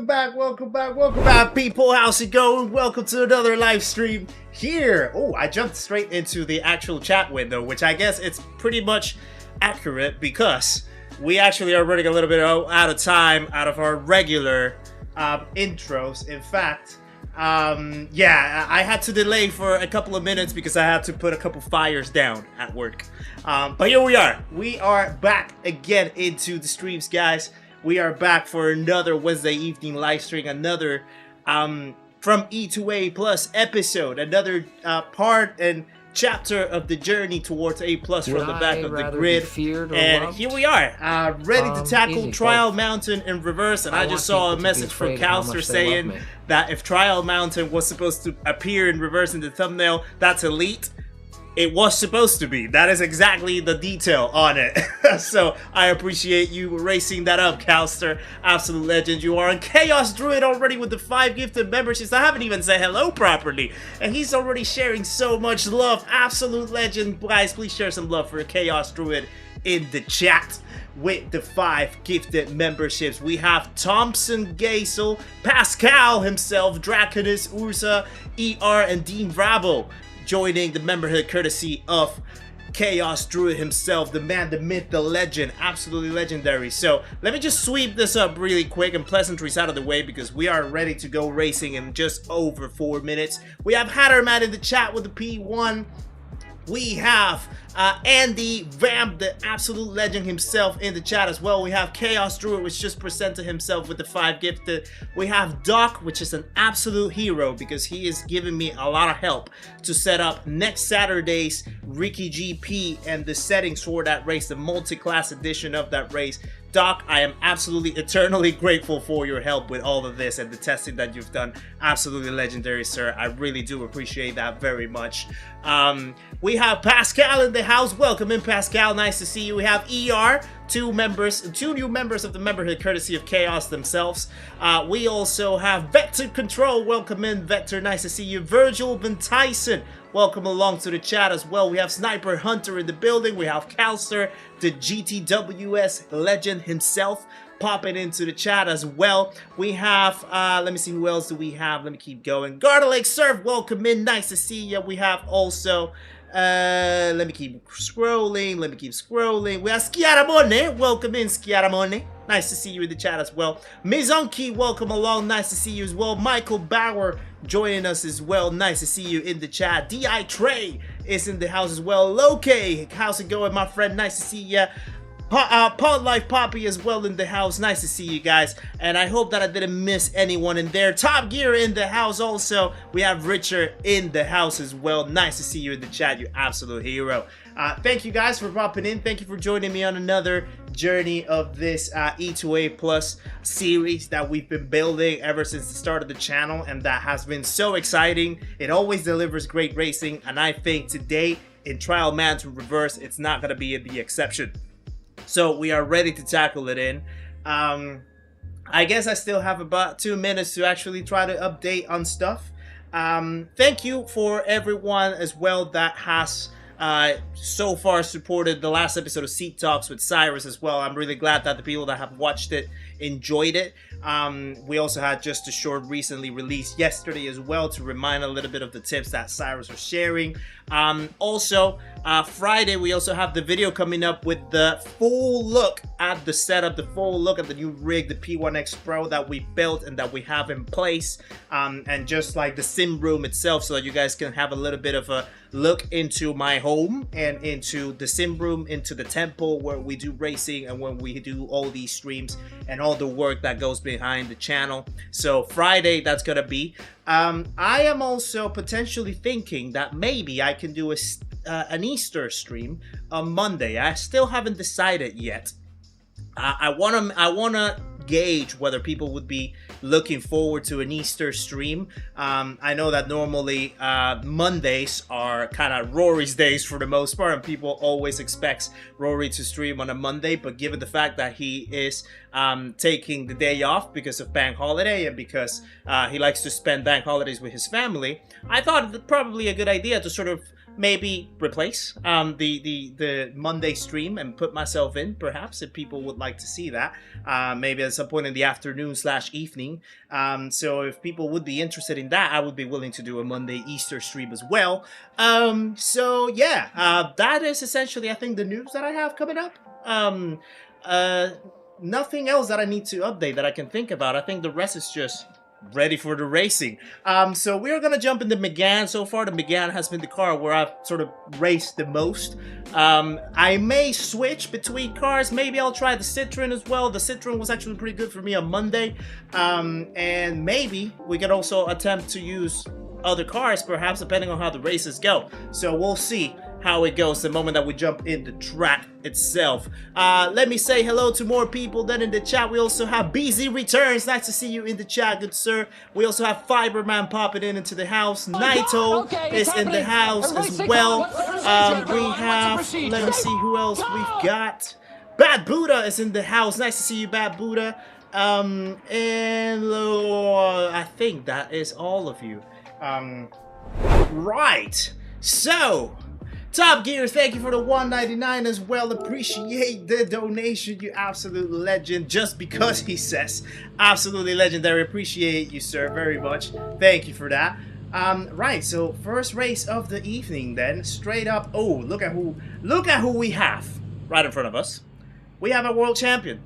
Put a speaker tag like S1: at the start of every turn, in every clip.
S1: welcome back, people. How's it going? Welcome to another live stream here. Oh, I jumped straight into the actual chat window, which I guess it's pretty much accurate because we actually are running a little bit out of time out of our regular intros. In fact, yeah, I had to delay for a couple of minutes because I had to put a couple fires down at work. But here we are. We are back again into the streams, guys. We are back for another Wednesday evening live stream, another from E to A plus episode, another part and chapter of the journey towards A plus from the back of the grid. And here we are, ready to tackle Trial Mountain in reverse. And I just saw a message from Calster saying that if Trial Mountain was supposed to appear in reverse in the thumbnail, that's elite. It was supposed to be. That is exactly the detail on it. So I appreciate you racing that up, Calster. Absolute legend you are. And Chaos Druid already with the 5 gifted memberships. I haven't even said hello properly. And he's already sharing so much love. Absolute legend. Guys, please share some love for Chaos Druid in the chat. With the 5 gifted memberships, we have Thompson Gaisel, Pascal himself, Draconis, Ursa, ER, and Dean Bravo joining the memberhood courtesy of Chaos Druid himself, the man, the myth, the legend, absolutely legendary. So let me just sweep this up really quick and pleasantries out of the way because we are ready to go racing in just over 4 minutes. We have Hatterman in the chat with the P1. We have Andy Vamp, the absolute legend himself, in the chat as well. We have Chaos Druid, which just presented himself with the 5 gifted. We have Doc, which is an absolute hero because he is giving me a lot of help to set up next Saturday's Ricky GP and the settings for that race, the multi-class edition of that race. Doc, I am absolutely eternally grateful for your help with all of this and the testing that you've done. Absolutely legendary, sir. I really do appreciate that very much. We have Pascal in the house. Welcome in, Pascal. Nice to see you. We have ER, 2 new members of the memberhood courtesy of Chaos themselves. We also have Vector Control. Welcome in, Vector. Nice to see you. Virgil Van Tyson. Welcome along to the chat as well. We have Sniper Hunter in the building. We have Calster, the GTWS legend himself, popping into the chat as well. We have, let me see, who else do we have? Let me keep going. Garden Lake Surf, welcome in. Nice to see you. We have also, let me keep scrolling. We have Schiaramone. Welcome in, Schiaramone. Nice to see you in the chat as well. Mizunki, welcome along. Nice to see you as well. Michael Bauer joining us as well. Nice to see you in the chat. D.I. Trey is in the house as well. Loke, how's it going, my friend? Nice to see you. Pod Life Poppy as well in the house. Nice to see you guys. And I hope that I didn't miss anyone in there. Top Gear in the house also. We have Richard in the house as well. Nice to see you in the chat, you absolute hero. Thank you guys for popping in. Thank you for joining me on another journey of this E2A Plus series that we've been building ever since the start of the channel, and that has been so exciting. It always delivers great racing, and I think today in Trial Mountain Reverse, it's not going to be the exception. So we are ready to tackle it in. I guess I still have about 2 minutes to actually try to update on stuff. Thank you for everyone as well that has so far supported the last episode of Seat Talks with Cyrus as well. I'm really glad that the people that have watched it enjoyed it. We also had just a short recently released yesterday as well to remind a little bit of the tips that Cyrus was sharing. Also, Friday we also have the video coming up with the full look at the setup, the full look at the new rig, the P1X Pro that we built and that we have in place, and just like the sim room itself, so that you guys can have a little bit of a look into my home and into the sim room, into the temple where we do racing and when we do all these streams and all the work that goes behind the channel. So Friday that's gonna be. I am also potentially thinking that maybe I can do an Easter stream on Monday. I still haven't decided yet. I wanna gauge whether people would be looking forward to an Easter stream. I know that normally Mondays are kind of Rory's days for the most part, and people always expect Rory to stream on a Monday, but given the fact that he is taking the day off because of bank holiday and because he likes to spend bank holidays with his family, I thought it probably a good idea to sort of maybe replace the Monday stream and put myself in, perhaps, if people would like to see that. Maybe at some point in the afternoon/evening. So if people would be interested in that, I would be willing to do a Monday Easter stream as well. So yeah, that is essentially, I think, the news that I have coming up. Nothing else that I need to update that I can think about. I think the rest is just ready for the racing. So we're gonna jump into Megane. So far, the Megane has been the car where I've sort of raced the most. I may switch between cars. Maybe I'll try the Citroen as well. The Citroen was actually pretty good for me on Monday. And maybe we can also attempt to use other cars, perhaps, depending on how the races go. So we'll see how it goes the moment that we jump in the track itself. Let me say hello to more people then in the chat. We also have BZ Returns. Nice to see you in the chat, good sir. We also have Fiberman popping into the house. Naito is in the house as well. We have, let me see who else we've got. Bad Buddha is in the house. Nice to see you, Bad Buddha. And I think that is all of you. Right. So, Top Gear, thank you for the $1.99 as well. Appreciate the donation, you absolute legend. Just because he says absolutely legendary. Appreciate you, sir, very much. Thank you for that. Right, so first race of the evening then, straight up. Oh, look at who we have right in front of us. We have a world champion,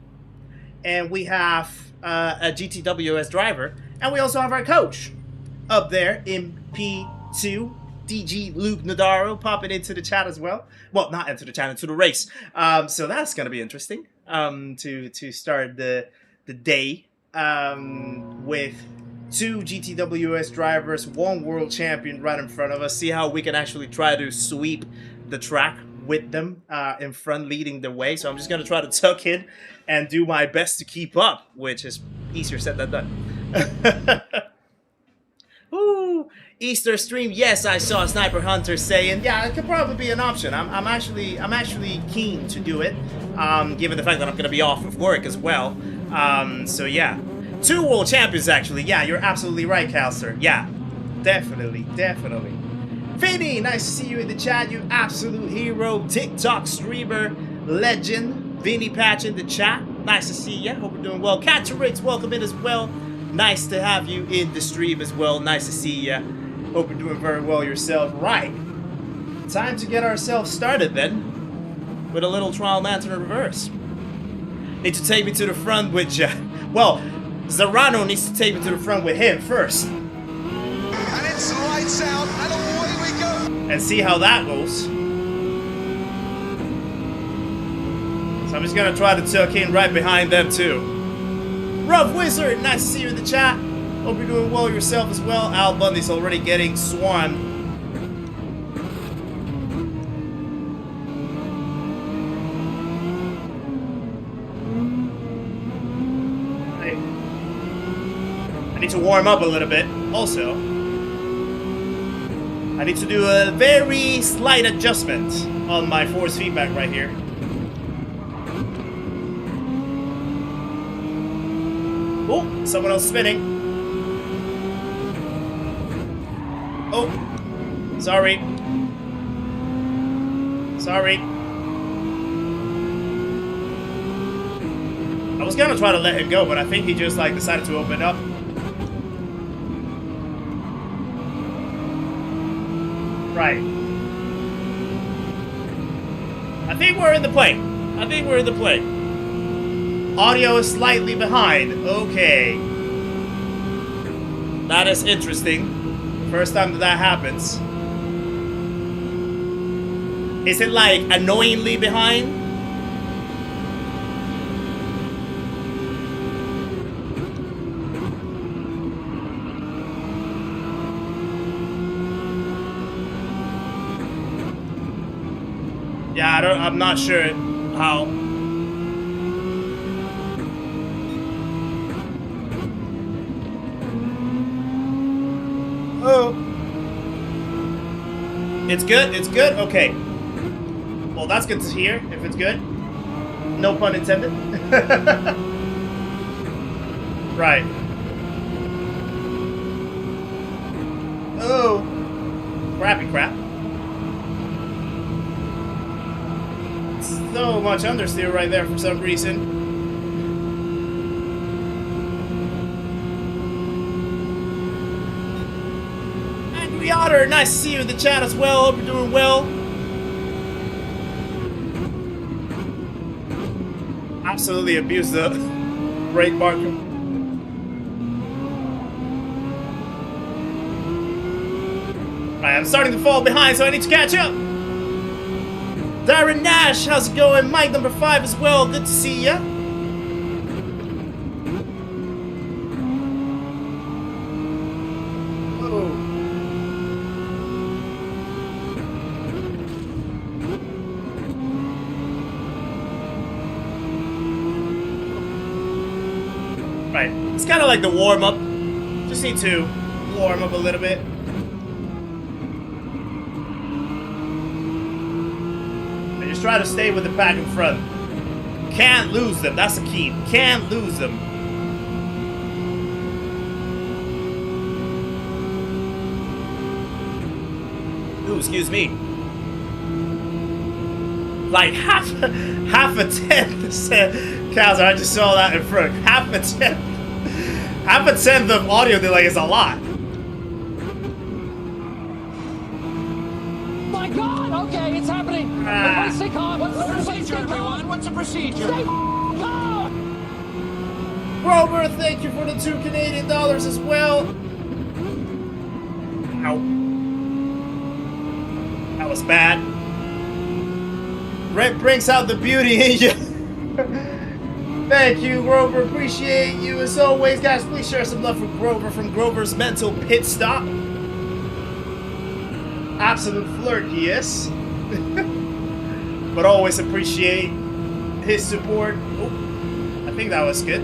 S1: and we have a GTWS driver, and we also have our coach up there in P2. DG Luke Nadaro popping into the chat as well. Well, not into the chat, into the race. So that's gonna be interesting. To start the day with 2 GTWS drivers, 1 world champion right in front of us. See how we can actually try to sweep the track with them in front, leading the way. So I'm just gonna try to tuck in and do my best to keep up, which is easier said than done. Ooh, Easter stream. Yes, I saw Sniper Hunter saying, yeah, it could probably be an option. I'm actually keen to do it, given the fact that I'm gonna be off of work as well. So yeah, 2 world champions actually. Yeah, you're absolutely right, Calster. Yeah, definitely. Vinny, nice to see you in the chat. You absolute hero, TikTok streamer, legend. Vinny Patch in the chat. Nice to see you. Hope you're doing well. Catarix, welcome in as well. Nice to have you in the stream as well. Nice to see you. Hope you're doing very well yourself. Right. Time to get ourselves started then. With a little trial Manton in reverse. Need to take me to the front with well, Zarano needs to take me to the front with him first.
S2: And it's lights out and away we go.
S1: And see how that goes. So I'm just gonna try to tuck in right behind them too. Rough Wizard, nice to see you in the chat. Hope you're doing well yourself as well. Al Bundy's already getting swarmed. I need to warm up a little bit. Also, I need to do a very slight adjustment on my force feedback right here. Oh, someone else spinning. Oh, sorry. I was gonna try to let him go, but I think he just like decided to open up. Right. I think we're in the play. Audio is slightly behind. Okay. That is interesting. First time that happens. Is it like annoyingly behind? Yeah, I'm not sure how. Oh. It's good? It's good? Okay. Well, that's good to hear, if it's good. No pun intended. Right. Oh. Crappy crap. so much understeer right there for some reason. Angry Otter, nice to see you in the chat as well. Hope you're doing well. Absolutely abuse the brake marker. Alright, I'm starting to fall behind, so I need to catch up. Darren Nash, how's it going? Mike number 5 as well. Good to see ya. Oh. Right, it's kind of like the warm up. Just need to warm up a little bit. Just try to stay with the pack in front. Can't lose them. That's the key. Can't lose them. Ooh, excuse me. Like half a 10%. Kazza, I just saw that in front. Half a 10th of audio delay is a lot.
S3: Okay, it's happening. Stay calm. What's the procedure, everyone? What's the procedure? Stay calm.
S1: Grover, thank you for the $2 Canadian as well. Ow. That was bad. Red brings out the beauty in you. Thank you, Grover. Appreciate you as always, guys. Please share some love for Grover from Grover's Mental Pit Stop. Absolute flirt he is. But always appreciate his support. Oh, I think that was good.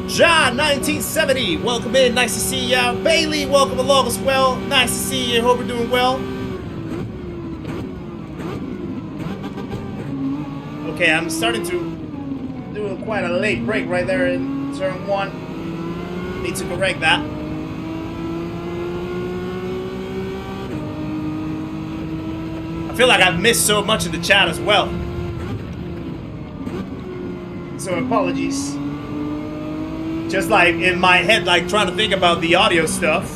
S1: John 1970, welcome in, nice to see ya. Bailey, welcome along as well. Nice to see you, hope you're doing well. Okay, I'm starting to do quite a late break right there in turn 1. Need to correct that. I feel like I've missed so much of the chat as well. So apologies. Just like in my head, like trying to think about the audio stuff.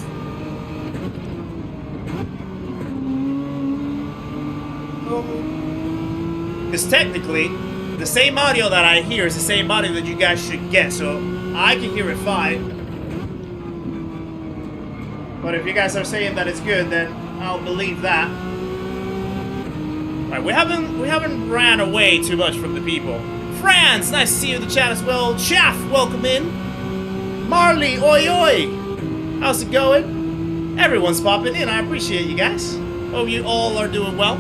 S1: Because technically, the same audio that I hear is the same audio that you guys should get. So I can hear it fine. But if you guys are saying that it's good, then I'll believe that. Alright, we haven't ran away too much from the people. Franz, nice to see you in the chat as well. Chaff, welcome in. Marley, oi oi. How's it going? Everyone's popping in. I appreciate you guys. Hope you all are doing well.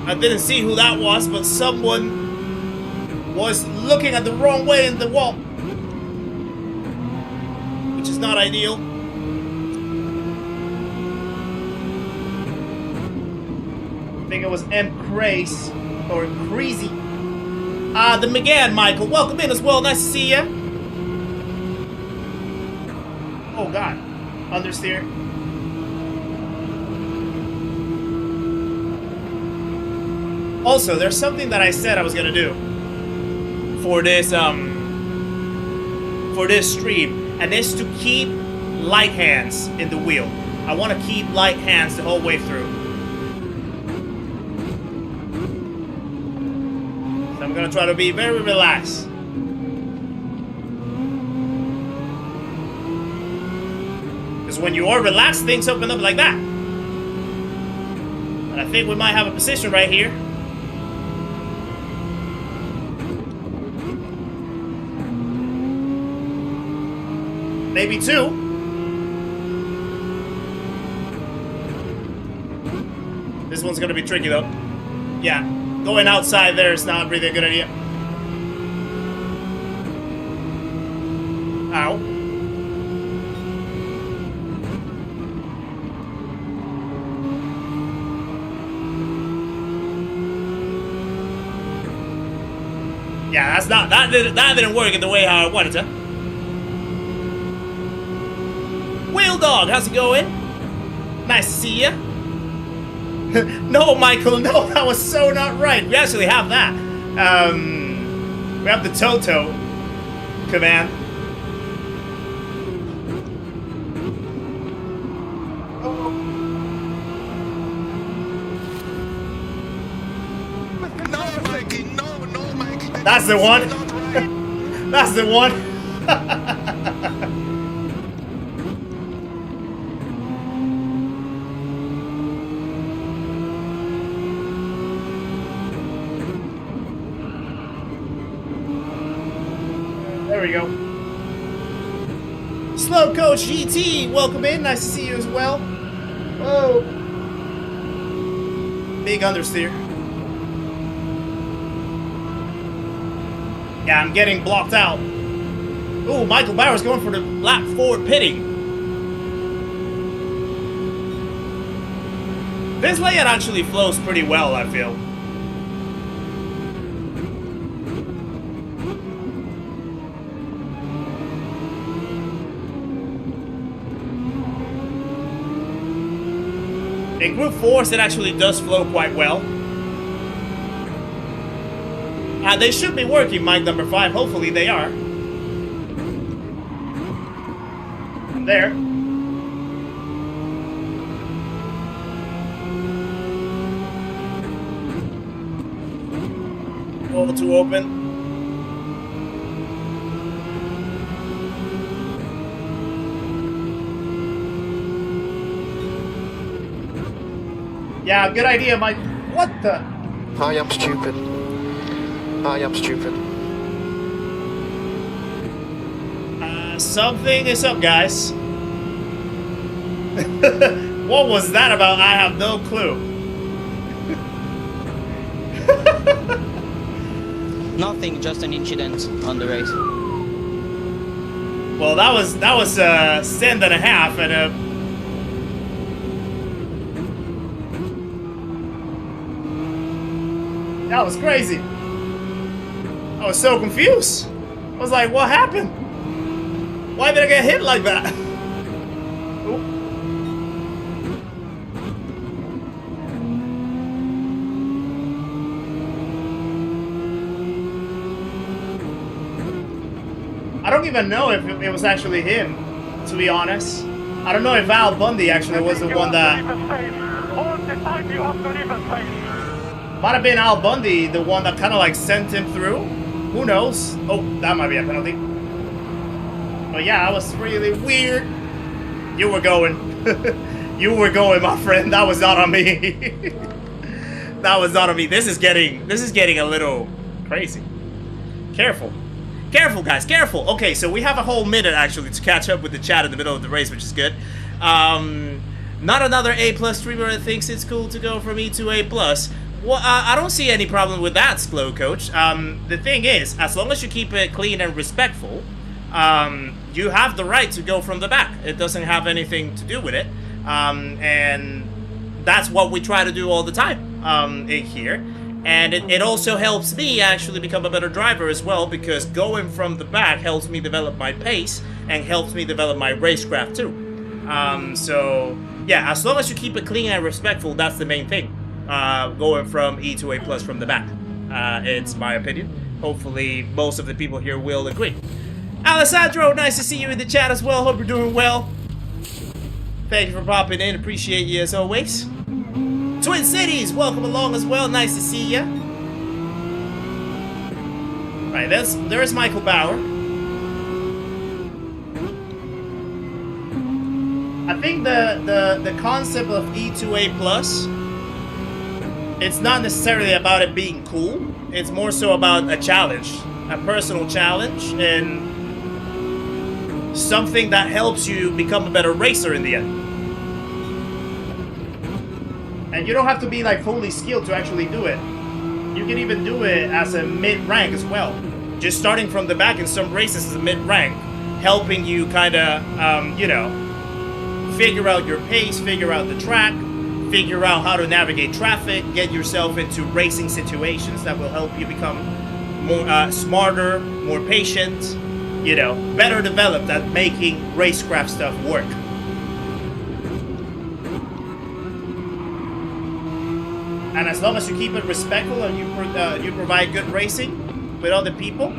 S1: I didn't see who that was, but someone was looking at the wrong way in the wall, which is not ideal. I think it was M. Craze or Crazy. The McGann Michael, welcome in as well. Nice to see ya. Oh God, understeer. Also, there's something that I said I was gonna do for this stream, and it's to keep light hands in the wheel. I want to keep light hands the whole way through. So I'm gonna try to be very relaxed. Because when you are relaxed, things open up like that. And I think we might have a position right here. Maybe 2. This one's gonna be tricky though. Yeah, going outside there is not really a good idea. Ow. Yeah, that didn't work in the way how I wanted to. Wheel Dog, how's it going? Nice to see ya. No, Michael, no, that was so not right. We actually have that. We have the Toto command.
S2: No, Mikey, no, Mikey.
S1: That's the one. That's the one. There we go. Slow Coach GT, welcome in. Nice to see you as well. Oh, big understeer. Yeah, I'm getting blocked out. Ooh, Michael Bauer's going for the lap forward pitting. This layout actually flows pretty well, I feel. In Group Force, it actually does flow quite well. They should be working, Mike number 5. Hopefully they are. There. All too open. Yeah, good idea, Mike. What the?
S4: I am stupid. I am stupid.
S1: Something is up, guys. What was that about? I have no clue.
S5: Nothing, just an incident on the race.
S1: Well, that was a cent and a half and a. That was crazy. I was so confused. I was like, what happened? Why did I get hit like that? Ooh. I don't even know if it was actually him, to be honest. I don't know if Al Bundy actually was the one that... Might have been Al Bundy, the one that kind of like sent him through. Who knows? Oh, that might be a penalty. But yeah, that was really weird. You were going. You were going, my friend. That was not on me. That was not on me. This is getting a little crazy. Careful. Careful, guys. Careful. Okay, so we have a whole minute actually to catch up with the chat in the middle of the race, which is good. Not another A+ streamer that thinks it's cool to go from E to A+. Well, I don't see any problem with that, Slow Coach. The thing is, as long as you keep it clean and respectful, you have the right to go from the back. It doesn't have anything to do with it. And that's what we try to do all the time here. And it also helps me actually become a better driver as well, because going from the back helps me develop my pace and helps me develop my racecraft too. So, yeah, as long as you keep it clean and respectful, that's the main thing. Going from E to A+ from the back. It's my opinion. Hopefully most of the people here will agree. Alessandro, nice to see you in the chat as well. Hope you're doing well. Thank you for popping in. Appreciate you as always. Twin Cities, welcome along as well. Nice to see you. Right, there's Michael Bauer. I think the concept of E to A+, it's not necessarily about it being cool. It's more so about a challenge, a personal challenge, and something that helps you become a better racer in the end. And you don't have to be like fully skilled to actually do it. You can even do it as a mid-rank as well. Just starting from the back in some races as a mid-rank, helping you kind of, you know, figure out your pace, figure out the track, figure out how to navigate traffic, get yourself into racing situations that will help you become more smarter, more patient, you know, better developed at making racecraft stuff work. And as long as you keep it respectful and you provide good racing with other people,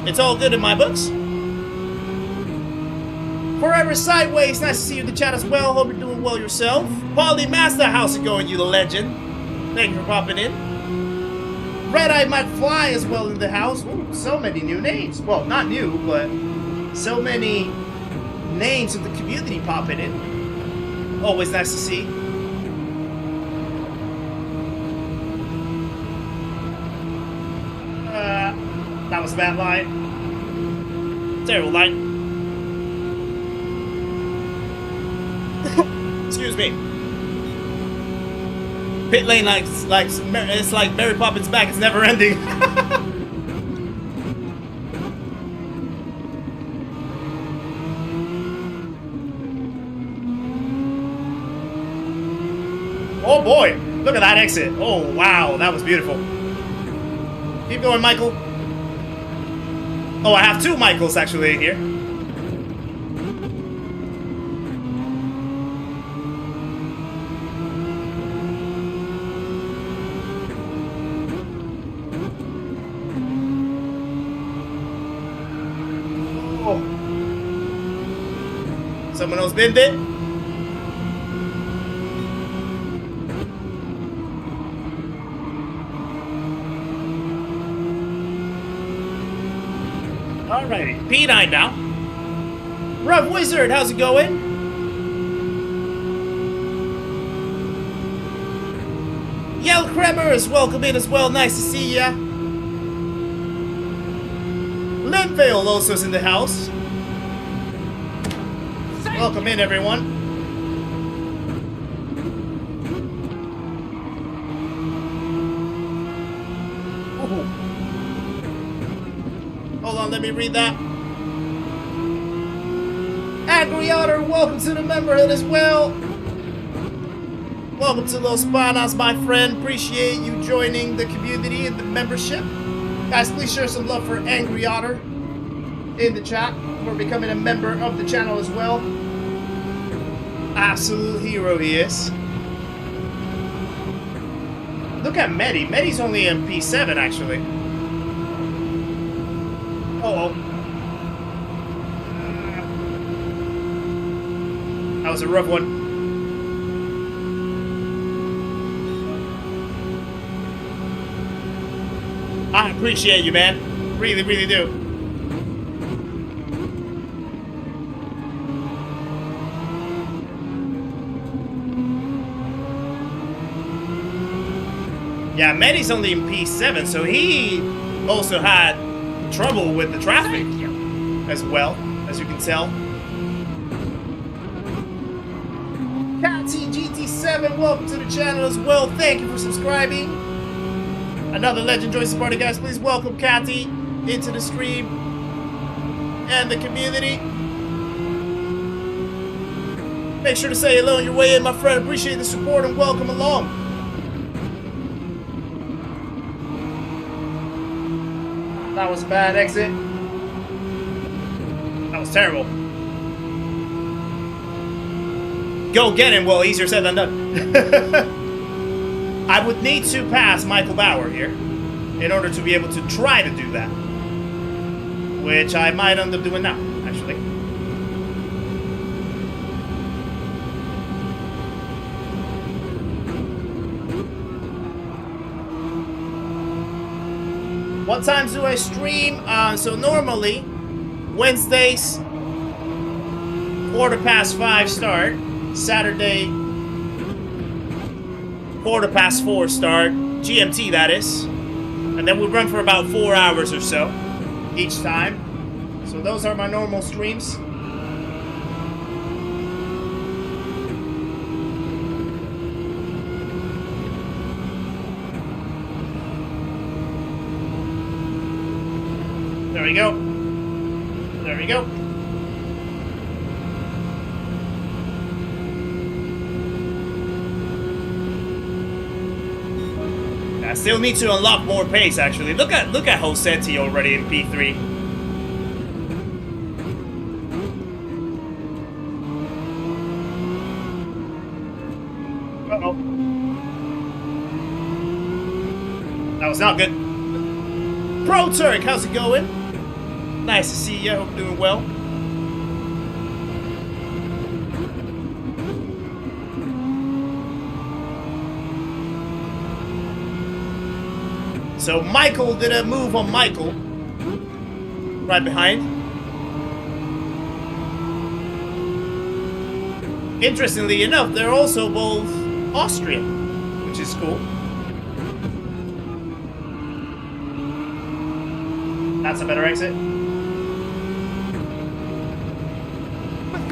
S1: it's all good in my books. Forever Sideways, nice to see you in the chat as well. Hope you're doing well yourself. Polly Master, how's it going, you the legend? Thank you for popping in. Red Eye McFly as well in the house. Ooh, so many new names. Well, not new, but so many names of the community popping in. Always nice to see. That was a bad line. Terrible line. Excuse me. Pit lane it's like Mary Poppins back. It's never ending. Oh boy! Look at that exit. Oh wow, that was beautiful. Keep going, Michael. Oh, I have two Michaels actually in here. Oh. Someone else binned it. Alrighty, P9 now. Rough Wizard, how's it going? Yell Kremers, welcome in as well, nice to see ya. Linvale also is in the house. Welcome in, everyone. Ooh. Hold on, let me read that. Angry Otter, welcome to the memberhood as well. Welcome to Los Panas, my friend. Appreciate you joining the community and the membership. Guys, please share some love for Angry Otter in the chat for becoming a member of the channel as well. Absolute hero he is. Look at Medi. Medi's only in P7 actually. Uh-oh. That was a rough one. I appreciate you, man. Really, really do. Yeah, Medi's only in P7, so he also had trouble with the traffic as well, as you can tell. Catty GT7, welcome to the channel as well. Thank you for subscribing. Another legend joins the party, guys. Please welcome Catty into the stream and the community. Make sure to say hello on your way in, my friend. Appreciate the support and welcome along. That was a bad exit. That was terrible. Go get him. Well, easier said than done. I would need to pass Michael Bauer here in order to be able to try to do that. Which I might end up doing now, actually. What times do I stream? So normally, Wednesdays, 5:15 start. Saturday, 4:04 start. GMT, that is. And then we run for about 4 hours or so each time. So those are my normal streams. There we go. There we go. I still need to unlock more pace. Actually, look at Hosetti already in P3. Uh-oh. That was not good. Pro Turk, how's it going? Nice to see you. Hope you're doing well. So Michael did a move on Michael. Right behind. Interestingly enough, they're also both Austrian, which is cool. That's a better exit.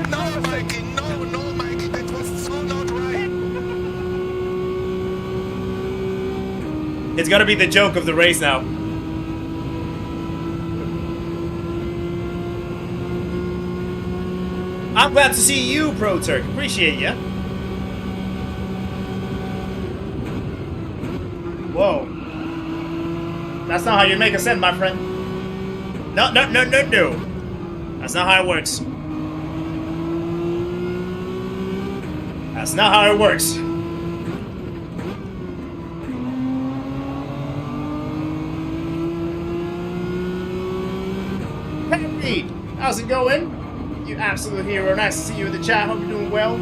S2: No, Mikey, no, Mikey, that was so not right.
S1: It's gonna be the joke of the race now. I'm glad to see you, Pro Turk. Appreciate ya. Whoa. That's not how you make a send, my friend. No. That's not how it works. That's not how it works. Henry, how's it going? You absolute hero. Nice to see you in the chat. Hope you're doing well.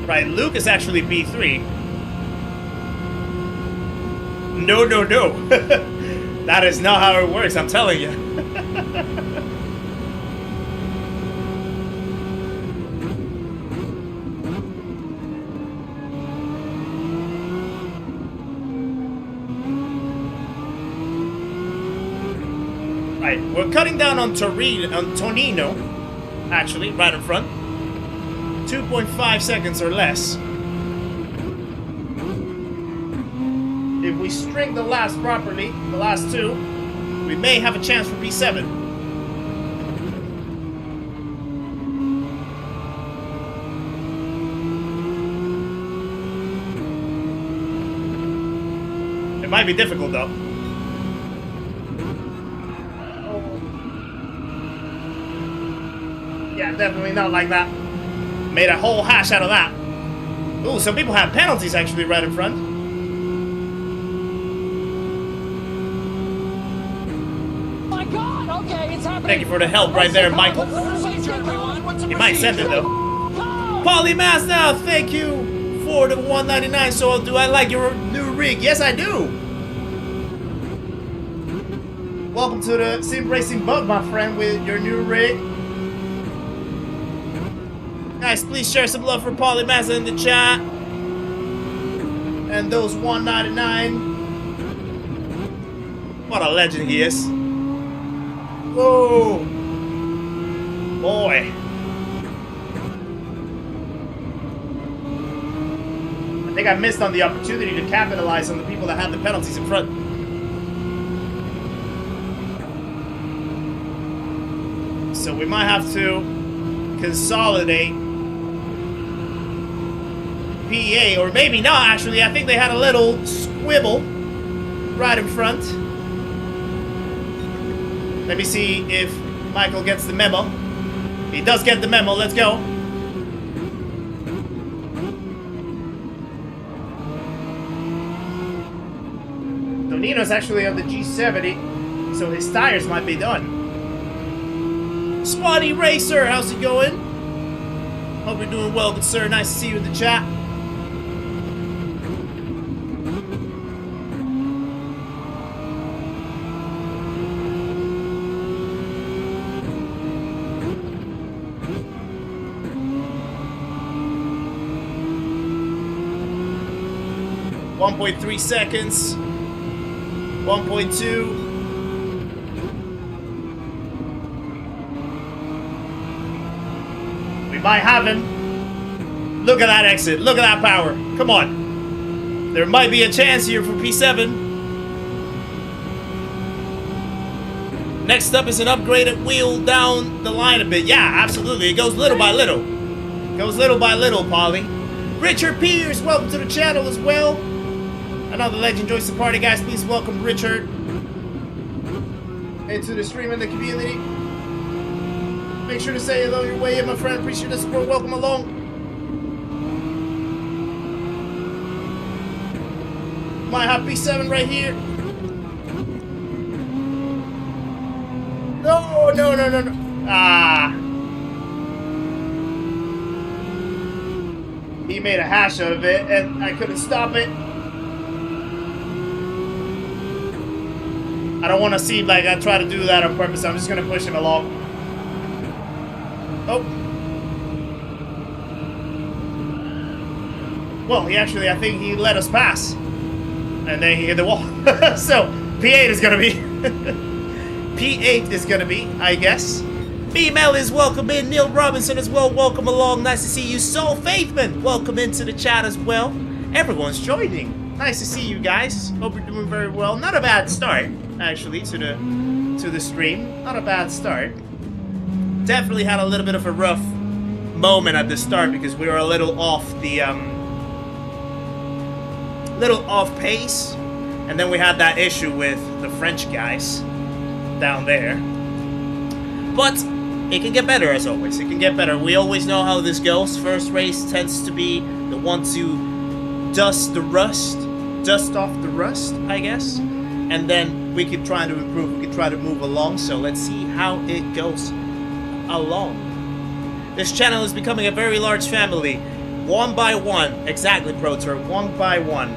S1: Right, Luke is actually B3. No. That is not how it works, I'm telling you. Right, we're cutting down on Tonino, actually, right in front. 2.5 seconds or less. If we string the last properly, the last two, we may have a chance for P7. It might be difficult though. Yeah, definitely not like that. Made a whole hash out of that. Ooh, some people have penalties actually right in front.
S3: My God! Okay, it's happening.
S1: Thank you for the help right there, Michael. You might send it though. Polymass now, thank you for the 199. So do I like your new rig? Yes, I do. Welcome to the Sim Racing Bug, my friend, with your new rig. Guys, please share some love for Polymassa in the chat. And those 199. What a legend he is. Whoa. Boy. I think I missed on the opportunity to capitalize on the people that had the penalties in front. So we might have to consolidate PA, or maybe not actually. I think they had a little squibble right in front. Let me see if Michael gets the memo. He does get the memo, let's go. Tonino's actually on the G70, so his tires might be done. Spotty Racer, how's it going? Hope you're doing well, good sir. Nice to see you in the chat. .3 seconds. 1.2. We might have him. Look at that exit. Look at that power. Come on. There might be a chance here for P7. Next up is an upgraded wheel down the line a bit. Yeah, absolutely. It goes little by little. Goes little by little, Polly. Richard Peters, welcome to the channel as well. Another legend joins the party, guys. Please welcome Richard into the stream and the community. Make sure to say hello your way in, my friend. Appreciate the support. Welcome along. My hot B7 right here. No, no, no, no, no. Ah. He made a hash out of it, and I couldn't stop it. I don't want to seem like I try to do that on purpose. I'm just going to push him along. Oh. Well, he actually, I think he let us pass. And then he hit the wall. So, P8 is going to be... P8 is going to be, I guess. Female is welcome in. Neil Robinson as well. Welcome along. Nice to see you. Soul Faithman, welcome into the chat as well. Everyone's joining. Nice to see you guys. Hope you're doing very well. Not a bad start, actually, to the stream. Not a bad start. Definitely had a little bit of a rough moment at the start because we were a little off the little off pace, and then we had that issue with the French guys down there. But it can get better, as always. It can get better. We always know how this goes. First race tends to be the one to dust off the rust, I guess. And then we could try to improve. We could try to move along. So let's see how it goes along. This channel is becoming a very large family. One by one. Exactly, ProTour. One by one.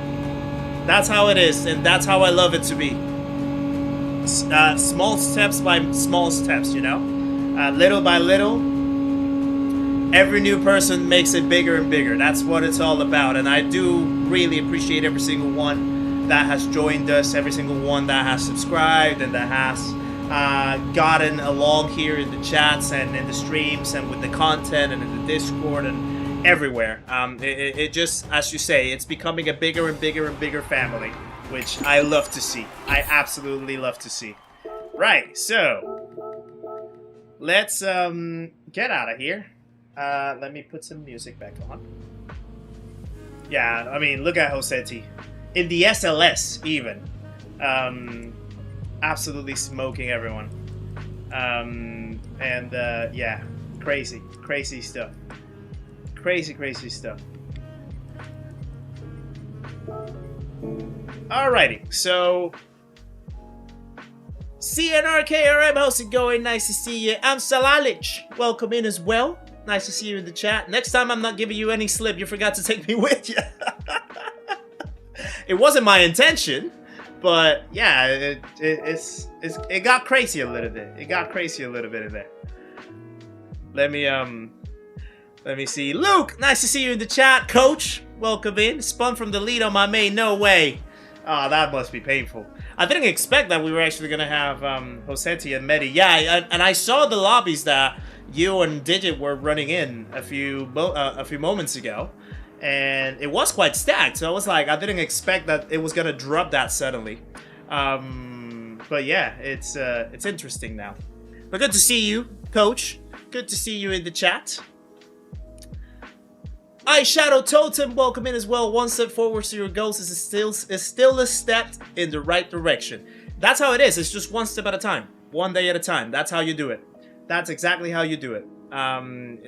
S1: That's how it is, and that's how I love it to be. Small steps by small steps, you know? Little by little, every new person makes it bigger and bigger. That's what it's all about, and I do really appreciate every single one that has joined us, every single one that has subscribed and that has gotten along here in the chats and in the streams and with the content and in the Discord and everywhere. It just, as you say, it's becoming a bigger and bigger and bigger family, which I love to see. I absolutely love to see. Right, so let's get out of here. Let me put some music back on. Yeah, I mean, look at Josetti. In the SLS, even. Absolutely smoking everyone. Yeah, crazy stuff. Crazy stuff. Alrighty, so CNRKRM, how's it going? Nice to see you. I'm Salalic. Welcome in as well. Nice to see you in the chat. Next time I'm not giving you any slip. You forgot to take me with you. It wasn't my intention, but yeah, it got crazy a little bit. It got crazy a little bit in there. Let me see. Luke, nice to see you in the chat. Coach, welcome in. Spun from the lead on my main. No way. Oh, that must be painful. I didn't expect that we were actually going to have Josetti and Medi. Yeah, and I saw the lobbies that you and Digit were running in a few moments ago. And it was quite stacked. So I was like, I didn't expect that it was going to drop that suddenly. But yeah, it's interesting now. But good to see you, Coach. Good to see you in the chat. Shadow Totem, welcome in as well. One step forward to your goals is still a step in the right direction. That's how it is. It's just one step at a time. One day at a time. That's how you do it. That's exactly how you do it.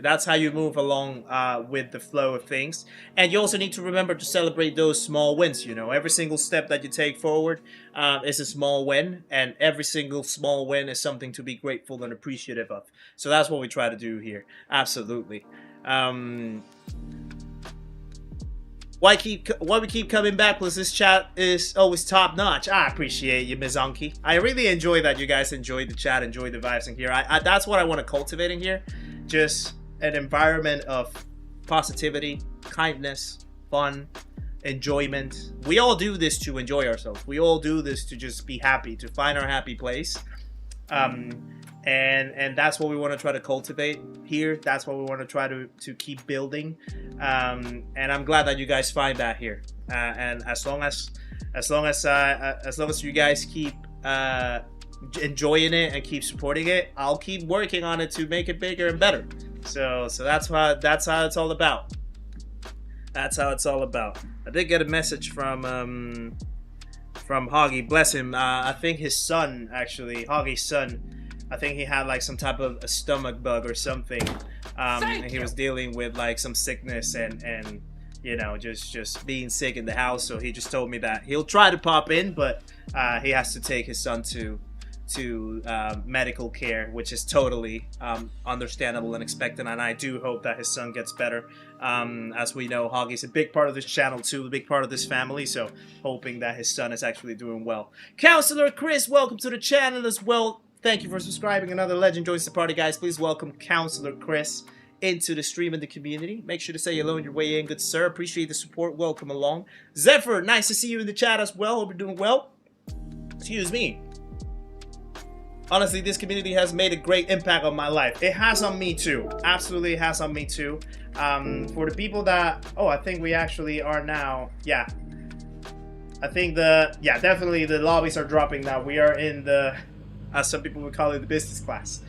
S1: That's how you move along with the flow of things. And you also need to remember to celebrate those small wins. You know, every single step that you take forward is a small win. And every single small win is something to be grateful and appreciative of. So that's what we try to do here. Absolutely. Why we keep coming back plus this chat is always top notch. I appreciate you, Mizanki. I really enjoy that you guys enjoy the chat, enjoy the vibes in here. That's what I want to cultivate in here. Just an environment of positivity, kindness, fun, enjoyment. We all do this to enjoy ourselves. We all do this to just be happy, to find our happy place. And that's what we want to try to cultivate here. That's what we want to try to keep building. And I'm glad that you guys find that here. And as long as you guys keep enjoying it and keep supporting it, I'll keep working on it to make it bigger and better. So that's how it's all about. That's how it's all about. I did get a message from Hoggy, bless him. I think his son, actually, Hoggy's son, I think he had like some type of a stomach bug or something. And he was dealing with like some sickness and you know, just being sick in the house. So he just told me that he'll try to pop in, but he has to take his son to medical care, which is totally understandable and expected, and I do hope that his son gets better. As we know, Hoggy's a big part of this channel too, a big part of this family, so hoping that his son is actually doing well. Counselor Chris, welcome to the channel as well. Thank you for subscribing. Another legend joins the party, guys. Please welcome Counselor Chris into the stream and the community. Make sure to say hello on your way in, good sir. Appreciate the support. Welcome along. Zephyr, nice to see you in the chat as well. Hope you're doing well. Excuse me. Honestly, this community has made a great impact on my life. It has on me too. Absolutely has on me too. For the people that... Oh, I think we actually are now... Yeah. I think definitely the lobbies are dropping now. We are in the... As some people would call it, the business class.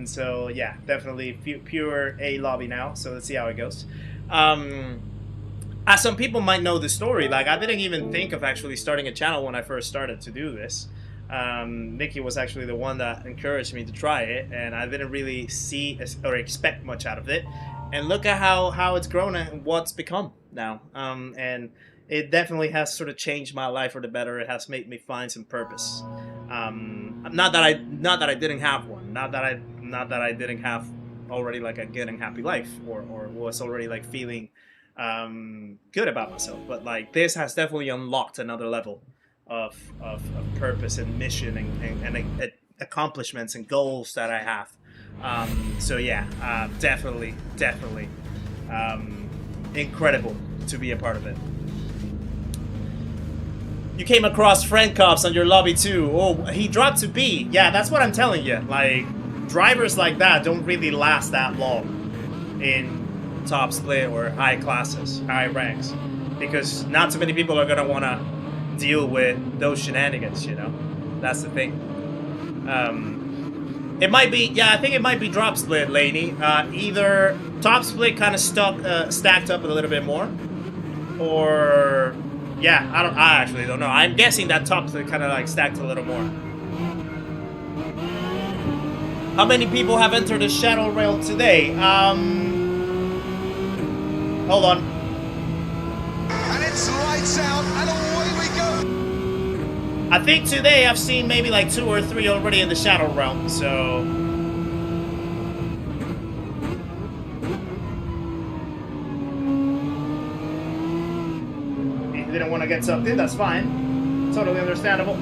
S1: So yeah, definitely pure A lobby now. So let's see how it goes. As some people might know the story, like I didn't even think of actually starting a channel when I first started to do this. Nikki was actually the one that encouraged me to try it, and I didn't really see or expect much out of it. And look at how it's grown and what's become now. And it definitely has sort of changed my life for the better. It has made me find some purpose. Not that I didn't have one. Not that I didn't have already like a good and happy life, or was already like feeling good about myself. But like this has definitely unlocked another level of purpose and mission and accomplishments and goals that I have. So yeah, definitely incredible to be a part of it. You came across friend cops on your lobby too. Oh, he dropped to B. Yeah, that's what I'm telling you. Like, drivers like that don't really last that long in top split or high classes, high ranks, because not too many people are gonna want to deal with those shenanigans, you know. That's the thing. It might be, yeah, I think it might be drop split, Laney. Either top split kind of stacked up a little bit more, or yeah, I actually don't know. I'm guessing that top split kind of like stacked a little more. How many people have entered the Shadow Realm today? Hold on.
S2: And it's lights out, and away we go.
S1: I think today I've seen maybe like 2 or 3 already in the Shadow Realm, so... If you didn't want to get sucked in, that's fine. Totally understandable.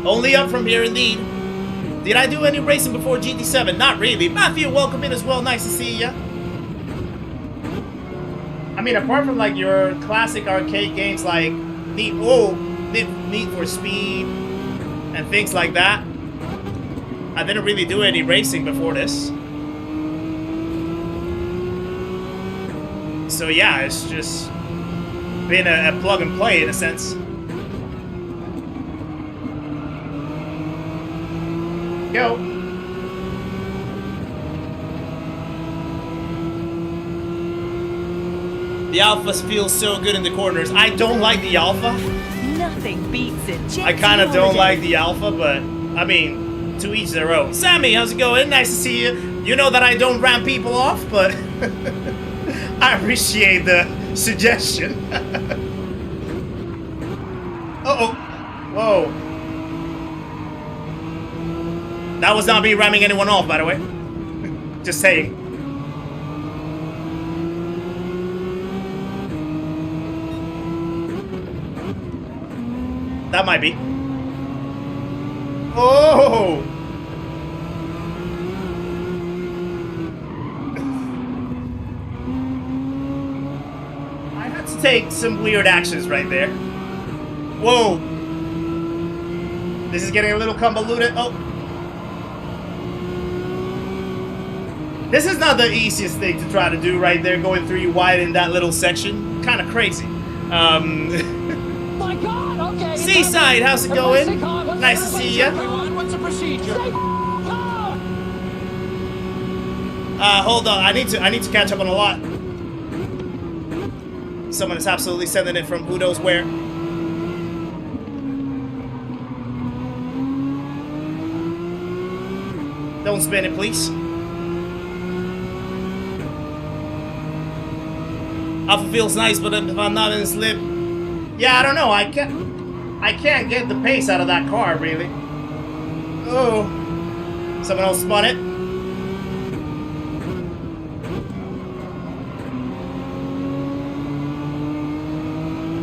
S1: Only up from here, indeed. Did I do any racing before GT7? Not really. Matthew, welcome in as well. Nice to see ya. I mean, apart from like your classic arcade games like Need for Speed and things like that, I didn't really do any racing before this. So yeah, it's just been a plug and play in a sense. Go. The alphas feel so good in the corners. I don't like the alpha.
S6: Nothing beats it.
S1: I kind of don't like the alpha, but I mean, to each their own. Sammy, how's it going? Nice to see you. You know that I don't ram people off, but I appreciate the suggestion. Uh-oh. Whoa. That was not me ramming anyone off, by the way. Just saying. That might be. Oh! I had to take some weird actions right there. Whoa! This is getting a little convoluted. Oh! This is not the easiest thing to try to do right there, going 3 wide in that little section. Kind of crazy.
S3: My God! Okay.
S1: Seaside, how's it going? Nice to see you.
S3: Everyone, what's the procedure?
S1: Hold on. I need to catch up on a lot. Someone is absolutely sending it from who knows where. Don't spin it, please. Alpha feels nice, but if I'm not in slip, yeah, I don't know. I can't get the pace out of that car, really. Oh, someone else spun it.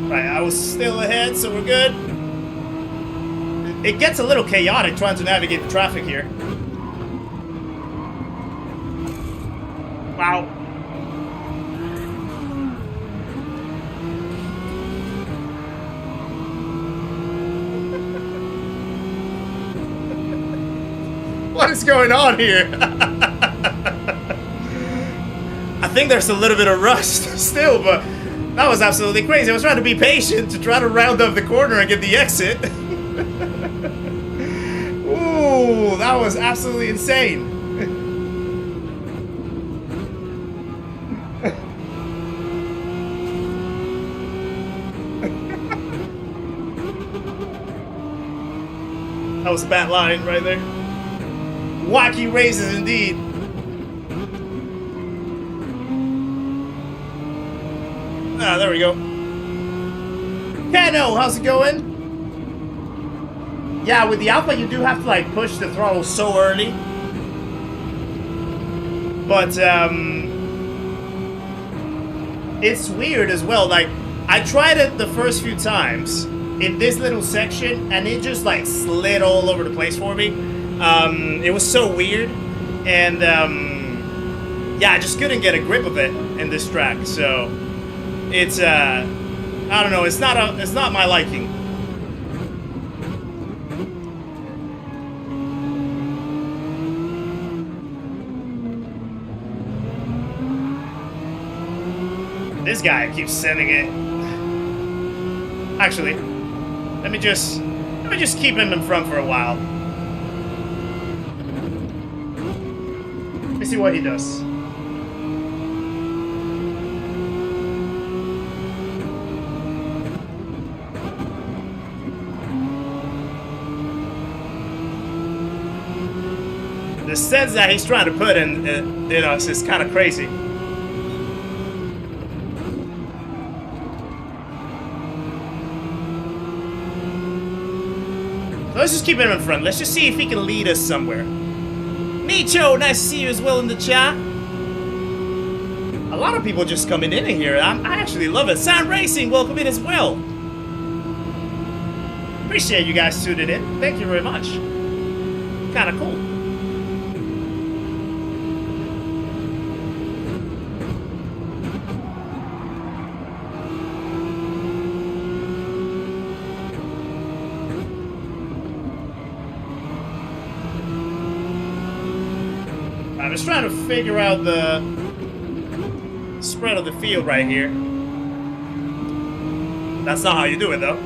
S1: Right, I was still ahead, so we're good. It gets a little chaotic trying to navigate the traffic here. Wow. What is going on here? I think there's a little bit of rust still, but that was absolutely crazy. I was trying to be patient to try to round up the corner and get the exit. Ooh, that was absolutely insane. That was a bad line right there. Wacky races indeed. Ah, there we go. Kano, how's it going? Yeah, with the Alpha, you do have to like push the throttle so early. But it's weird as well. Like, I tried it the first few times in this little section, and it just like slid all over the place for me. It was so weird, and yeah, I just couldn't get a grip of it in this track. So it's I don't know. It's not my liking. This guy keeps sending it. Actually, let me just keep him in front for a while. Let me see what he does. The sense that he's trying to put in, you know, it's just kind of crazy. Let's just keep him in front. Let's just see if he can lead us somewhere. Micho, nice to see you as well in the chat. A lot of people just coming in here. I actually love it. Sound Racing, welcome in as well. Appreciate you guys tuning in. Thank you very much. Kind of cool. I'm just trying to figure out the spread of the field right here. That's not how you do it, though.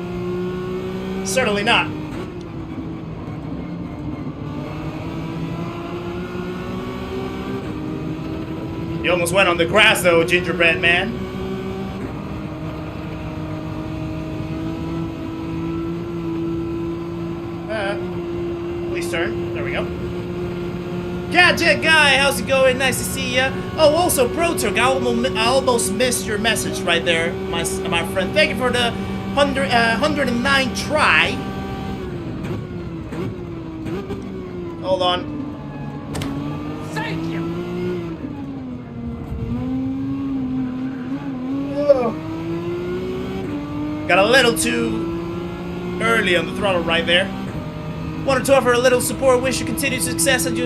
S1: Certainly not. You almost went on the grass, though, gingerbread man. Please turn. There we go. Gadget guy, how's it going? Nice to see ya. Oh, also ProTurk, I almost missed your message right there, my friend. Thank you for the 109 try. Hold on.
S3: Thank you.
S1: Oh. Got a little too early on the throttle right there. Wanted to offer a little support. Wish you continued success and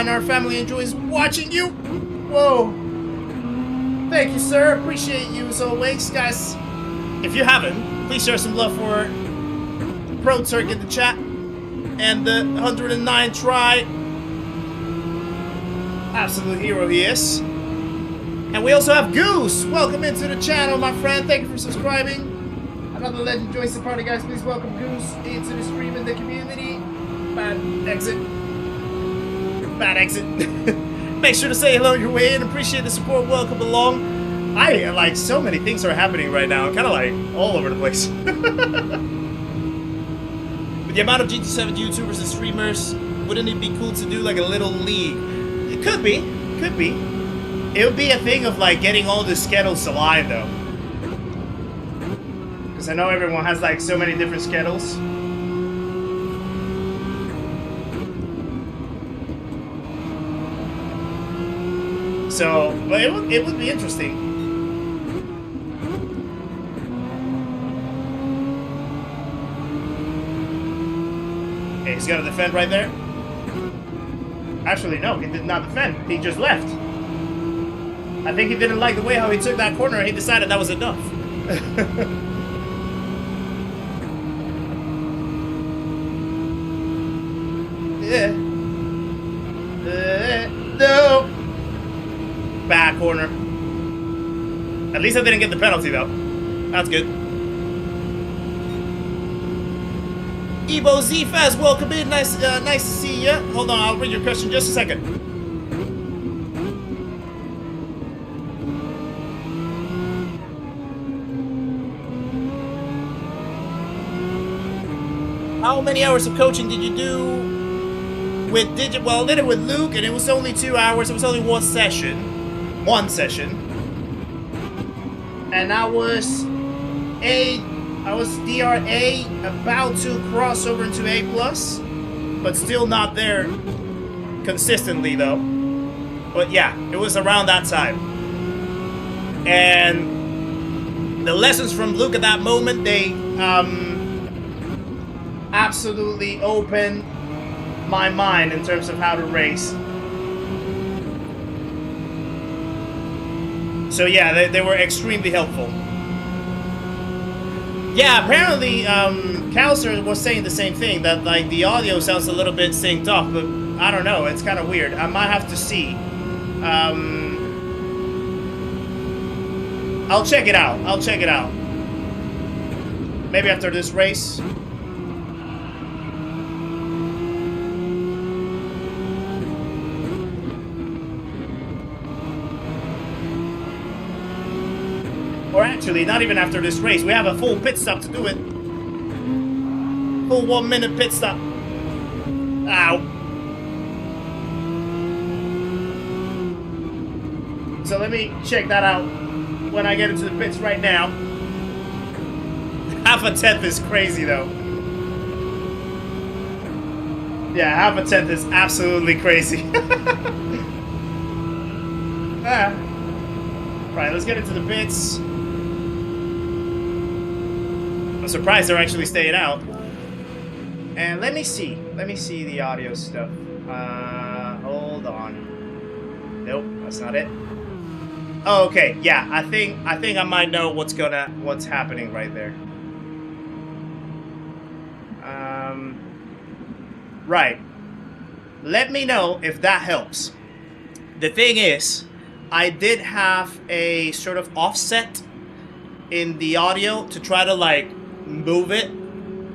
S1: our family enjoys watching you. Whoa. Thank you, sir. Appreciate you as always. Guys, if you haven't, please share some love for ProTurk in the chat. And the 109 try. Absolute hero he is. And we also have Goose. Welcome into the channel, my friend. Thank you for subscribing. Another legend joins the party, guys. Please welcome Goose into the stream in the community. Bad exit. Bad exit. Make sure to say hello on your way in. Appreciate the support. Welcome along. Like, so many things are happening right now. I'm kind of like all over the place. With the amount of GT7 YouTubers and streamers, wouldn't it be cool to do like a little league? It could be. Could be. It would be a thing of like getting all the schedules aligned though. Because I know everyone has like so many different schedules. So, but it would be interesting. Okay, he's gonna defend right there. Actually, no, he did not defend. He just left. I think he didn't like the way how he took that corner and he decided that was enough. Yeah. No. Back corner. At least I didn't get the penalty though. That's good. Ebo Z-Faz, welcome in. Nice to see you. Hold on, I'll read your question just a second. How many hours of coaching did you do with Digit? Well, I did it with Luke, and it was only 2 hours. It was only one session. And I was DRA, about to cross over into A+, but still not there consistently though. But yeah, it was around that time. And the lessons from Luke at that moment, they absolutely opened my mind in terms of how to race. So yeah, they were extremely helpful. Yeah, apparently, Calcer was saying the same thing, that like the audio sounds a little bit synced off, but I don't know, it's kind of weird. I might have to see. I'll check it out. Maybe after this race. Or actually, not even after this race. We have a full pit stop to do it. Full 1 minute pit stop. Ow. So let me check that out when I get into the pits right now. Half a tenth is crazy though. Yeah, half a tenth is absolutely crazy. Right, let's get into the pits. I'm surprised they're actually staying out. And let me see the audio stuff. Hold on. Nope, that's not it. Oh, okay, yeah, I think I might know what's happening right there. Right. Let me know if that helps. The thing is, I did have a sort of offset in the audio to try to like move it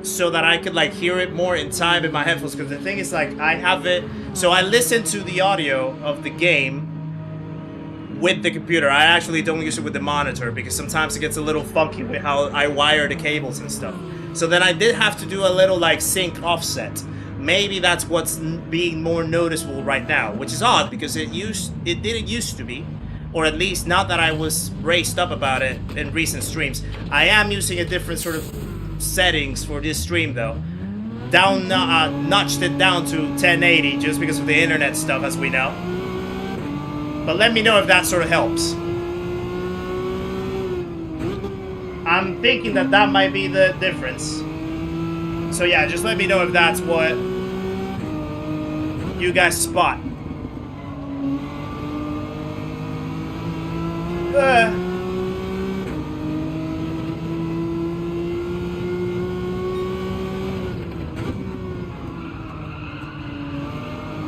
S1: so that I could like hear it more in time in my headphones, because the thing is like I have it, so I listen to the audio of the game with the computer. I actually don't use it with the monitor because sometimes it gets a little funky with how I wire the cables and stuff. So then I did have to do a little like sync offset. Maybe that's what's being more noticeable right now, which is odd because it didn't used to be, or at least not that I was raised up about it in recent streams. I am using a different sort of settings for this stream though. Notched it down to 1080 just because of the internet stuff, as we know. But let me know if that sort of helps. I'm thinking that might be the difference. So yeah, just let me know if that's what you guys spot.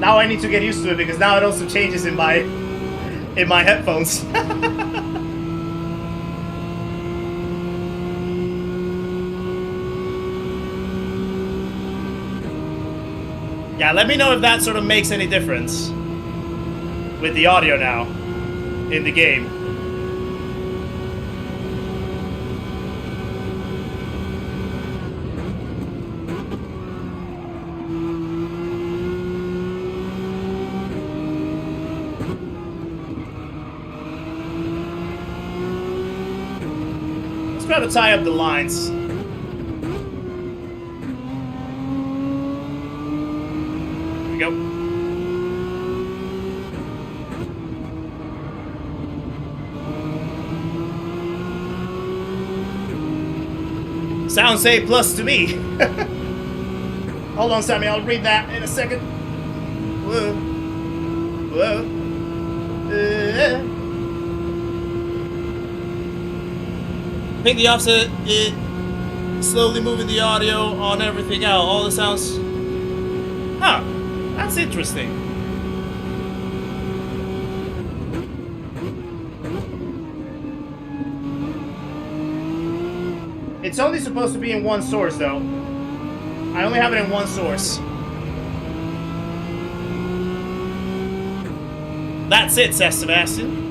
S1: Now I need to get used to it because now it also changes in my headphones. Yeah, let me know if that sort of makes any difference with the audio now in the game. Let's try to tie up the lines. Go. Sounds A plus to me. Hold on, Sammy. I'll read that in a second. Whoa. Whoa. I think the offset is slowly moving the audio on everything out. All the sounds. Huh. That's interesting. It's only supposed to be in one source, though. I only have it in one source. That's it, says Sebastian.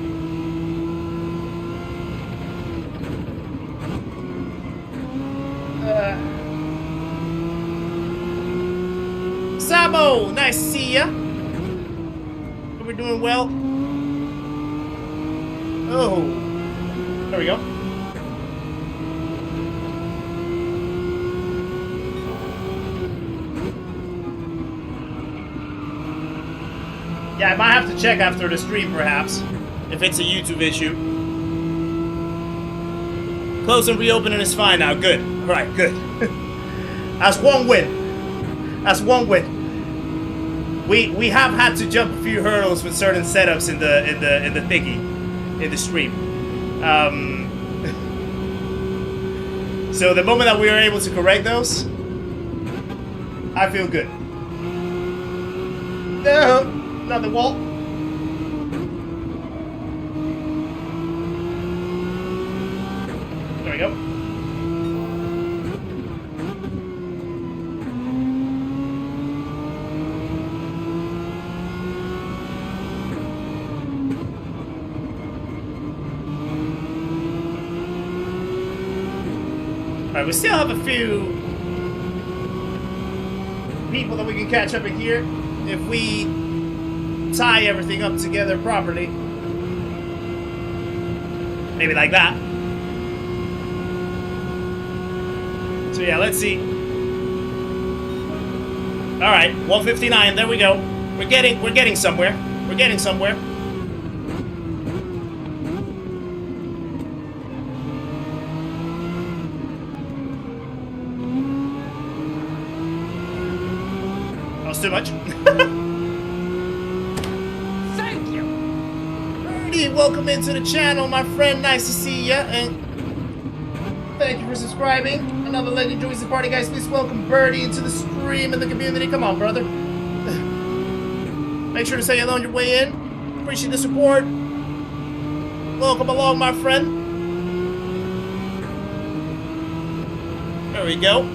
S1: Sabo, nice to see ya. Hope we're doing well. Oh, there we go. Yeah, I might have to check after the stream, perhaps, if it's a YouTube issue. Close and reopening is fine now. Good. All right, good. That's one win. That's one win. We have had to jump a few hurdles with certain setups in the thingy, in the stream. So the moment that we are able to correct those, I feel good. No, not the wall. There we go. Alright, we still have a few people that we can catch up in here if we tie everything up together properly. Maybe like that. So yeah, let's see. Alright, 159, there we go. We're getting somewhere. We're getting somewhere. Too much.
S3: Thank you.
S1: Birdie, welcome into the channel, my friend. Nice to see ya, and thank you for subscribing. Another legend joins the party, guys. Please welcome Birdie into the stream and the community. Come on, brother. Make sure to say hello on your way in. Appreciate the support. Welcome along, my friend. There we go.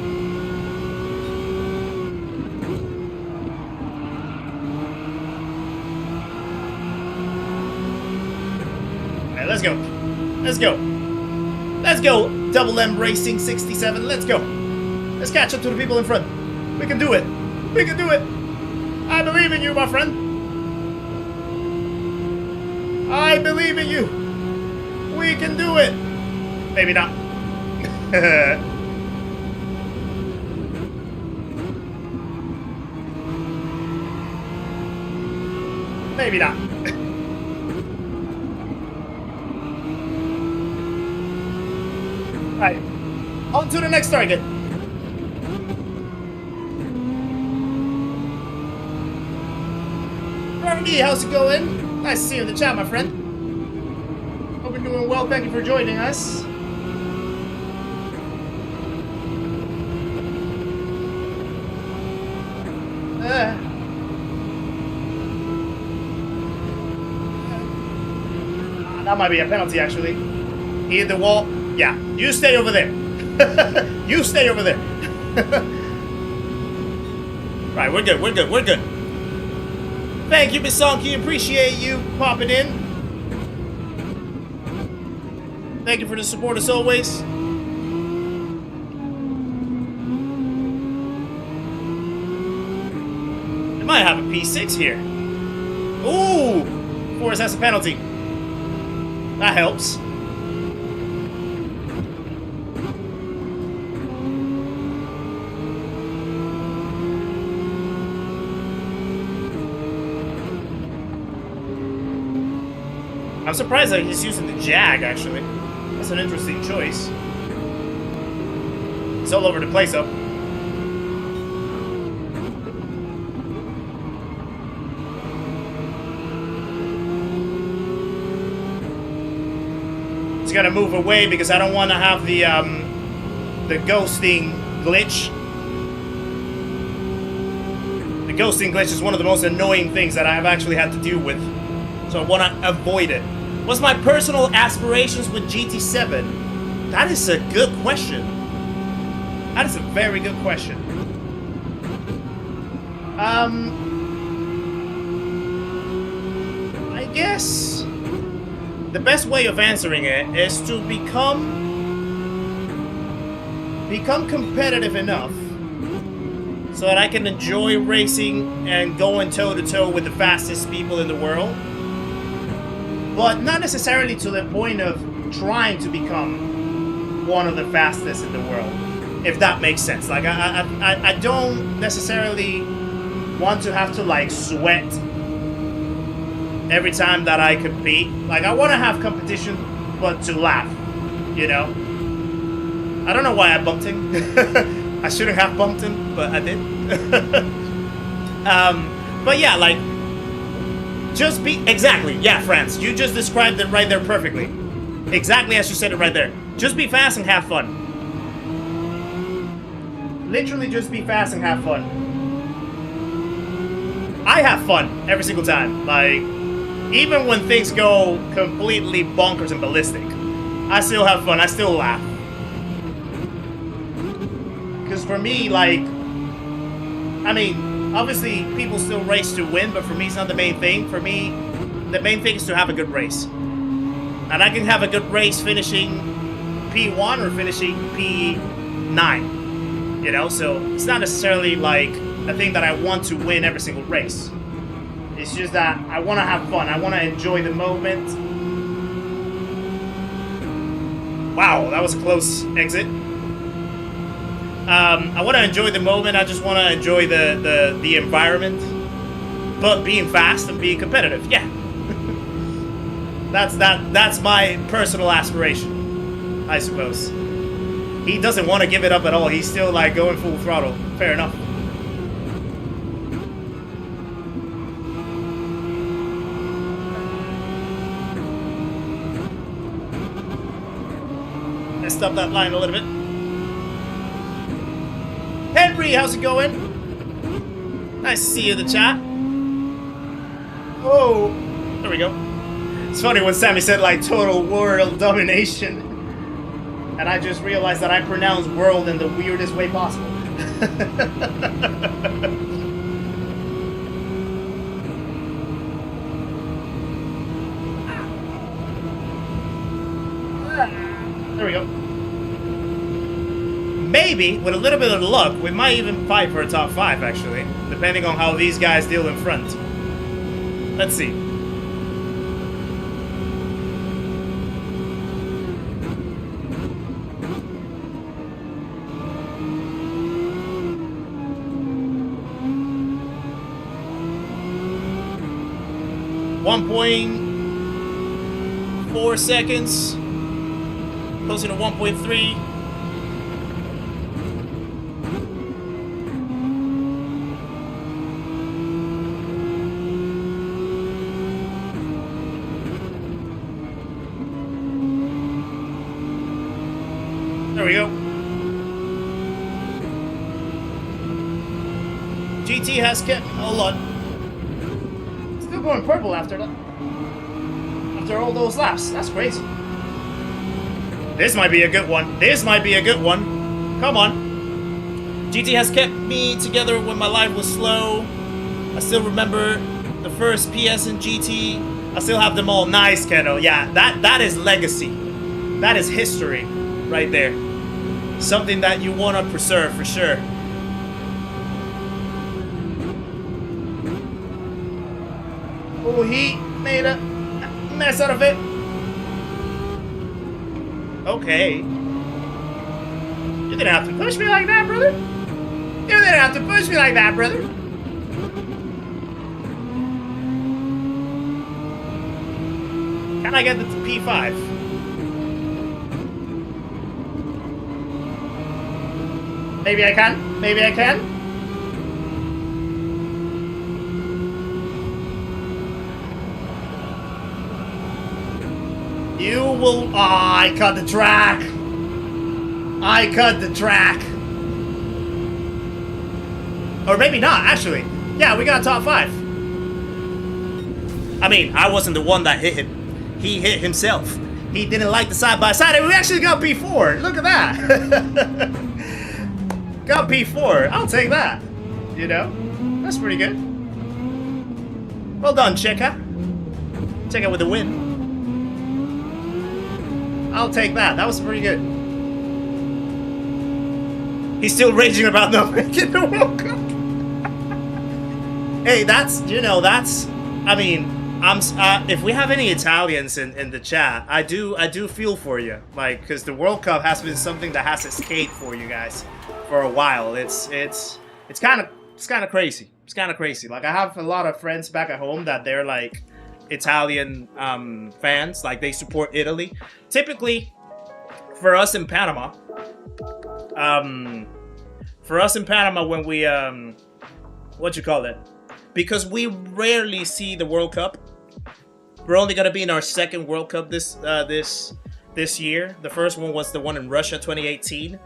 S1: Let's go. Let's go. Let's go. Double M Racing 67. Let's go. Let's catch up to the people in front. We can do it. We can do it. I believe in you, my friend. I believe in you. We can do it. Maybe not. Maybe not. Alright, on to the next target. Ferrari, how's it going? Nice to see you in the chat, my friend. Hope you're doing well. Thank you for joining us. That might be a penalty, actually. He hit the wall. Yeah, you stay over there. You stay over there. Right, we're good, we're good, we're good. Thank you, Miss Sonky. Appreciate you popping in. Thank you for the support as always. I might have a P6 here. Ooh! Forrest has a penalty. That helps. I'm surprised that he's using the Jag, actually. That's an interesting choice. It's all over the place, though. It's gotta move away because I don't want to have the ghosting glitch. The ghosting glitch is one of the most annoying things that I've actually had to deal with. So I want to avoid it. What's my personal aspirations with GT7? That is a good question. That is a very good question. I guess the best way of answering it is to become competitive enough so that I can enjoy racing and going toe-to-toe with the fastest people in the world. But not necessarily to the point of trying to become one of the fastest in the world, if that makes sense. Like, I don't necessarily want to have to, like, sweat every time that I compete. Like, I want to have competition, but to laugh, you know? I don't know why I bumped him. I shouldn't have bumped him, but I did. But yeah, like, just be... Exactly. Yeah, France. You just described it right there perfectly. Exactly as you said it right there. Just be fast and have fun. Literally just be fast and have fun. I have fun every single time. Like, even when things go completely bonkers and ballistic, I still have fun. I still laugh. Because for me, like... I mean... Obviously, people still race to win, but for me, it's not the main thing. For me, the main thing is to have a good race. And I can have a good race finishing P1 or finishing P9. You know, so it's not necessarily like a thing that I want to win every single race. It's just that I want to have fun. I want to enjoy the moment. Wow, that was a close exit. I want to enjoy the moment. I just want to enjoy the environment, but being fast and being competitive. Yeah, that's my personal aspiration, I suppose. He doesn't want to give it up at all. He's still like going full throttle. Fair enough. Messed up that line a little bit. Henry, how's it going? Nice to see you in the chat. Oh, there we go. It's funny when Sammy said like total world domination, and I just realized that I pronounce world in the weirdest way possible. There we go. Maybe, with a little bit of luck, we might even fight for a top 5, actually. Depending on how these guys deal in front. Let's see. .4 seconds. Closing to 1.3. There we go. GT has kept... Hold on. Still going purple after that. After all those laps. That's crazy. This might be a good one. This might be a good one. Come on. GT has kept me together when my life was slow. I still remember the first PS and GT. I still have them all. Nice, Keno. Yeah, that is legacy. That is history right there. Something that you want to preserve for sure. Oh, he made a mess out of it. Okay. You didn't have to push me like that, brother. You didn't have to push me like that, brother. Can I get the P5? Maybe I can. Maybe I can. You will. Oh, I cut the track. I cut the track. Or maybe not, actually. Yeah, we got top 5. I mean, I wasn't the one that hit him. He hit himself. He didn't like the side-by-side, and we actually got P4. Look at that. Got P4. I'll take that. You know? That's pretty good. Well done, Cheka. Cheka with the win. I'll take that. That was pretty good. He's still raging about not making the World Cup. Hey, that's, you know, that's, I mean, if we have any Italians in the chat, I do feel for you, like, because the World Cup has been something that has escaped for you guys for a while. It's kind of crazy. It's kind of crazy. Like, I have a lot of friends back at home that they're like Italian fans, like they support Italy. Typically, for us in Panama, when we what you call it? Because we rarely see the World Cup. We're only gonna be in our second World Cup this year. The first one was the one in Russia, 2018.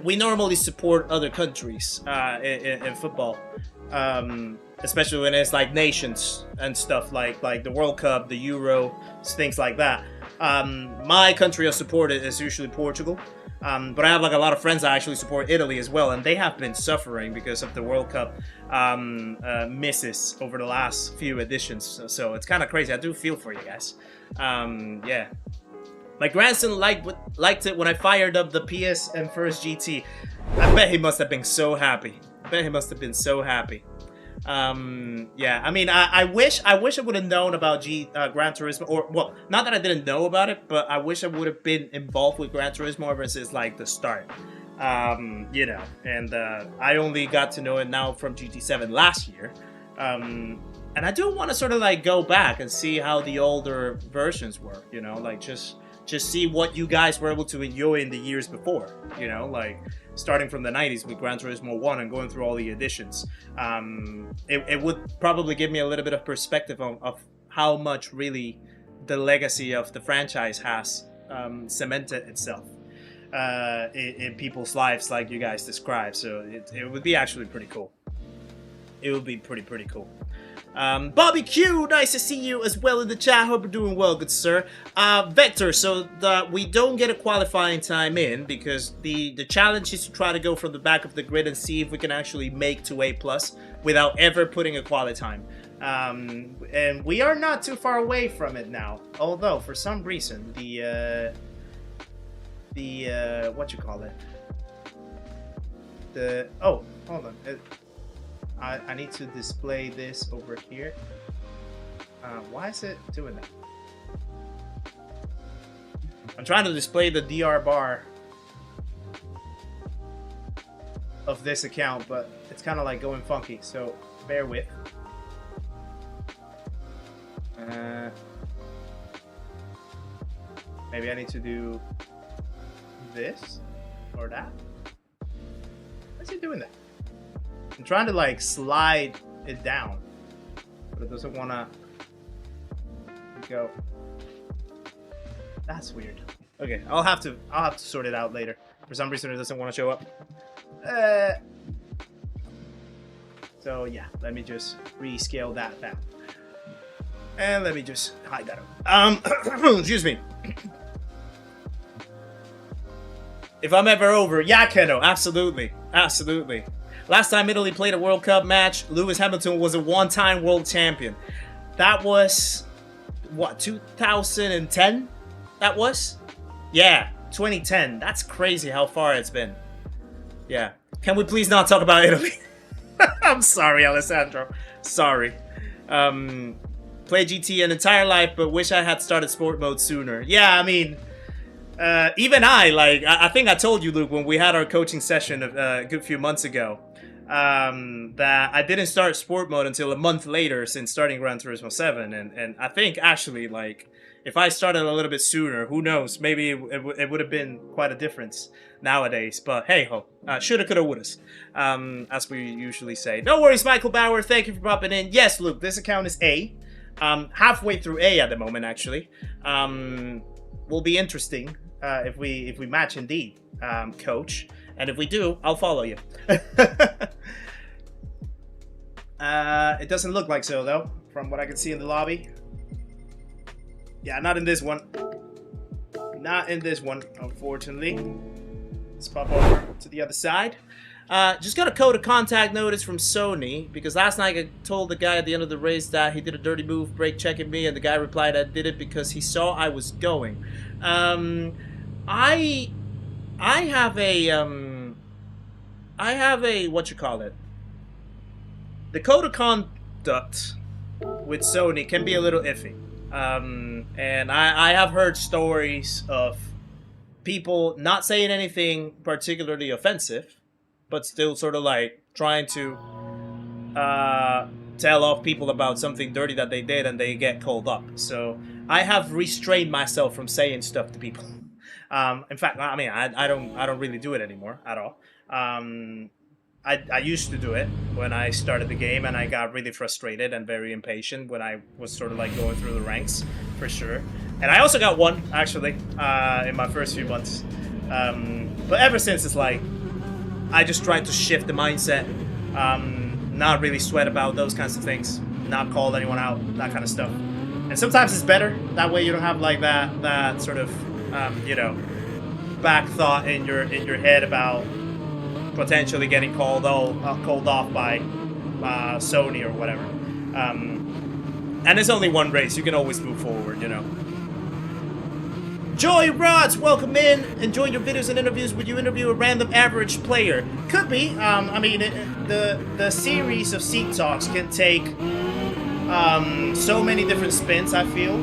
S1: We normally support other countries in football, especially when it's like nations and stuff like the World Cup, the Euro, things like that. My country I support is usually Portugal. But I have like a lot of friends that actually support Italy as well, and they have been suffering because of the World Cup misses over the last few editions. So it's kind of crazy. I do feel for you guys. Yeah. My grandson liked it when I fired up the PS and first GT. I bet he must have been so happy. Yeah, I mean, I wish I would have known about Gran Turismo, or, well, not that I didn't know about it, but I wish I would have been involved with Gran Turismo ever since, like, the start. You know, and I only got to know it now from GT7 last year. And I do want to sort of, like, go back and see how the older versions were, you know, like, just see what you guys were able to enjoy in the years before, you know, like, starting from the 90s with Gran Turismo 1 and going through all the editions. It would probably give me a little bit of perspective of how much really the legacy of the franchise has cemented itself in people's lives like you guys described. So it would be actually pretty cool. It would be pretty cool. Bobby Q, nice to see you as well in the chat. Hope you're doing well, good sir. Vector, so we don't get a qualifying time in because the challenge is to try to go from the back of the grid and see if we can actually make to A+ without ever putting a quali time. And we are not too far away from it now. Although for some reason the what you call it? Oh, hold on. I need to display this over here. Why is it doing that? I'm trying to display the DR bar of this account, but it's kind of like going funky, so bear with. Maybe I need to do this or that. Why is it doing that? I'm trying to like slide it down, but it doesn't want to go. That's weird. Okay, I'll have to sort it out later. For some reason, it doesn't want to show up. So yeah, let me just rescale that down, and let me just hide that up. Excuse me. If I'm ever over, yeah, Keno, absolutely. Absolutely. Last time Italy played a World Cup match, Lewis Hamilton was a one-time world champion. That was, what, 2010? That was? Yeah, 2010. That's crazy how far it's been. Yeah. Can we please not talk about Italy? I'm sorry, Alessandro. Sorry. Play GT an entire life, but wish I had started sport mode sooner. Yeah, I mean, even I think I told you, Luke, when we had our coaching session a good few months ago, that I didn't start sport mode until a month later since starting Gran Turismo 7. And I think, actually, like, if I started a little bit sooner, who knows? Maybe it would have been quite a difference nowadays. But hey ho, shoulda, coulda, wouldas, as we usually say. No worries, Michael Bauer. Thank you for popping in. Yes, Luke, this account is A. Halfway through A at the moment, actually. Will be interesting if we match indeed, coach. And if we do, I'll follow you. It doesn't look like so, though, from what I can see in the lobby. Yeah, not in this one. Not in this one, unfortunately. Let's pop over to the other side. Just got a code of contact notice from Sony, because last night I told the guy at the end of the race that he did a dirty move, brake checking me, and the guy replied I did it because he saw I was going. I have a what you call it? The code of conduct with Sony can be a little iffy. And I have heard stories of people not saying anything particularly offensive, but still sort of like trying to tell off people about something dirty that they did and they get called up. So I have restrained myself from saying stuff to people. In fact, I mean, I don't really do it anymore at all. I used to do it when I started the game, and I got really frustrated and very impatient when I was sort of like going through the ranks, for sure. And I also got one, actually, in my first few months. But ever since, it's like, I just tried to shift the mindset, not really sweat about those kinds of things, not call anyone out, that kind of stuff. And sometimes it's better, that way you don't have like that sort of, you know, back thought in your head about potentially getting called off by Sony or whatever. And it's only one race. You can always move forward, you know. Joy Rods, welcome in. Enjoy your videos and interviews. Would you interview a random average player? Could be. I mean, the series of seat talks can take so many different spins, I feel.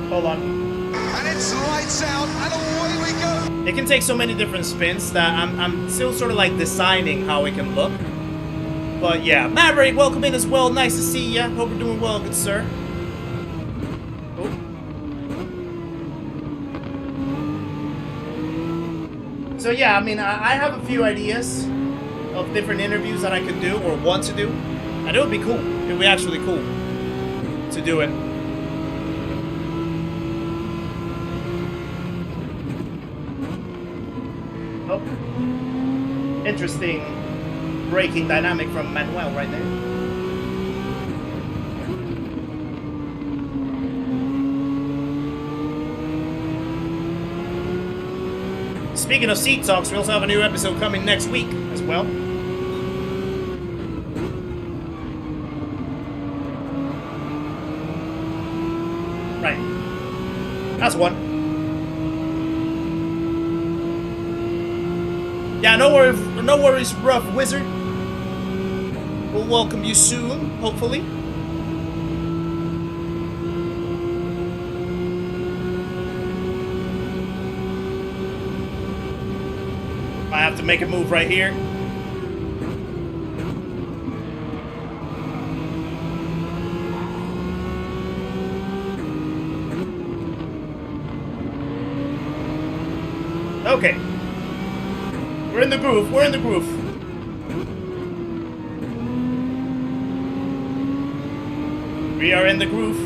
S1: Hold on.
S2: And it's lights out, and away we go.
S1: It can take so many different spins that I'm still sort of like deciding how it can look. But yeah, Maverick, welcome in as well. Nice to see ya. Hope you're doing well, good sir. Oh. So yeah, I mean, I have a few ideas of different interviews that I could do or want to do. And it would be cool. It would be actually cool to do it. Oh, interesting braking dynamic from Manuel right there. Speaking of seat talks, we also have a new episode coming next week as well. Right. That's one. Yeah, no worries, Rough Wizard. We'll welcome you soon, hopefully. I have to make a move right here. Okay. We're in the groove. We're in the groove. We are in the groove.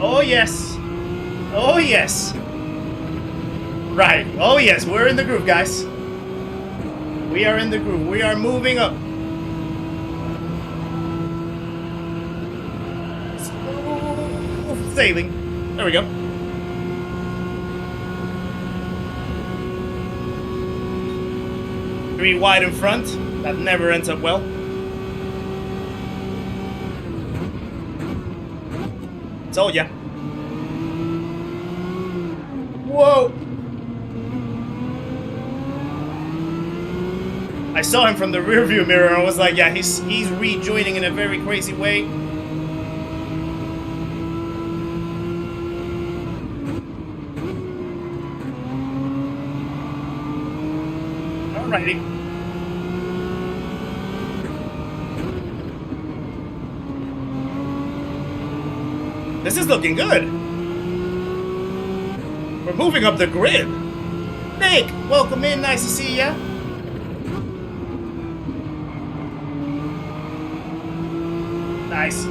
S1: Oh, yes. Oh, yes. Right. Oh, yes. We're in the groove, guys. We are in the groove. We are moving up. Sailing. There we go. 3 wide in front. That never ends up well. Told ya. Whoa! I saw him from the rearview mirror and I was like, yeah, he's rejoining in a very crazy way. Alrighty. This is looking good. We're moving up the grid. Nick, welcome in. Nice to see ya. Nice.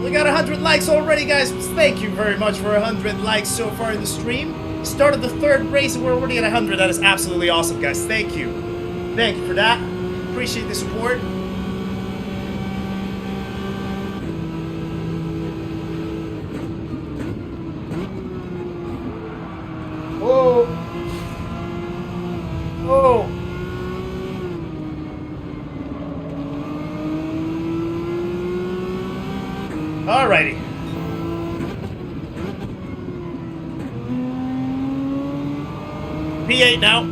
S1: We got 100 likes already, guys. Thank you very much for 100 likes so far in the stream. Started the 3rd race and we're already at 100. That is absolutely awesome, guys. Thank you. Thank you for that. Appreciate the support. Oh. Oh. Alrighty. P8 now.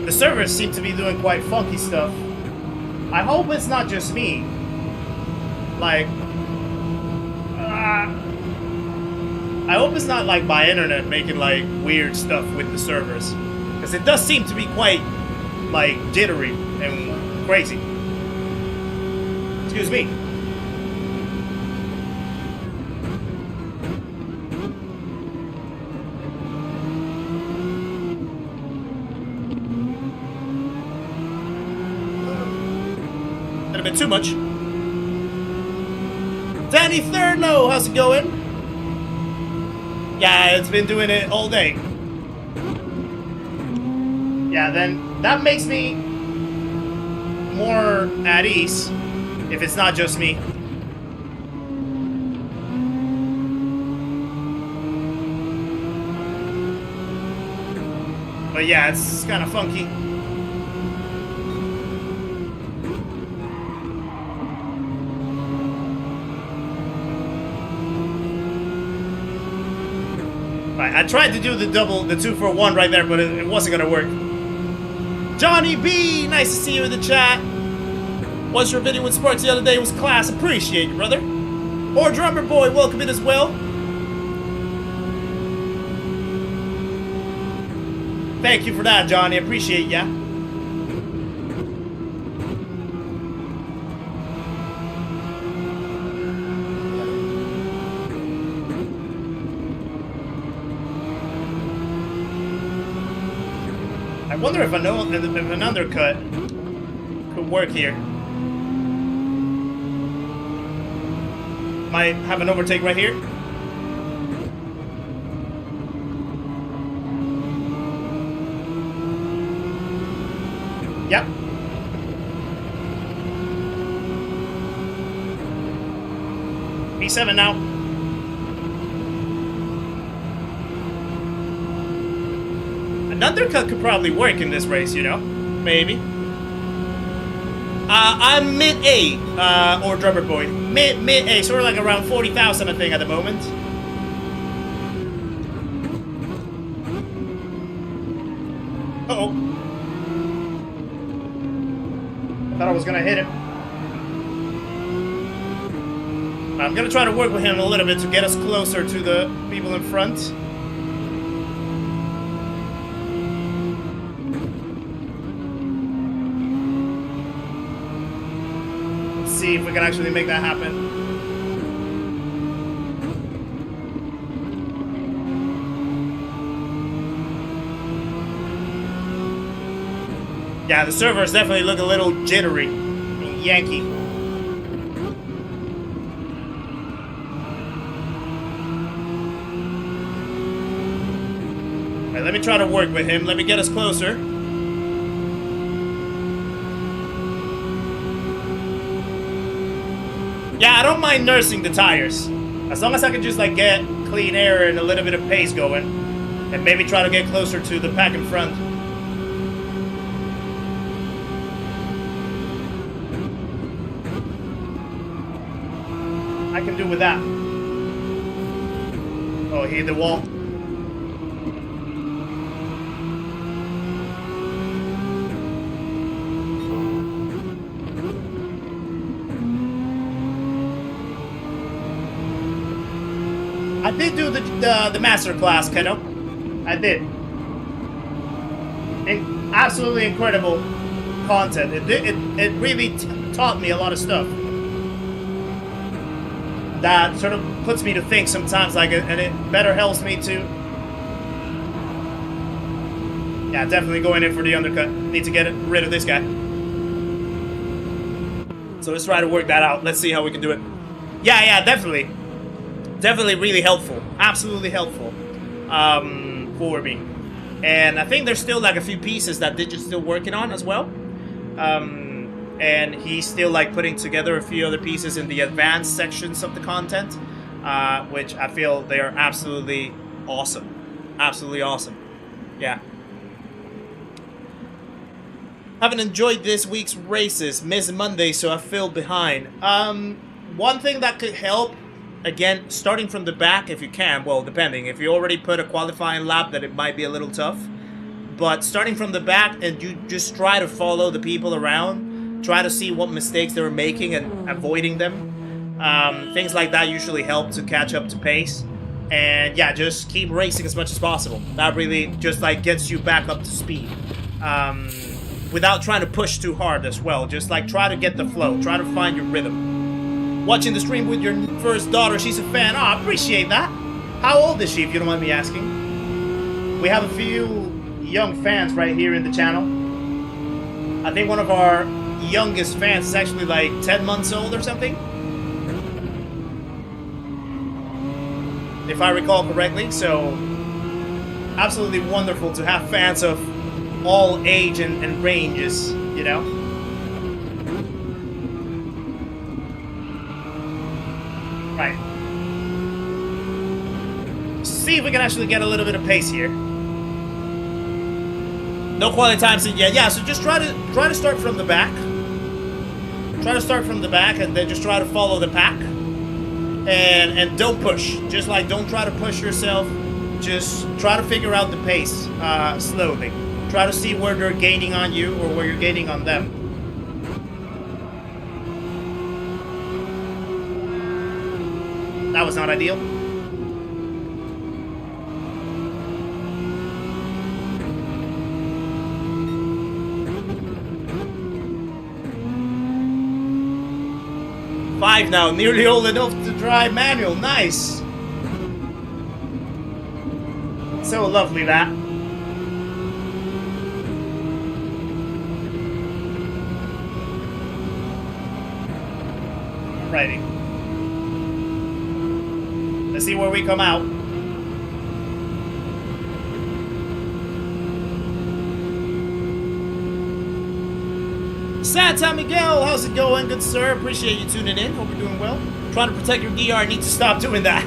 S1: The servers seem to be doing quite funky stuff. I hope it's not just me. Like, I hope it's not like my internet making like weird stuff with the servers, because it does seem to be quite like jittery and crazy. Excuse me. A bit too much. Danny Thurlow, how's it going? Yeah, it's been doing it all day. Yeah, then that makes me more at ease if it's not just me. But yeah, it's kind of funky. I tried to do the 2-for-1 right there, but it wasn't gonna work. Johnny B, nice to see you in the chat. Watched your video with Sparks the other day, it was class. Appreciate you, brother. Or Drummer Boy, welcome in as well. Thank you for that, Johnny. Appreciate ya. I wonder if an undercut could work here. Might have an overtake right here. Yep. P7 now. An undercut could probably work in this race, you know? Maybe. I'm mid-A, or Drummer Boy. Mid-A, sort of like around 40,000, I think, at the moment. Uh-oh. I thought I was gonna hit him. I'm gonna try to work with him a little bit to get us closer to the people in front. See if we can actually make that happen. Yeah, the servers definitely look a little jittery and Yankee. Alright, let me try to work with him. Let me get us closer. Yeah, I don't mind nursing the tires. As long as I can just like get clean air and a little bit of pace going. And maybe try to get closer to the pack in front. I can do with that. Oh, he hit the wall. I did do the master class, kiddo. I did. Absolutely incredible content. It really taught me a lot of stuff. That sort of puts me to think sometimes, like, and it better helps me to... Yeah, definitely going in for the undercut. Need to get rid of this guy. So let's try to work that out. Let's see how we can do it. Yeah, definitely. Definitely really helpful. Absolutely helpful. For me. And I think there's still like a few pieces that Digi's still working on as well. And he's still like putting together a few other pieces in the advanced sections of the content, which I feel they are absolutely awesome. Absolutely awesome. Yeah. Haven't enjoyed this week's races. Missed Monday, so I fell behind. One thing that could help, again, starting from the back if you can. Well, depending. If you already put a qualifying lap, then it might be a little tough. But starting from the back and you just try to follow the people around. Try to see what mistakes they were making and avoiding them. Things like that usually help to catch up to pace. And yeah, just keep racing as much as possible. That really just like gets you back up to speed. Without trying to push too hard as well. Just like try to get the flow. Try to find your rhythm. Watching the stream with your first daughter, she's a fan. Oh, I appreciate that. How old is she, if you don't mind me asking? We have a few young fans right here in the channel. I think one of our youngest fans is actually like 10 months old or something, if I recall correctly. So absolutely wonderful to have fans of all age and ranges, you know. Right, see if we can actually get a little bit of pace here. No quality times in yet. Yeah, so just try to start from the back. Try to start from the back and then just try to follow the pack. And don't push. Just like don't try to push yourself. Just try to figure out the pace slowly. Try to see where they're gaining on you or where you're gaining on them. That was not ideal. Five now, nearly old enough to drive manual. Nice. So lovely that. Alrighty. Let's see where we come out. Santa Miguel, how's it going, good sir? Appreciate you tuning in. Hope you're doing well. Trying to protect your DR. Need to stop doing that.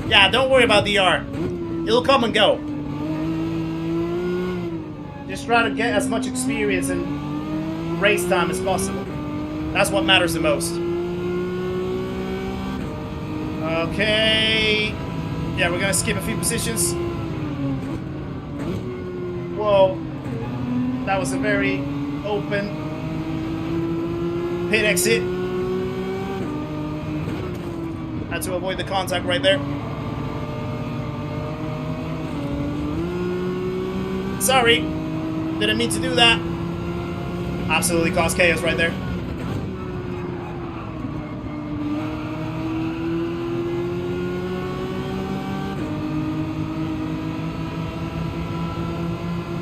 S1: Yeah, don't worry about DR. It'll come and go. Just try to get as much experience and race time as possible. That's what matters the most. Okay. Yeah, we're gonna skip a few positions. Whoa. That was a very open pit exit. Had to avoid the contact right there. Sorry. Didn't mean to do that. Absolutely caused chaos right there.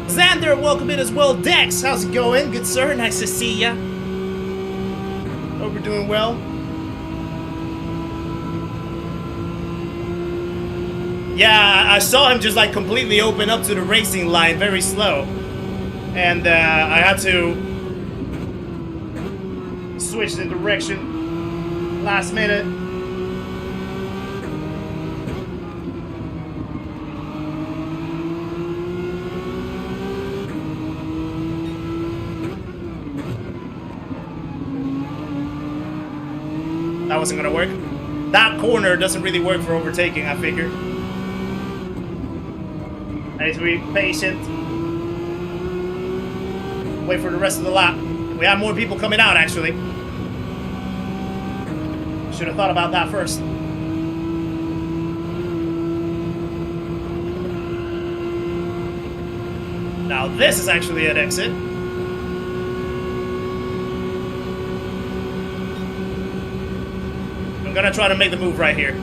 S1: Xander, welcome in as well. Dex, how's it going? Good sir, nice to see ya. Hope you're doing well. Yeah, I saw him just like completely open up to the racing line very slow. And I had to switch the direction. Last minute. That wasn't gonna work. That corner doesn't really work for overtaking, I figured. I need to be patient. Wait for the rest of the lap. We have more people coming out, actually. Should have thought about that first. Now this is actually an exit. I'm gonna try to make the move right here.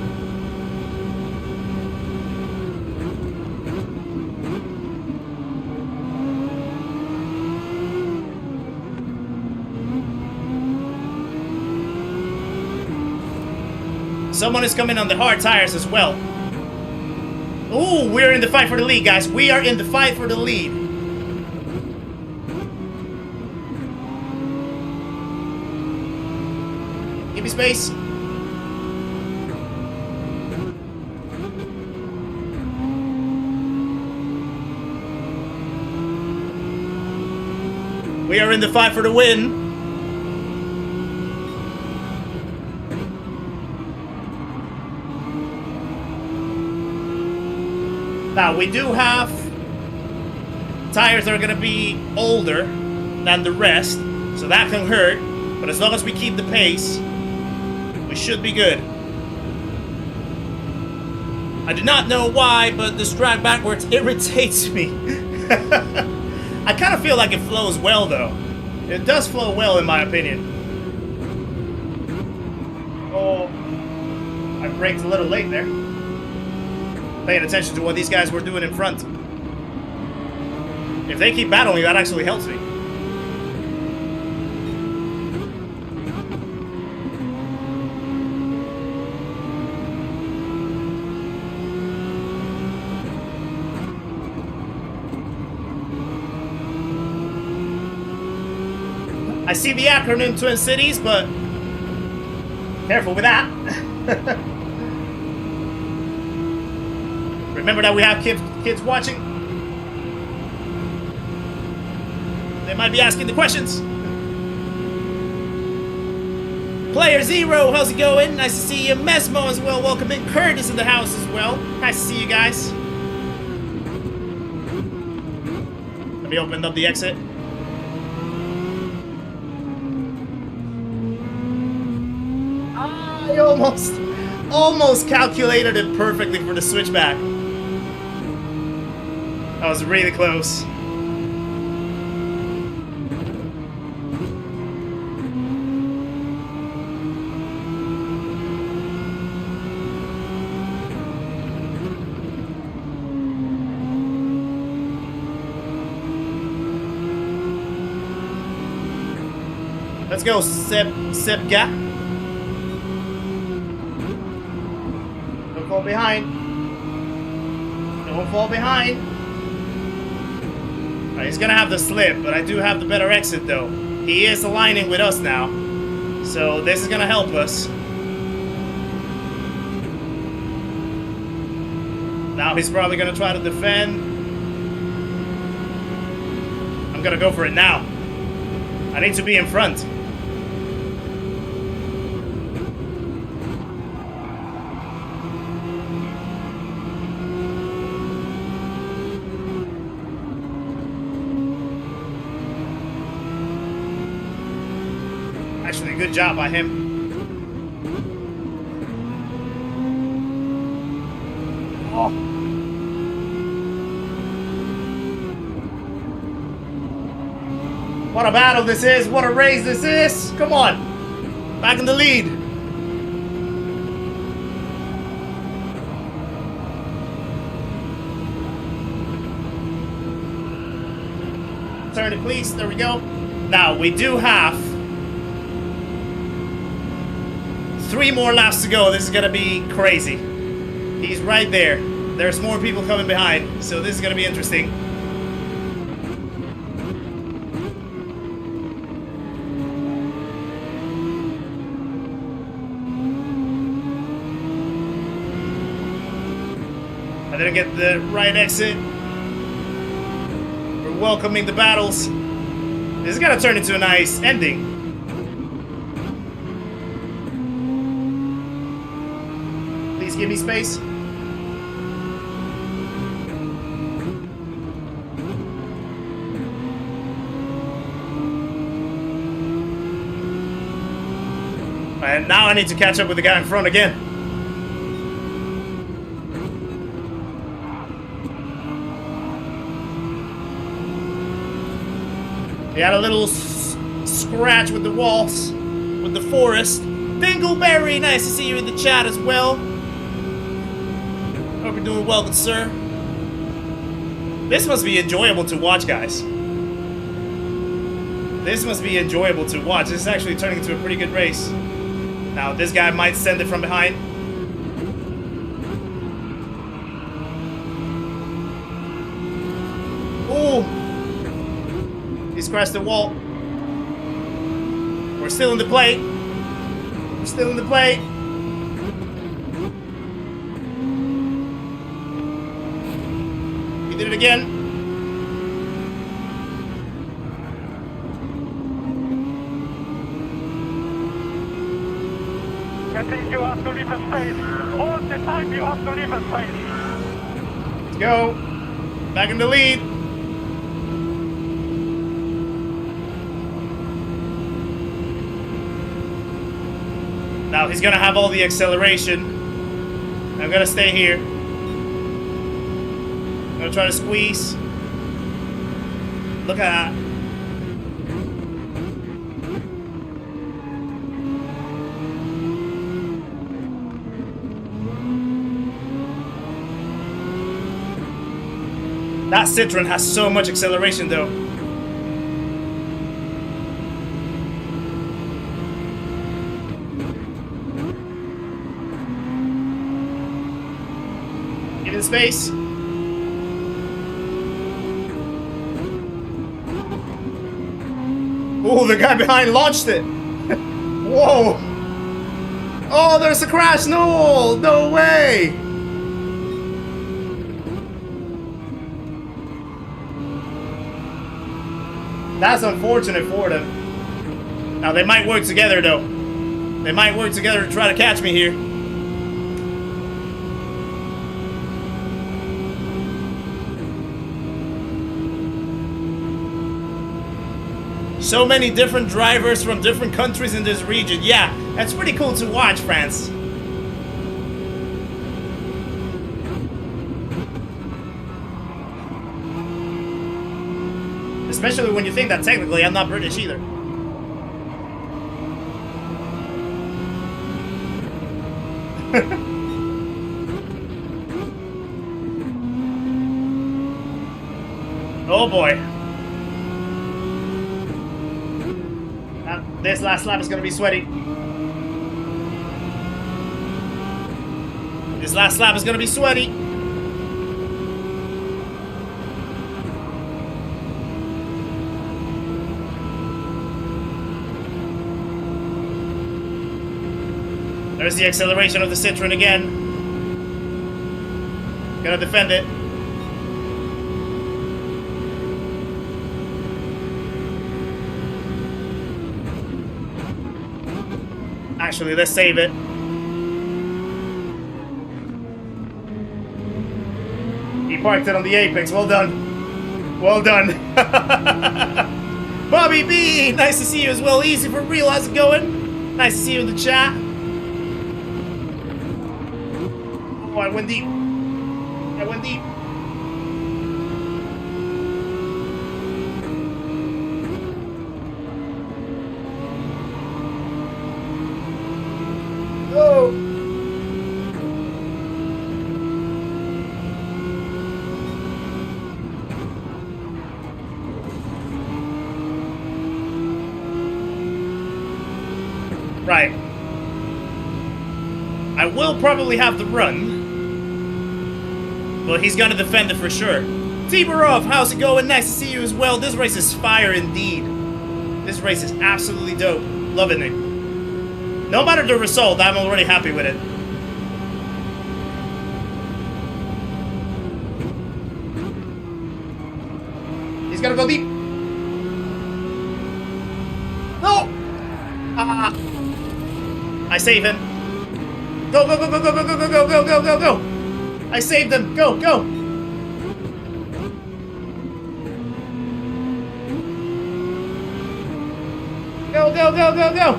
S1: Someone is coming on the hard tires as well. Ooh, we're in the fight for the lead, guys. We are in the fight for the lead. Give me space. We are in the fight for the win. Now, we do have tires that are going to be older than the rest, so that can hurt. But as long as we keep the pace, we should be good. I do not know why, but this drag backwards irritates me. I kind of feel like it flows well, though. It does flow well, in my opinion. Oh, I braked a little late there. Paying attention to what these guys were doing in front. If they keep battling, that actually helps me. I see the acronym Twin Cities, but careful with that. Remember that we have kids watching. They might be asking the questions. Player Zero, how's it going? Nice to see you. Mesmo as well. Welcome in. Kurt is in the house as well. Nice to see you guys. Let me open up the exit. I almost calculated it perfectly for the switchback. That was really close. Let's go, Sepga. Don't fall behind. Don't fall behind. Right, he's gonna have the slip, but I do have the better exit though. He is aligning with us now, so this is gonna help us. Now he's probably gonna try to defend. I'm gonna go for it now. I need to be in front. Actually, good job by him. Oh. What a battle this is. What a race this is. Come on. Back in the lead. Turn it, please. There we go. Now, we do have 3 more laps to go. This is gonna be crazy. He's right there. There's more people coming behind, so this is gonna be interesting. I didn't get the right exit. We're welcoming the battles. This is gonna turn into a nice ending. Please give me space. And now I need to catch up with the guy in front again. He had a little scratch with the walls, with the forest. Dingleberry, nice to see you in the chat as well. Hope you're doing well, good sir. This must be enjoyable to watch, guys. This must be enjoyable to watch. This is actually turning into a pretty good race. Now, this guy might send it from behind. Ooh! He's crashed the wall. We're still in the play. We're still in the play. He did it again.
S3: I think you have to leave a space. All the time you have to leave a space.
S1: Let's go. Back in the lead. Now he's gonna have all the acceleration. I'm gonna stay here. I'm gonna try to squeeze. Look at that. That Citroen has so much acceleration though. Give it space. Oh, the guy behind launched it. Whoa. Oh, there's a crash. No, no way. That's unfortunate for them. Now, they might work together, though. They might work together to try to catch me here. So many different drivers from different countries in this region. Yeah, that's pretty cool to watch, France. Especially when you think that technically I'm not British either. Oh boy. This last lap is gonna be sweaty. This last lap is gonna be sweaty. There's the acceleration of the Citroen again. Gonna defend it. Actually, let's save it. He parked it on the apex. Well done. Well done. Bobby B, nice to see you as well. Easy for real. How's it going? Nice to see you in the chat. Oh, I went deep. I went deep. Oh. Right. I will probably have the run. But he's gonna defend it for sure. Tiborov, how's it going? Nice to see you as well. This race is fire indeed. This race is absolutely dope. Loving it. No matter the result, I'm already happy with it. gonna go deep. No! I save him. Go, go, go, go, go, go, go, go, go, go, go, go. I saved him. Go, go. Go, go, go, go, go.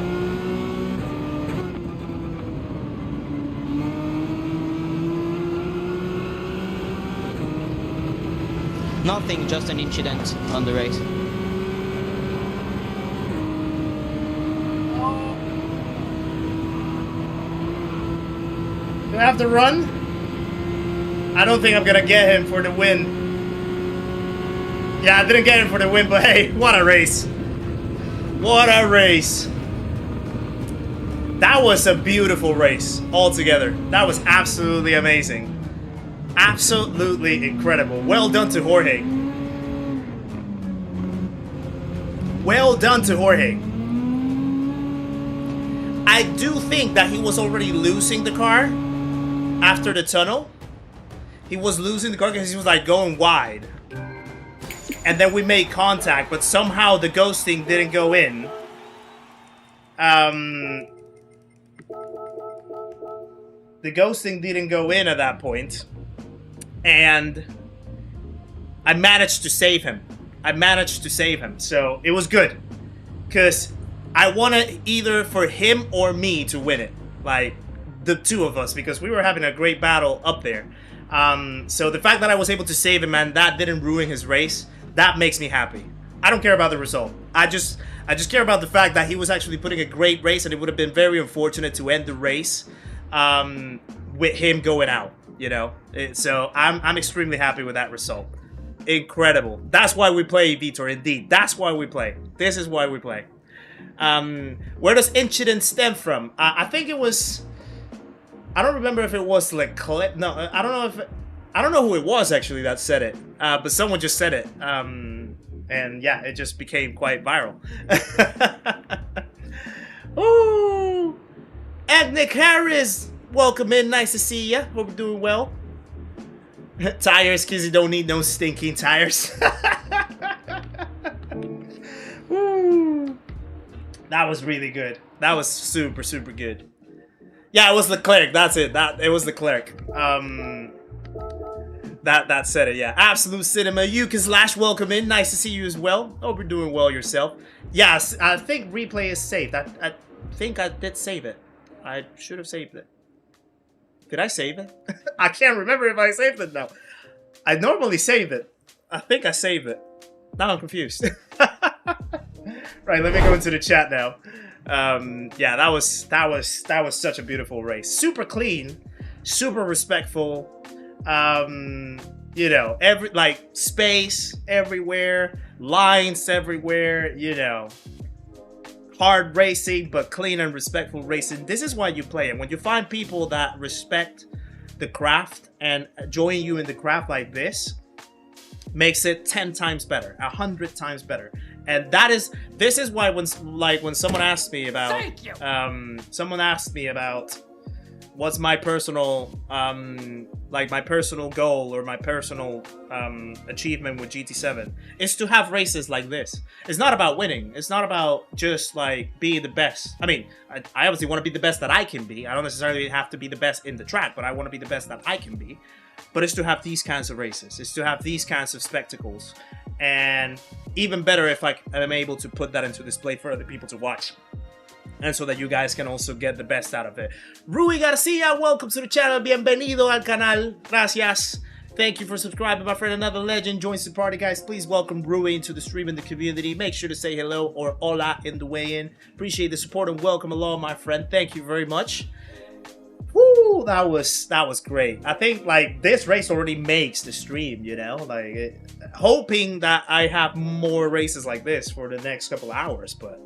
S5: Nothing, just an incident on the race.
S1: Do I have to run? I don't think I'm gonna get him for the win. Yeah, I didn't get him for the win, but hey, what a race. What a race. That was a beautiful race altogether. That was absolutely amazing. Absolutely incredible. Well done to Jorge. Well done to Jorge. I do think that he was already losing the car after the tunnel. He was losing the car because he was like going wide. And then we made contact, but somehow the ghosting didn't go in. The ghosting didn't go in at that point. And I managed to save him. So it was good. Because I wanted either for him or me to win it. Like, the two of us. Because we were having a great battle up there. So the fact that I was able to save him and that didn't ruin his race, that makes me happy. I don't care about the result. I just care about the fact that he was actually putting a great race, and it would have been very unfortunate to end the race with him going out. You know, so I'm extremely happy with that result. Incredible. That's why we play, Vitor. Indeed, that's why we play. This is why we play. Where does incident stem from? I think it was. I don't remember if it was like no. I don't know if. I don't know who it was actually that said it. But someone just said it. And yeah, it just became quite viral. Ooh, Ethnic Harris. Welcome in, nice to see ya. Hope you're doing well. Tires, Kizzi don't need no stinking tires. Woo. That was really good. That was super, super good. Yeah, it was Leclerc. That's it. It was Leclerc. That said it. Yeah, Absolute Cinema. Yuka / welcome in. Nice to see you as well. Hope you're doing well yourself. Yes, I think replay is saved. I think I did save it. I should have saved it. Did I save it? I can't remember if I saved it now. I normally save it. I think I saved it. Now I'm confused. Right, let me go into the chat now. Yeah, that was such a beautiful race. Super clean, super respectful. You know, space everywhere, lines everywhere, you know. Hard racing, but clean and respectful racing. This is why you play. And when you find people that respect the craft and join you in the craft like this, makes it 10 times better, 100 times better. And this is why when someone asked me about, what's my personal, my personal goal or my personal achievement with GT7 is to have races like this. It's not about winning. It's not about just like being the best. I mean, I obviously want to be the best that I can be. I don't necessarily have to be the best in the track, but I want to be the best that I can be. But it's to have these kinds of races. It's to have these kinds of spectacles. And even better if I'm able to put that into display for other people to watch. And so that you guys can also get the best out of it. Rui Garcia, welcome to the channel. Bienvenido al canal. Gracias. Thank you for subscribing, my friend. Another legend joins the party, guys. Please welcome Rui into the stream and the community. Make sure to say hello or hola in the way in. Appreciate the support and welcome along, my friend. Thank you very much. Woo, that was great. I think like this race already makes the stream, you know, hoping that I have more races like this for the next couple hours, but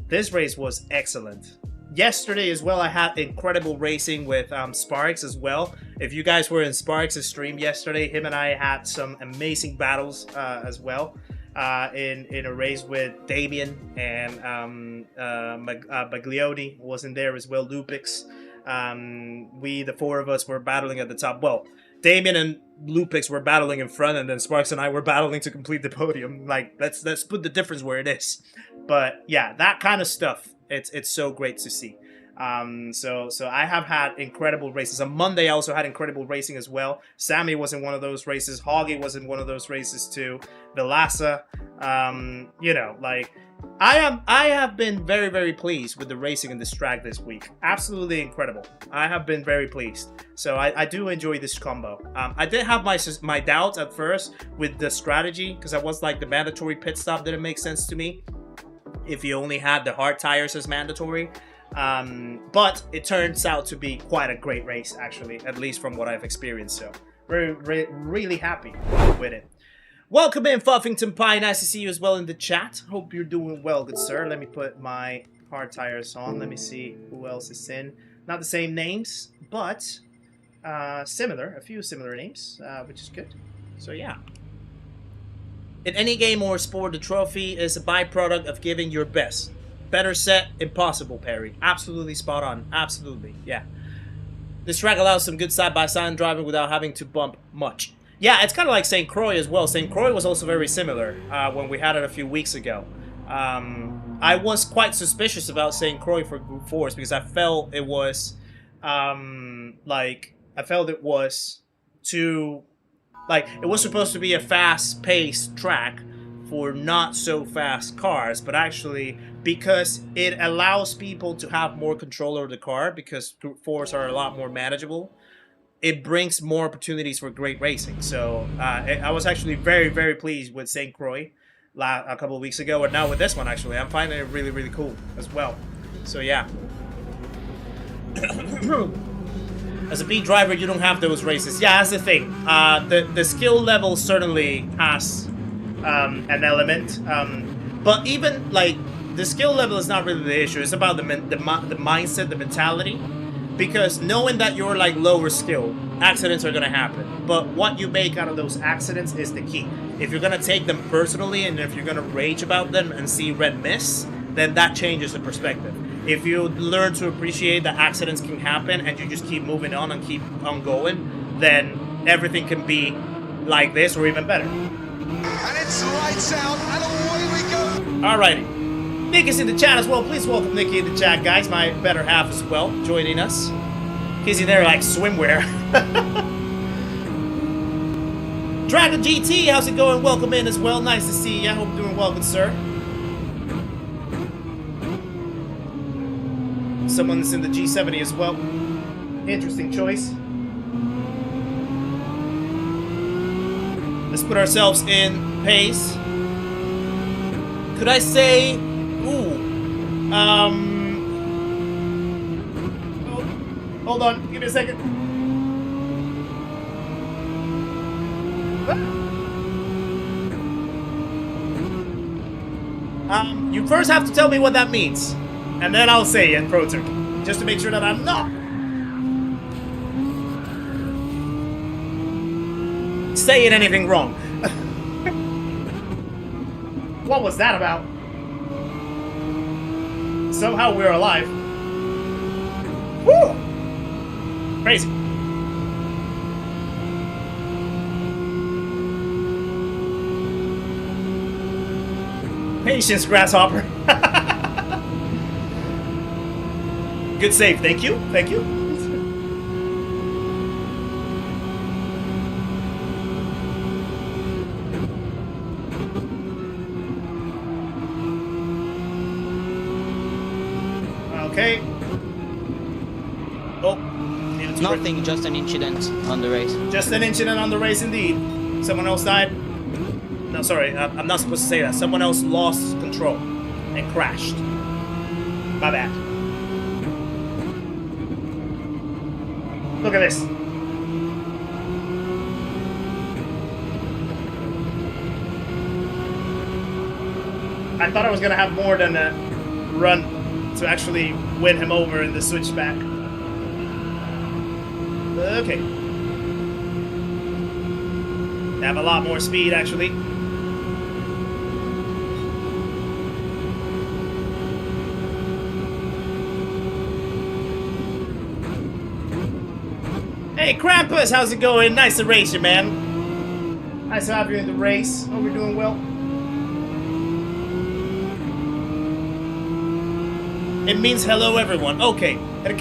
S1: this race was excellent. Yesterday as well, I had incredible racing with Sparks as well. If you guys were in Sparks' stream yesterday, him and I had some amazing battles as well in a race with Damien and Baglioni was in there as well, Lupix. The four of us were battling at the top. Well, Damien and Lupix were battling in front, and then Sparks and I were battling to complete the podium. Like, let's put the difference where it is. But yeah, that kind of stuff, it's so great to see. So I have had incredible races. On Monday, I also had incredible racing as well. Sammy was in one of those races. Hoggy was in one of those races too. Vilasa, you know, like, I have been very, very pleased with the racing in this track this week. Absolutely incredible. I have been very pleased. So I do enjoy this combo. I did have my doubts at first with the strategy, because I was like, the mandatory pit stop didn't make sense to me if you only had the hard tires as mandatory. But it turns out to be quite a great race, actually, at least from what I've experienced. So really happy with it. Welcome in, Fuffington Pie. Nice to see you as well in the chat. Hope you're doing well, good sir. Let me put my hard tires on. Let me see who else is in. Not the same names, but similar. A few similar names, which is good. So yeah. In any game or sport, the trophy is a byproduct of giving your best. Better set, impossible, Perry. Absolutely spot on. Absolutely, yeah. This track allows some good side-by-side driving without having to bump much. Yeah, it's kind of like St. Croix as well. St. Croix was also very similar when we had it a few weeks ago. I was quite suspicious about St. Croix for Group 4s because I felt it was, too, like, it was supposed to be a fast-paced track for not so fast cars, but actually because it allows people to have more control over the car, because Group 4s are a lot more manageable, it brings more opportunities for great racing. So I was actually very, very pleased with St. Croix a couple of weeks ago, and now with this one, actually, I'm finding it really, really cool as well. So yeah. As a B driver, you don't have those races. Yeah, that's the thing. The skill level certainly has an element, but even like the skill level is not really the issue. It's about the mindset, the mentality. Because knowing that you're like lower skill, accidents are gonna happen. But what you make out of those accidents is the key. If you're gonna take them personally, and if you're gonna rage about them and see red miss, then that changes the perspective. If you learn to appreciate that accidents can happen and you just keep moving on and keep on going, then everything can be like this or even better.
S2: And it's lights out, and away we go.
S1: Alrighty. Nick is in the chat as well. Please welcome Nikki in the chat, guys. My better half as well, joining us. Kizzi there like swimwear. Dragon GT, how's it going? Welcome in as well. Nice to see you. I hope you're doing well, good sir. Someone's in the G70 as well. Interesting choice. Let's put ourselves in pace. Could I say... Ooh. Hold on. Give me a second. You first have to tell me what that means. And then I'll say it, ProTurk. Just to make sure that I'm not saying anything wrong. What was that about? Somehow we're alive. Woo! Crazy. Patience, Grasshopper. Good save, thank you, thank you. Okay. Oh,
S5: Nothing, just an incident on the race.
S1: Just an incident on the race, indeed. Someone else died. No, sorry, I'm not supposed to say that. Someone else lost control and crashed. My bad. Look at this. I thought I was gonna have more than a run to actually win him over in the switchback. Okay. They have a lot more speed, actually. Hey, Krampus, how's it going? Nice to race you, man. Nice to have you in the race. Hope you're doing well. It means hello, everyone. Okay. I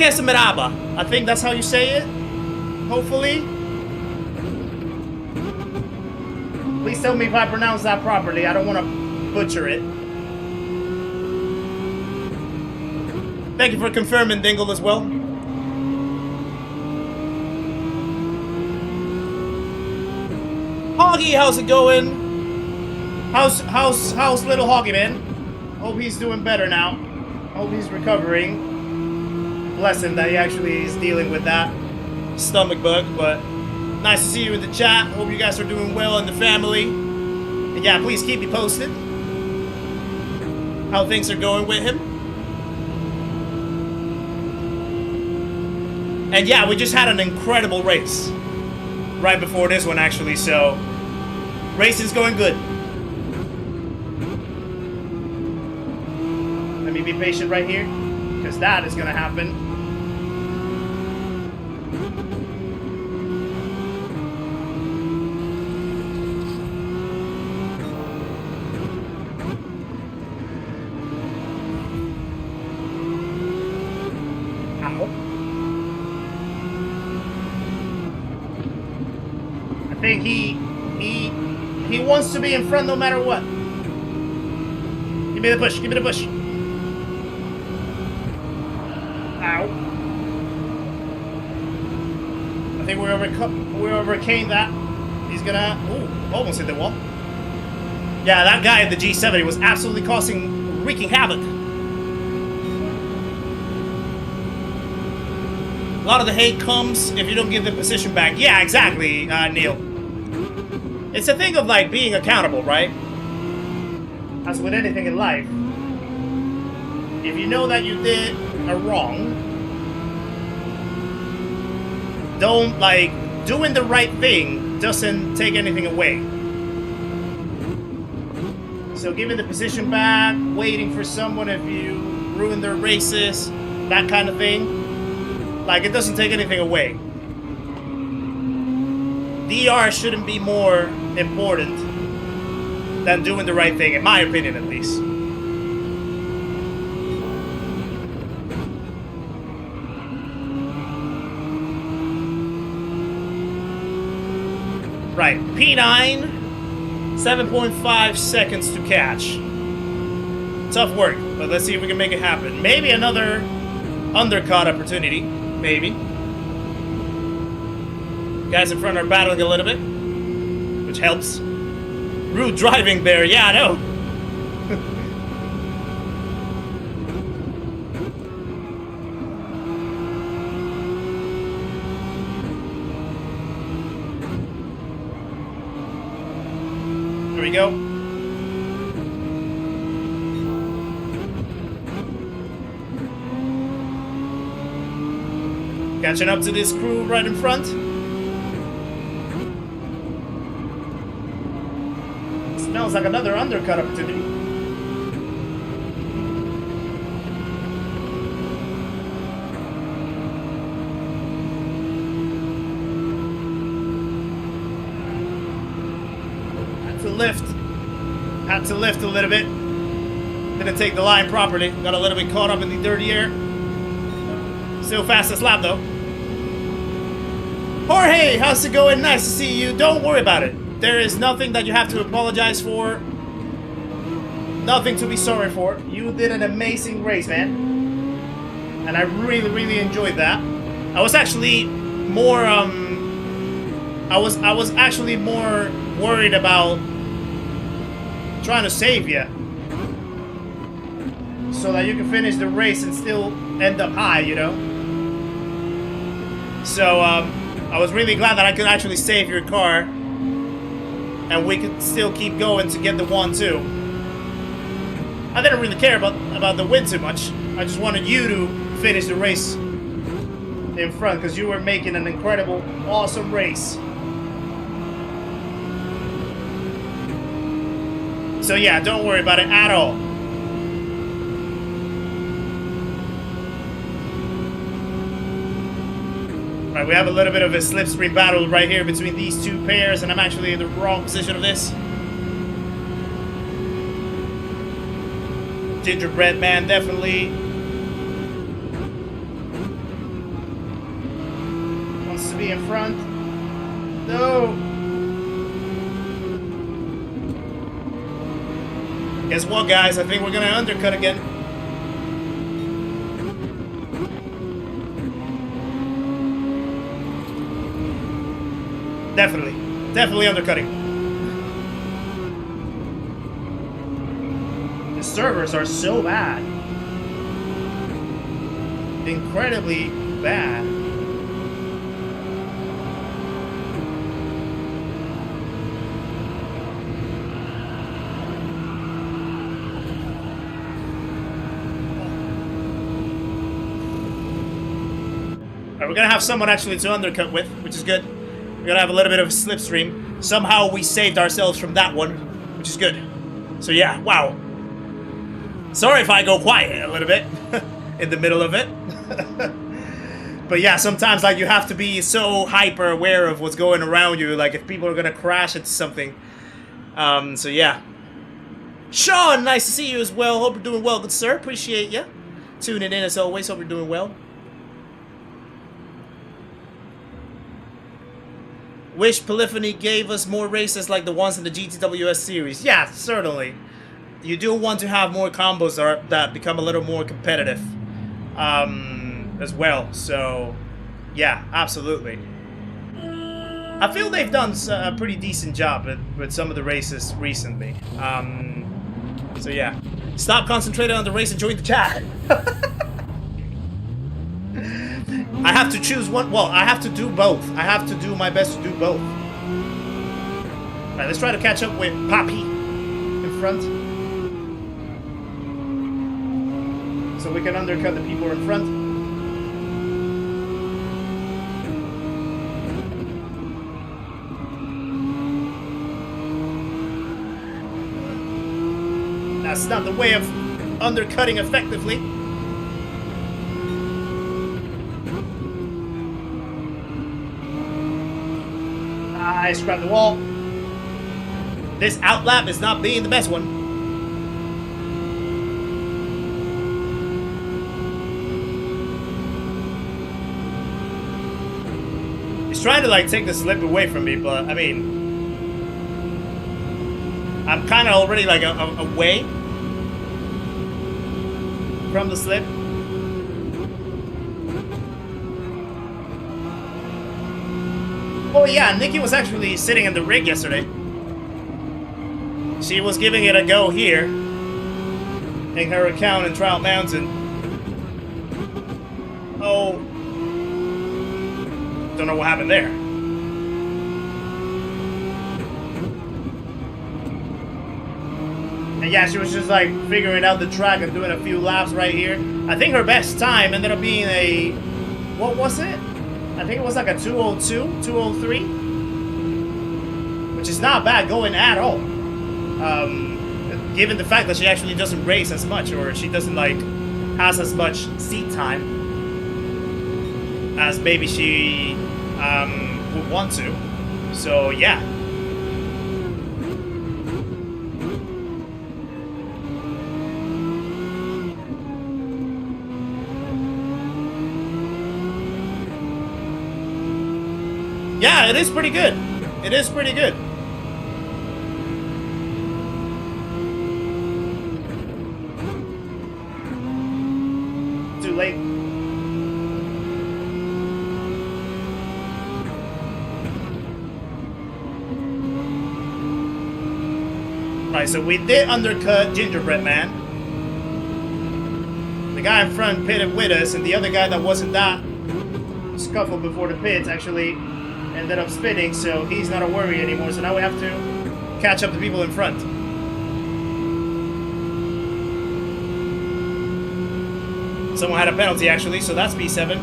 S1: think that's how you say it. Hopefully. Please tell me if I pronounce that properly. I don't want to butcher it. Thank you for confirming, Dingle, as well. Hoggy, how's it going? How's little Hoggy, man? Hope he's doing better now. Hope he's recovering. Bless him that he actually is dealing with that stomach bug, but nice to see you in the chat. Hope you guys are doing well in the family. And yeah, please keep me posted how things are going with him. And yeah, we just had an incredible race right before this one, actually, so racing's going good. Let me be patient right here, because that is going to happen. I think he wants to be in front no matter what. Give me the push, give me the push. Ow. I think we overcame that. He's gonna, ooh, almost hit the wall. Yeah, that guy in the G70 was absolutely wreaking havoc. A lot of the hate comes if you don't give the position back. Yeah, exactly, Neil. It's a thing of, like, being accountable, right? As with anything in life. If you know that you did a wrong, don't, like, doing the right thing doesn't take anything away. So giving the position back, waiting for someone if you ruin their races, that kind of thing. Like, it doesn't take anything away. DR shouldn't be more important than doing the right thing, in my opinion, at least. Right, P9, 7.5 seconds to catch. Tough work, but let's see if we can make it happen. Maybe another undercut opportunity. Maybe. Guys in front are battling a little bit, which helps. Rude driving there, yeah, I know. There we go. Catching up to this crew right in front. Smells like another undercut opportunity. Had to lift a little bit. Didn't take the line properly. Got a little bit caught up in the dirty air. Still fastest lap though. Jorge, how's it going? Nice to see you. Don't worry about it. There is nothing that you have to apologize for. Nothing to be sorry for. You did an amazing race, man. And I really, really enjoyed that. I was actually more, I was actually more worried about trying to save you. So that you can finish the race and still end up high, you know? So, I was really glad that I could actually save your car, and we could still keep going to get the 1-2. I didn't really care about the win too much. I just wanted you to finish the race in front, because you were making an incredible, awesome race. So yeah, don't worry about it at all. Right, we have a little bit of a slipstream battle right here between these two pairs, and I'm actually in the wrong position of this. Gingerbread man, definitely. Wants to be in front. No! Guess what, guys? I think we're gonna undercut again. Definitely undercutting. The servers are so bad. Incredibly bad. Alright, we're gonna have someone actually to undercut with, which is good. We're gonna have a little bit of a slipstream. Somehow we saved ourselves from that one, which is good. So yeah, wow. Sorry if I go quiet a little bit in the middle of it. But yeah, sometimes like you have to be so hyper aware of what's going around you, like if people are gonna crash into something. So yeah. Sean, nice to see you as well. Hope you're doing well, good sir. Appreciate you tuning in as always. Hope you're doing well. Wish Polyphony gave us more races like the ones in the GTWS series. Yeah, certainly. You do want to have more combos that become a little more competitive as well. So, yeah, absolutely. I feel they've done a pretty decent job with some of the races recently. So, yeah. Stop concentrating on the race and join the chat. I have to choose one. Well, I have to do both. I have to do my best to do both. Alright, let's try to catch up with Papi in front. So we can undercut the people in front. That's not the way of undercutting effectively. Nice, grab the wall. This outlap is not being the best one. He's trying to like take the slip away from me, but I mean, I'm kind of already like away from the slip. Oh yeah, Nikki was actually sitting in the rig yesterday. She was giving it a go here in her account in Trout Mountain. Oh. Don't know what happened there. And yeah, she was just like figuring out the track and doing a few laps right here. I think her best time ended up being a... What was it? I think it was like a 202, 203, which is not bad going at all. Given the fact that she actually doesn't race as much, or she doesn't like has as much seat time as maybe she would want to. So yeah. Yeah, it is pretty good. It is pretty good. Too late. Right, so we did undercut Gingerbread Man. The guy in front pitted with us, and the other guy that wasn't that scuffled before the pits actually ended up spinning, so he's not a worry anymore. So now we have to catch up the people in front. Someone had a penalty actually, so that's B7.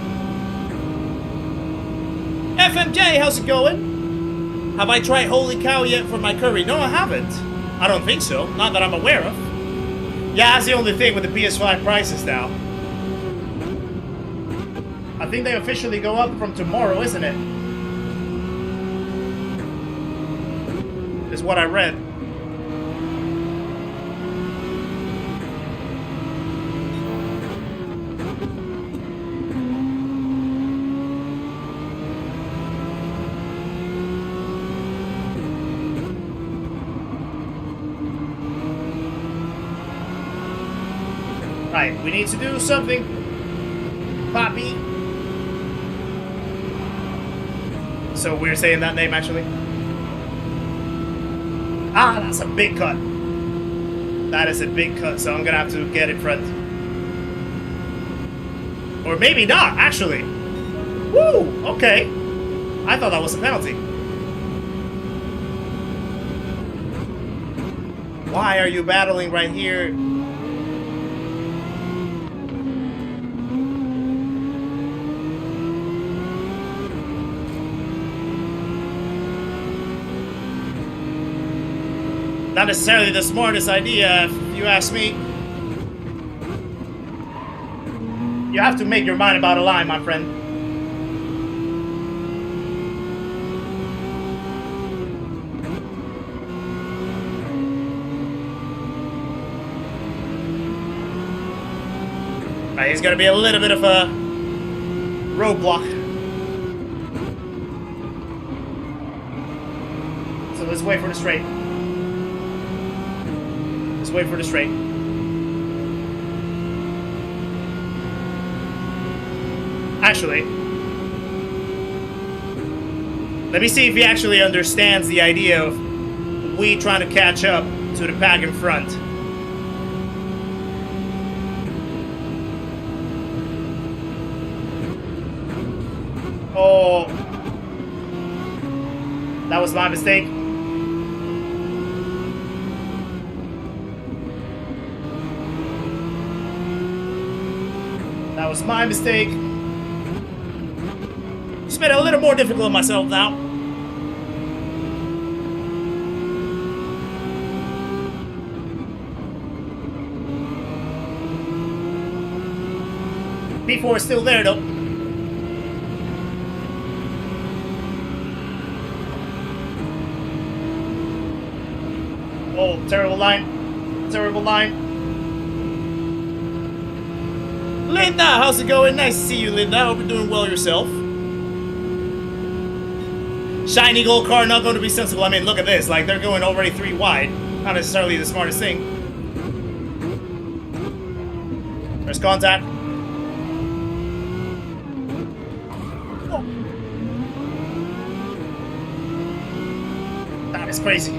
S1: FMJ, how's it going? Have I tried Holy Cow yet for my curry? No, I haven't. I don't think so. Not that I'm aware of. Yeah, that's the only thing with the PS5 prices now. I think they officially go up from tomorrow, isn't it? Is what I read. Right, we need to do something, Poppy. So we're saying that name actually. Ah, that's a big cut. That is a big cut, so I'm gonna have to get in front. Or maybe not, actually. Woo! Okay. I thought that was a penalty. Why are you battling right here? Not necessarily the smartest idea, if you ask me. You have to make your mind about a line, my friend. Right, he's gonna be a little bit of a roadblock. So let's wait for the straight. Wait for the straight. Actually, let me see if he actually understands the idea of we trying to catch up to the pack in front. Oh, that was my mistake. That was my mistake. Just made it a little more difficult on myself now. P4 is still there though. Oh, terrible line. Terrible line. Linda, how's it going? Nice to see you, Linda. Hope you're doing well yourself. Shiny gold car, not going to be sensible. I mean, look at this. Like, they're going already 3 wide. Not necessarily the smartest thing. There's contact. Oh. That is crazy.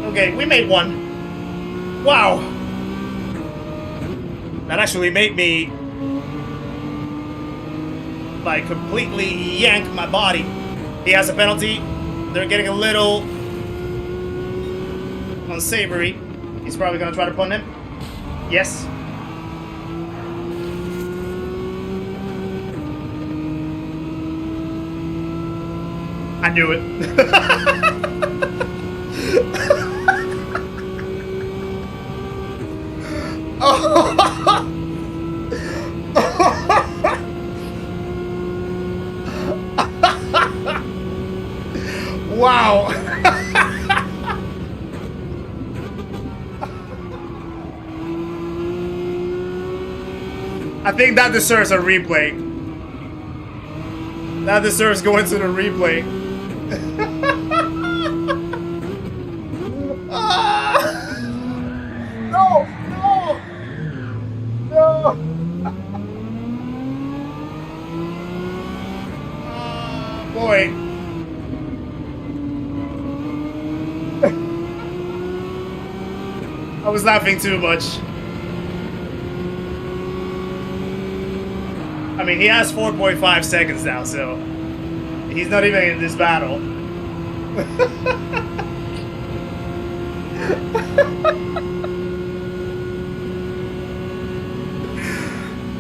S1: Okay, we made one. Wow. That actually made me like completely yank my body. He has a penalty. They're getting a little unsavory. He's probably gonna try to punt him. Yes. I knew it. Wow. I think that deserves a replay. That deserves going to the replay. No! No! No! Boy. I was laughing too much. I mean, he has 4.5 seconds now, so he's not even in this battle.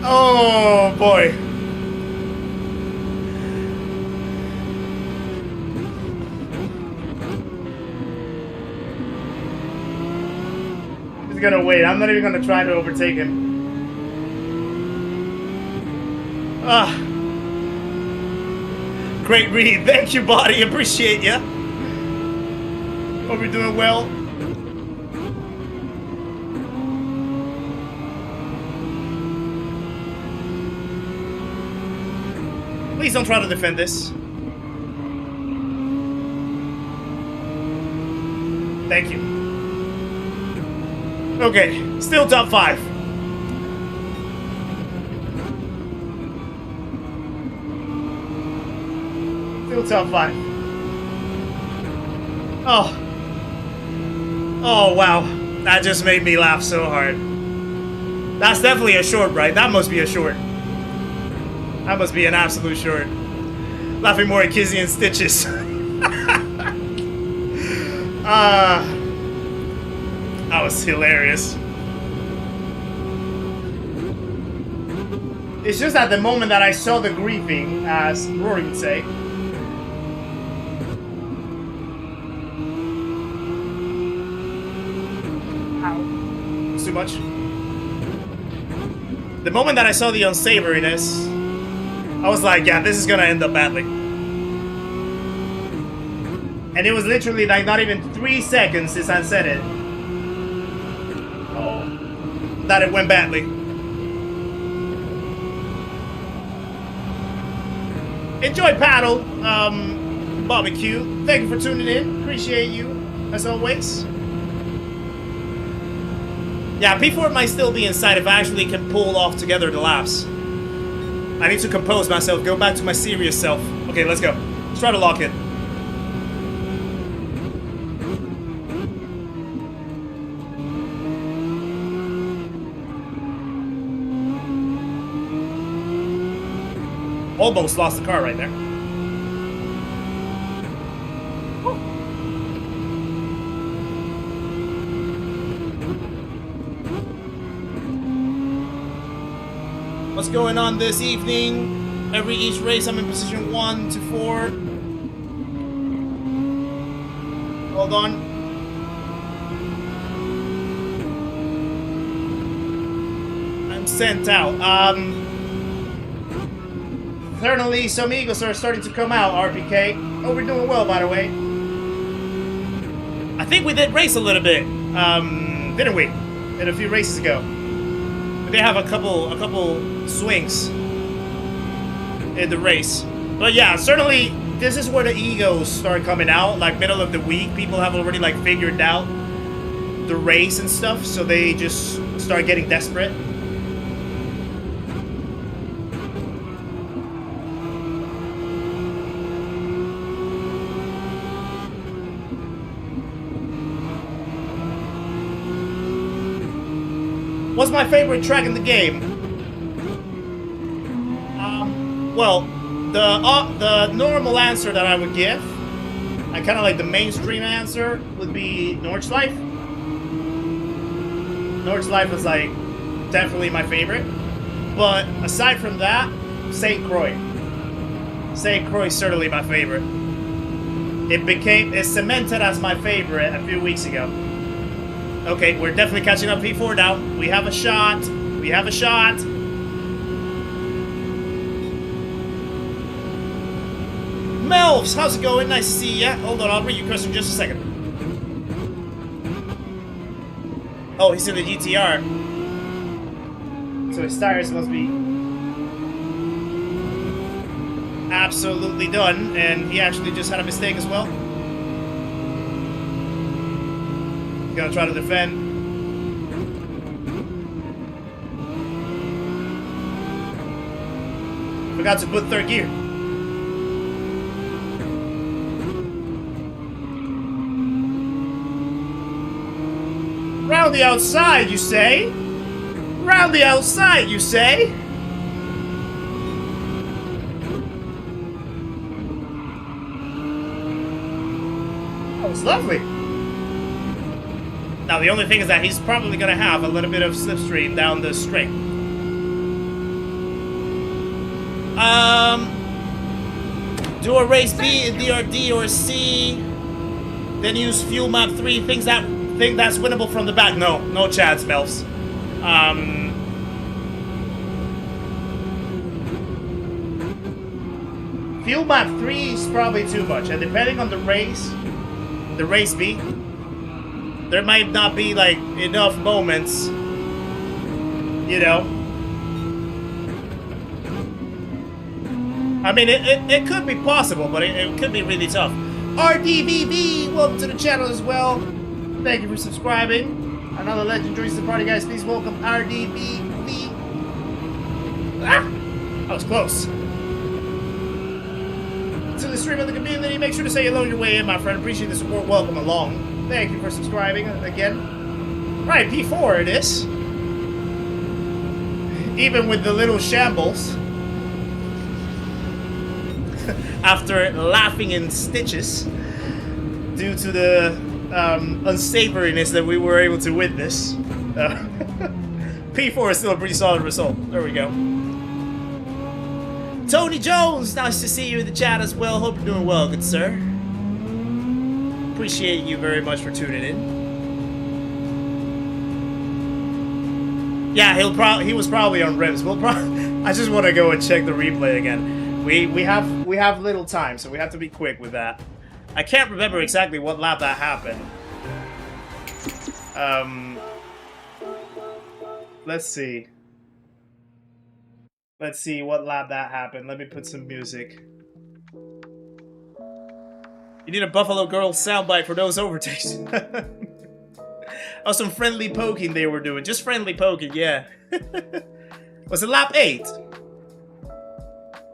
S1: Oh boy. He's gonna wait. I'm not even gonna try to overtake him. Great read. Thank you, buddy. Appreciate ya. Hope you're doing well. Please don't try to defend this. Thank you. Okay, still top 5. Still top 5. Oh. Oh, wow. That just made me laugh so hard. That's definitely a short, right? That must be a short. That must be an absolute short. Laughing more at Kizzi and Stitches. That was hilarious. It's just at the moment that I saw the griefing, as Rory would say. Ow. It's too much. The moment that I saw the unsavoriness, I was like, yeah, this is gonna end up badly. And it was literally like not even 3 seconds since I said it. Oh, that it went badly. Enjoy paddle, barbecue. Thank you for tuning in. Appreciate you, as always. Yeah, P4 might still be inside if I actually can pull off together the laps. I need to compose myself, go back to my serious self. Okay, let's go. Let's try to lock in. Almost lost the car right there. What's going on this evening? Each race I'm in position 1 to 4. Hold on. I'm sent out. Certainly some Eagles are starting to come out, RPK. Oh, we're doing well, by the way. I think we did race a little bit, didn't we? In a few races ago. They have a couple swings in the race. But yeah, certainly this is where the egos start coming out. Like middle of the week, people have already like figured out the race and stuff, so they just start getting desperate. What's my favorite track in the game? Well, the normal answer that I would give, I kind of like the mainstream answer, would be Nordschleife. Nordschleife is like definitely my favorite. But aside from that, St. Croix. St. Croix is certainly my favorite. It cemented as my favorite a few weeks ago. Okay, we're definitely catching up P4 now. We have a shot. We have a shot. Melvs, how's it going? Nice to see ya. Hold on, I'll read your question in just a second. Oh, he's in the GTR. So his tires must be absolutely done, and he actually just had a mistake as well. Gonna try to defend. Forgot to put third gear. Round the outside, you say? Round the outside, you say? That was lovely. Now, the only thing is that he's probably going to have a little bit of slipstream down the straight. Do a race B in DRD or C, then use fuel map 3, things that think that's winnable from the back. No, no chance, Melfs. Fuel map 3 is probably too much, and depending on the race B, there might not be like enough moments, you know. I mean, it could be possible, but it could be really tough. RDVB, welcome to the channel as well. Thank you for subscribing. Another legend joins the party, guys. Please welcome RDVB. Ah, that was close. To the stream of the community, make sure to say hello on your way in, my friend. Appreciate the support. Welcome along. Thank you for subscribing again. Right, P4 it is. Even with the little shambles. After laughing in stitches due to the unsavoriness that we were able to witness. P4 is still a pretty solid result. There we go. Tony Jones, nice to see you in the chat as well. Hope you're doing well, good sir. Appreciate you very much for tuning in. Yeah, he was probably on rims. I just want to go and check the replay again. We have little time, so we have to be quick with that. I can't remember exactly what lap that happened. Let's see. Let's see what lap that happened. Let me put some music. You need a Buffalo Girls soundbite for those overtakes. Oh, some friendly poking they were doing. Just friendly poking, yeah. Was it lap 8?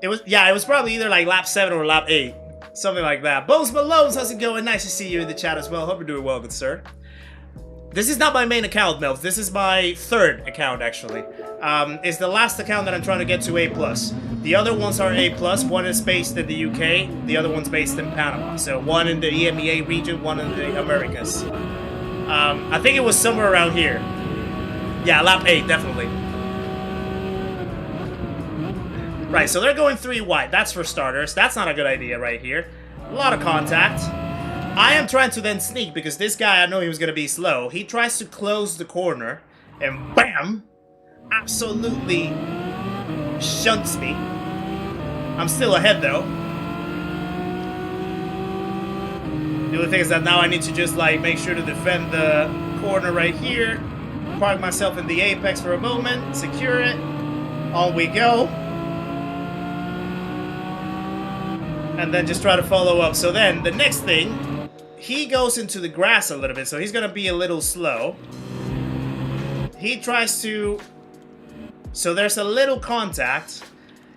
S1: It was probably either like lap 7 or lap 8. Something like that. Bones Malones, how's it going? Nice to see you in the chat as well. Hope you're doing well, good sir. This is not my main account, Melf. This is my third account, actually. It's the last account that I'm trying to get to A+. The other ones are A+. One is based in the UK. The other one's based in Panama. So one in the EMEA region, one in the Americas. I think it was somewhere around here. Yeah, lap 8, definitely. Right, so they're going 3 wide. That's for starters. That's not a good idea right here. A lot of contact. I am trying to then sneak because this guy, I know he was going to be slow. He tries to close the corner and BAM! Absolutely shunts me. I'm still ahead though. The only thing is that now I need to just like make sure to defend the corner right here. Park myself in the apex for a moment. Secure it. On we go. And then just try to follow up. So then the next thing, he goes into the grass a little bit, so he's gonna be a little slow. He tries to... So there's a little contact.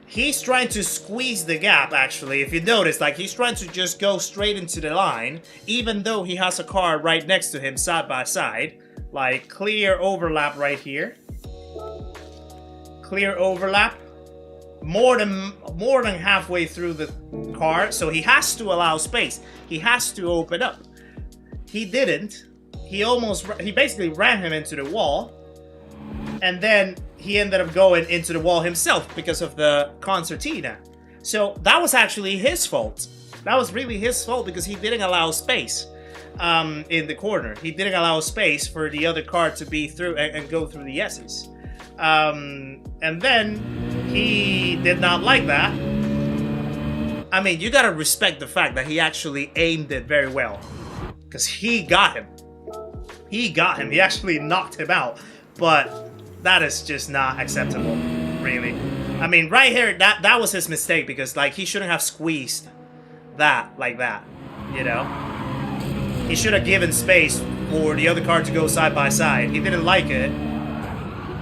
S1: He's trying to squeeze the gap, actually. If you notice, like, he's trying to just go straight into the line, even though he has a car right next to him, side by side. Like, clear overlap right here. Clear overlap. More than halfway through the car, so he has to allow space. He has to open up. He didn't. He basically ran him into the wall, and then he ended up going into the wall himself because of the concertina. So that was actually his fault. That was really his fault because he didn't allow space in the corner. He didn't allow space for the other car to be through and go through the S's. And then he did not like that. I mean, you gotta respect the fact that he actually aimed it very well. Because he got him. He got him. He actually knocked him out. But that is just not acceptable, really. I mean, right here, that was his mistake. Because, like, he shouldn't have squeezed that like that. You know? He should have given space for the other car to go side by side. He didn't like it.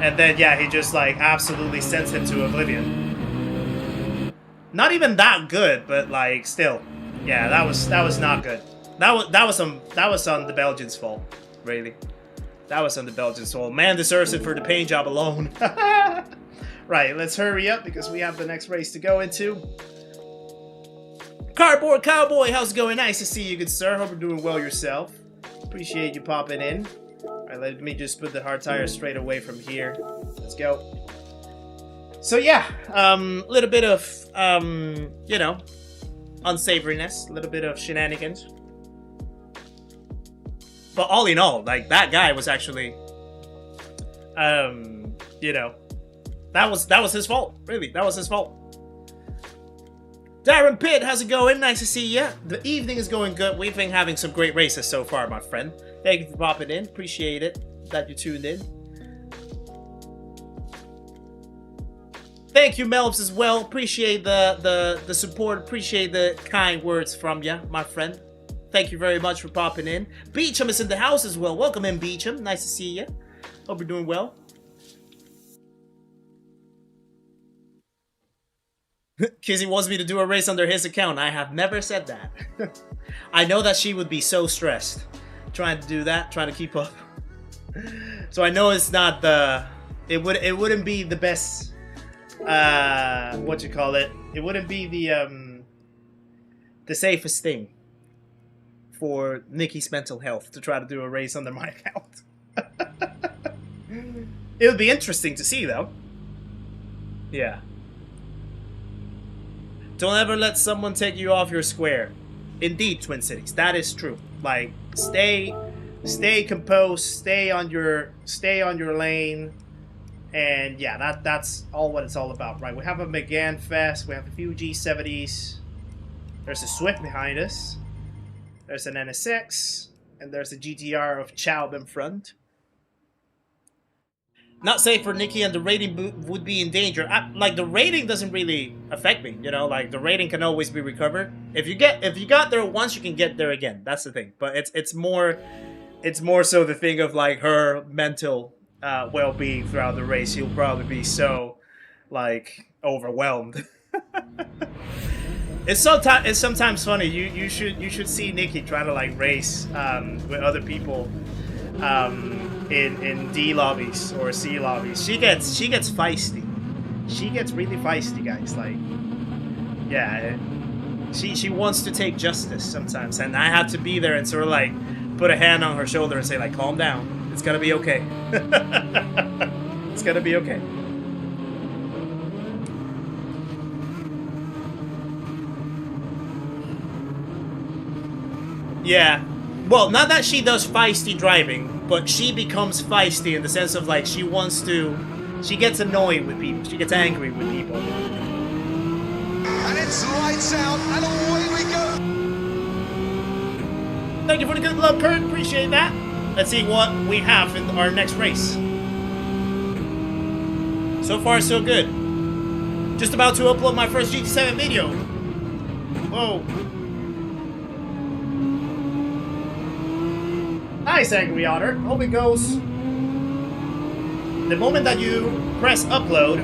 S1: And then, yeah, he just, like, absolutely sends him to oblivion. Not even that good, but, like, still. Yeah, that was not good. That was on the Belgians' fault, really. That was on the Belgians' fault. Man deserves it for the paint job alone. Right, let's hurry up because we have the next race to go into. Cardboard Cowboy, how's it going? Nice to see you, good sir. Hope you're doing well yourself. Appreciate you popping in. Alright, let me just put the hard tire straight away from here. Let's go. So yeah, little bit of, you know, unsavoriness, a little bit of shenanigans. But all in all, like, that guy was actually, you know, that was his fault. Really, that was his fault. Darren Pitt, how's it going? Nice to see you. The evening is going good. We've been having some great races so far, my friend. Thank you for popping in. Appreciate it that you tuned in. Thank you, Melbs, as well. Appreciate the support. Appreciate the kind words from you, my friend. Thank you very much for popping in. Beecham is in the house as well. Welcome in, Beecham. Nice to see you. Hope you're doing well. Kizzi wants me to do a race under his account. I have never said that. I know that she would be so stressed trying to do that, trying to keep up. So I know it's not the... It wouldn't be the best... what you call it? It wouldn't be the safest thing for Nikki's mental health to try to do a race under my account. It would be interesting to see, though. Yeah. Don't ever let someone take you off your square. Indeed, Twin Cities, that is true. Like, stay composed, stay on your lane, and yeah, that's all what it's all about, right? We have a Megane Fest, we have a few G70s. There's a Swift behind us. There's an NSX, and there's a GTR of Chaub in front. Not safe for Nikki, and the rating would be in danger. Like, the rating doesn't really affect me, you know. Like, the rating can always be recovered. If you got there once, you can get there again. That's the thing. But it's more so the thing of, like, her mental well-being throughout the race. She'll probably be so, like, overwhelmed. It's sometimes funny. You should see Nikki trying to, like, race with other people. In D lobbies or C lobbies, she gets feisty. She gets really feisty, guys. Like, yeah, she wants to take justice sometimes, and I have to be there and sort of like put a hand on her shoulder and say, like, calm down. It's gonna be okay. It's gonna be okay. Yeah. Well, not that she does feisty driving, but she becomes feisty in the sense of, like, she gets annoyed with people. She gets angry with people.
S2: And it's lights out, and away we go.
S1: Thank you for the good love, Kurt. Appreciate that. Let's see what we have in our next race. So far, so good. Just about to upload my first GT7 video. Whoa. Nice, Angry Otter. Hope it goes. The moment that you press upload,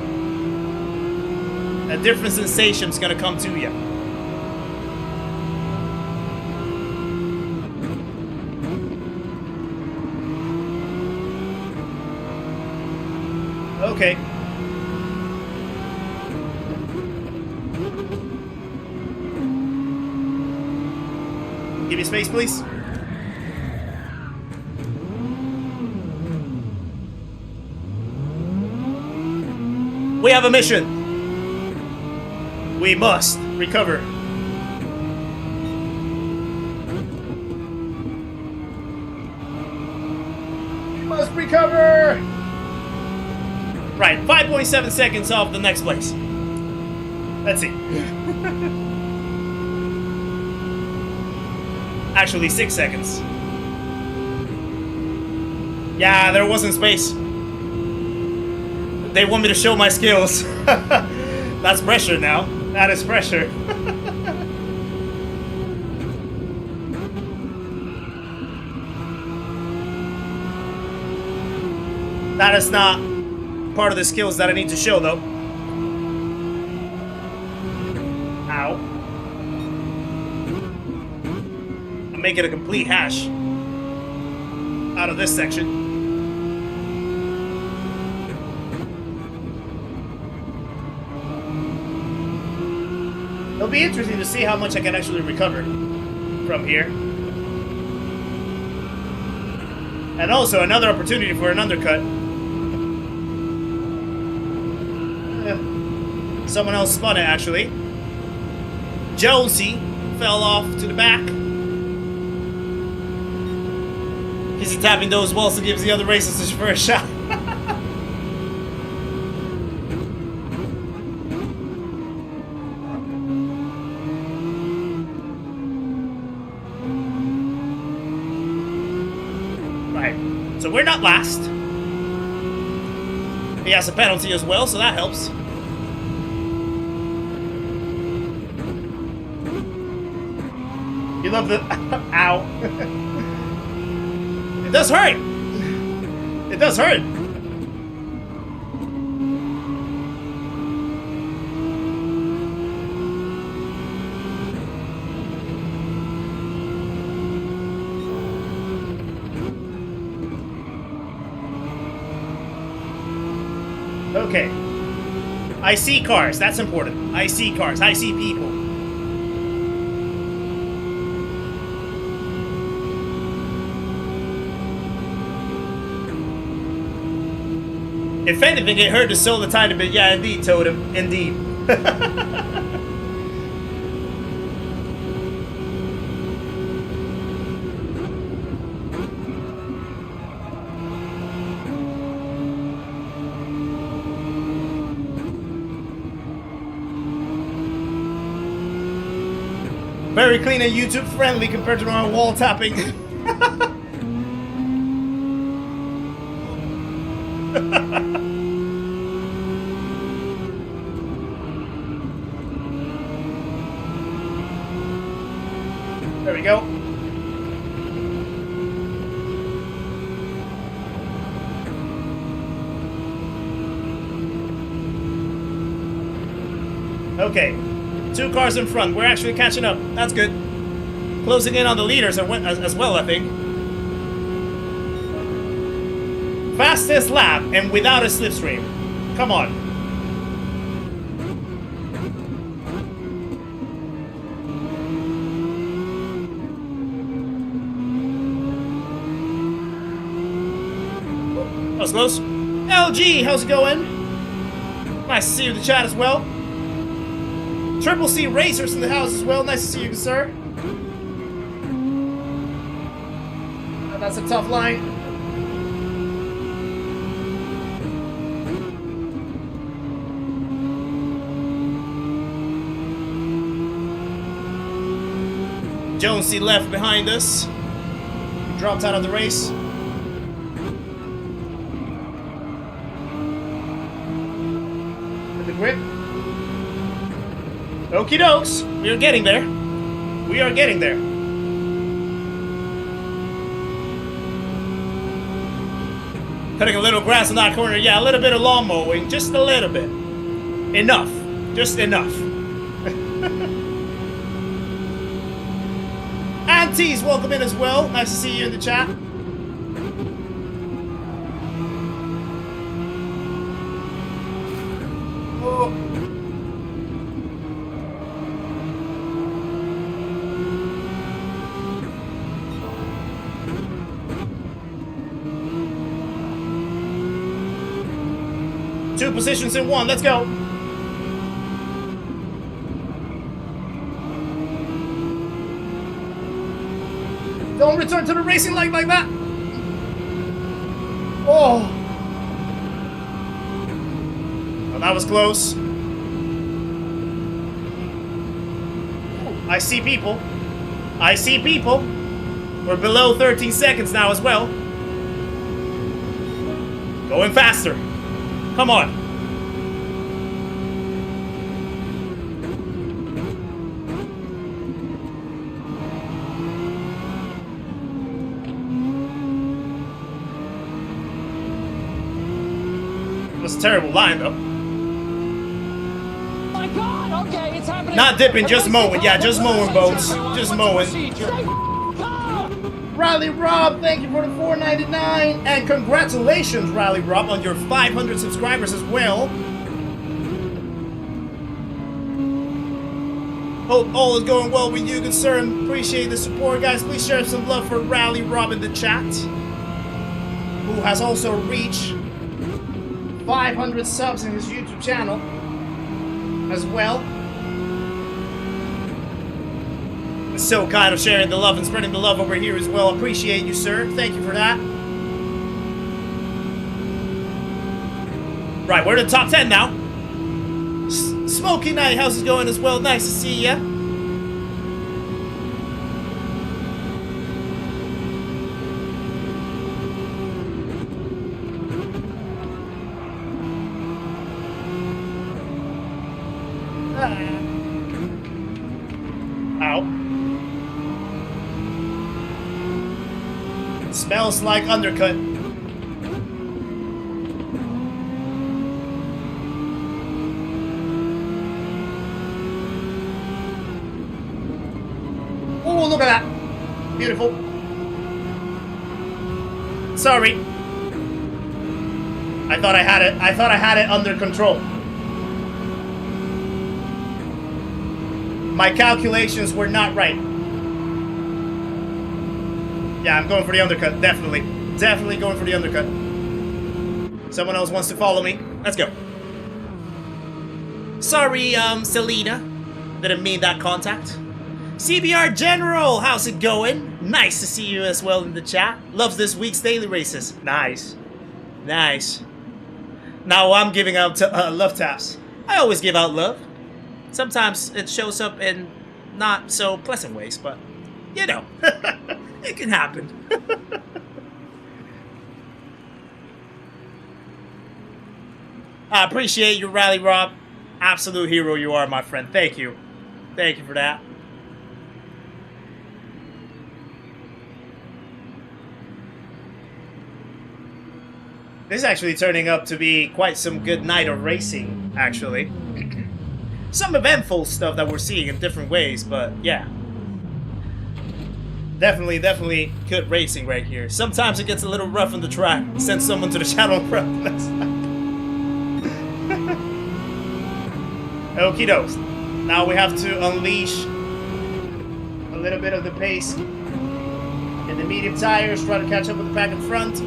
S1: a different sensation's gonna come to you. Okay. Give me space, please. We have a mission. We must recover. We must recover. Right, 5.7 seconds off the next place. Let's see. Actually, 6 seconds. Yeah, there wasn't space. They want me to show my skills. That's pressure now. That is pressure. That is not part of the skills that I need to show, though. Ow. I'm making a complete hash out of this section. It'll be interesting to see how much I can actually recover from here. And also another opportunity for an undercut. Someone else spun it, actually. Jonesy fell off to the back. Kizzi tapping those walls to give the other racers his first shot. Right. So we're not last. He has a penalty as well, so that helps. You love the... Ow. It does hurt! It does hurt! Okay. I see cars, that's important. I see cars, I see people. If anything, it hurt his soul a tiny bit. Yeah, indeed, Totem. Indeed. Very clean and YouTube friendly compared to my wall tapping. There we go. Okay, 2 cars in front. We're actually catching up. That's good. Closing in on the leaders as well, I think. Fastest lap and without a slipstream. Come on. That was close. LG, how's it going? Nice to see you in the chat as well. Triple C Racers in the house as well. Nice to see you, sir. That's a tough line. Jonesy left behind us. He dropped out of the race. With the grip. Okie dokes. We are getting there. We are getting there. Cutting a little grass in that corner. Yeah, a little bit of lawn mowing. Just a little bit. Enough. Just enough. Aunties, welcome in as well. Nice to see you in the chat. Oh. Two positions in one. Let's go. Don't return to the racing line like that. Oh. Well, that was close. I see people. I see people. We're below 13 seconds now as well. Going faster. Come on. It was a terrible line though.
S3: My God, okay, it's happening.
S1: Not dipping, just mowing. Yeah, just mowing, boats. Just mowing. Riley Rob, thank you for the $4.99. And congratulations, Riley Rob, on your 500 subscribers as well. Hope all is going well with you, concern. Appreciate the support, guys. Please share some love for Riley Rob in the chat, who has also reached 500 subs in his YouTube channel as well. So kind of sharing the love and spreading the love over here as well. Appreciate you, sir. Thank you for that. Right, we're in the top 10 now. Smoky Night, how's it going as well? Nice to see ya. Ow. Smells like undercut. Oh, look at that. Beautiful. Sorry. I thought I had it. I thought I had it under control. My calculations were not right. Yeah, I'm going for the undercut. Definitely. Definitely going for the undercut. Someone else wants to follow me. Let's go. Sorry, Selena. Didn't mean that contact. CBR General, how's it going? Nice to see you as well in the chat. Loves this week's daily races. Nice. Nice. Now I'm giving out love taps. I always give out love. Sometimes it shows up in not so pleasant ways, but you know, it can happen. I appreciate your rally, Rob. Absolute hero you are, my friend. Thank you. Thank you for that. This is actually turning up to be quite some good night of racing, actually. Some eventful stuff that we're seeing in different ways, but yeah. Definitely good racing right here. Sometimes it gets a little rough on the track. Send someone to the channel prep next time. Okie dokes. Now we have to unleash a little bit of the pace in the medium tires, try to catch up with the pack in front.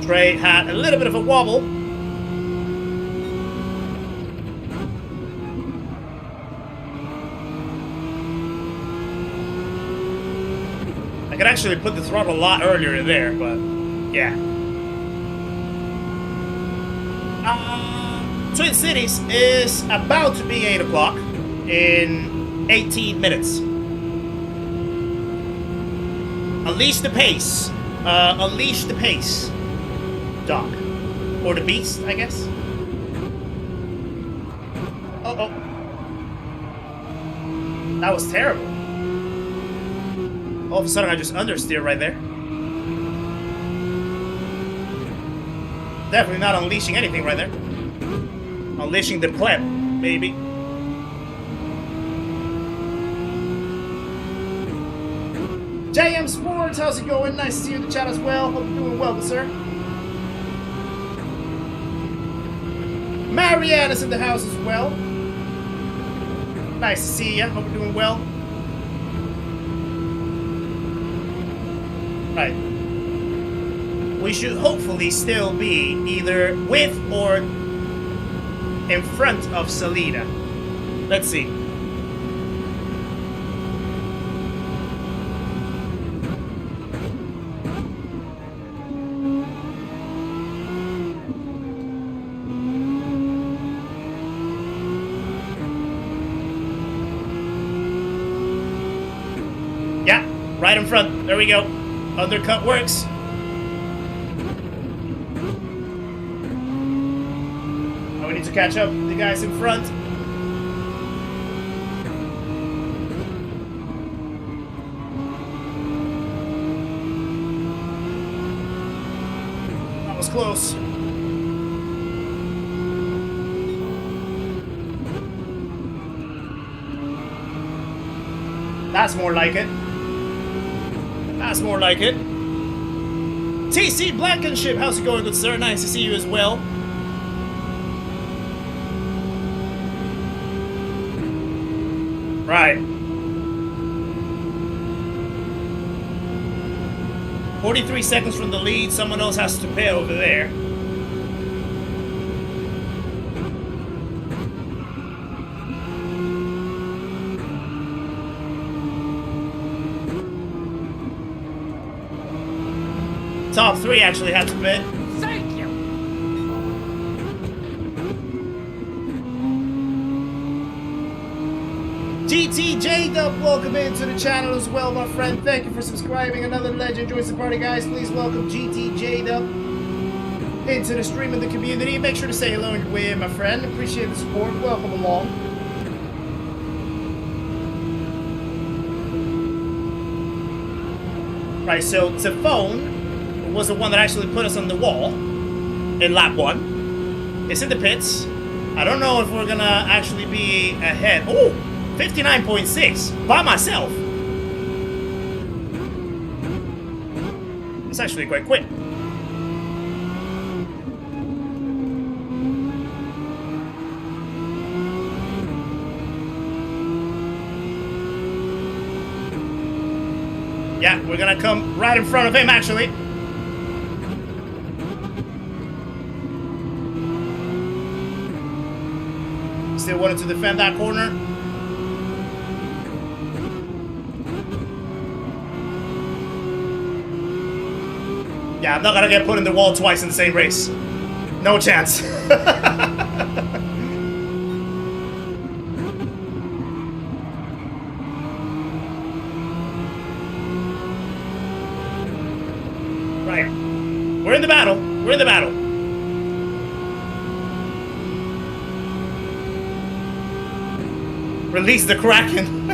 S1: Trey had a little bit of a wobble. I could actually put the throttle a lot earlier there, but yeah. Twin Cities is about to be 8 o'clock in 18 minutes. Unleash the pace. Unleash the pace. Doc. Or the beast, I guess. Oh. That was terrible. All of a sudden I just understeer right there. Definitely not unleashing anything right there. Unleashing the pleb, baby. JM Sports, how's it going? Nice to see you in the chat as well. Hope you're doing well, good sir. Marianne is in the house as well. Nice to see you. Hope you're doing well. Right. We should hopefully still be either with or in front of Selena. Let's see. Yeah, right in front. There we go. Undercut works. Oh, we need to catch up the guys in front. That was close. That's more like it. That's more like it. TC Blankenship, how's it going, good sir? Nice to see you as well. Right. 43 seconds from the lead. Someone else has to pay over there. Top 3 actually had to pay.
S3: Thank you.
S1: GTJ Dub, welcome into the channel as well, my friend. Thank you for subscribing. Another legend joins the party, guys. Please welcome GTJ Dub into the stream and the community. Make sure to say hello on your way in, my friend. Appreciate the support. Welcome along. Right, so Tefone was the one that actually put us on the wall in lap 1. It's in the pits. I don't know if we're gonna actually be ahead. Oh, 59.6 by myself. It's actually quite quick. Yeah, we're gonna come right in front of him actually. Still wanted to defend that corner. Yeah, I'm not gonna get put in the wall twice in the same race. No chance. Right. We're in the battle. We're in the battle. Release the Kraken.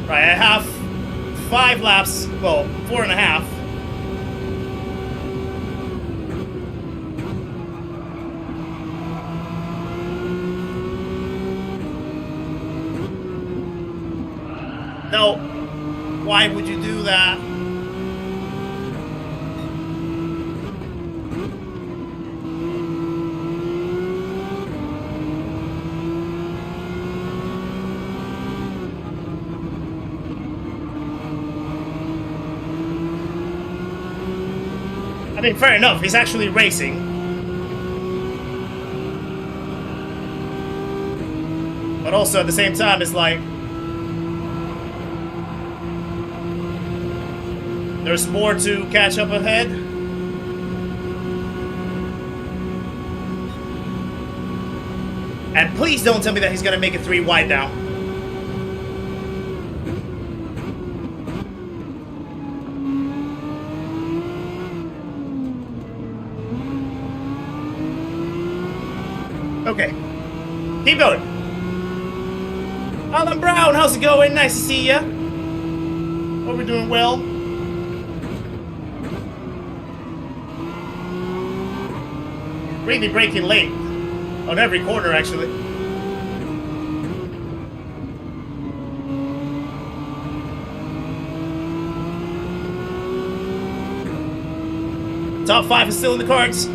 S1: Right, I have 5 laps. Well, 4.5. No. Why would you do that? I mean, fair enough, he's actually racing. But also at the same time, it's like there's more to catch up ahead. And please don't tell me that he's gonna make it 3 wide now. Okay. Keep going. Alan Brown, how's it going? Nice to see ya. Hope we're doing well. Really breaking late. On every corner, actually. Top 5 is still in the cards.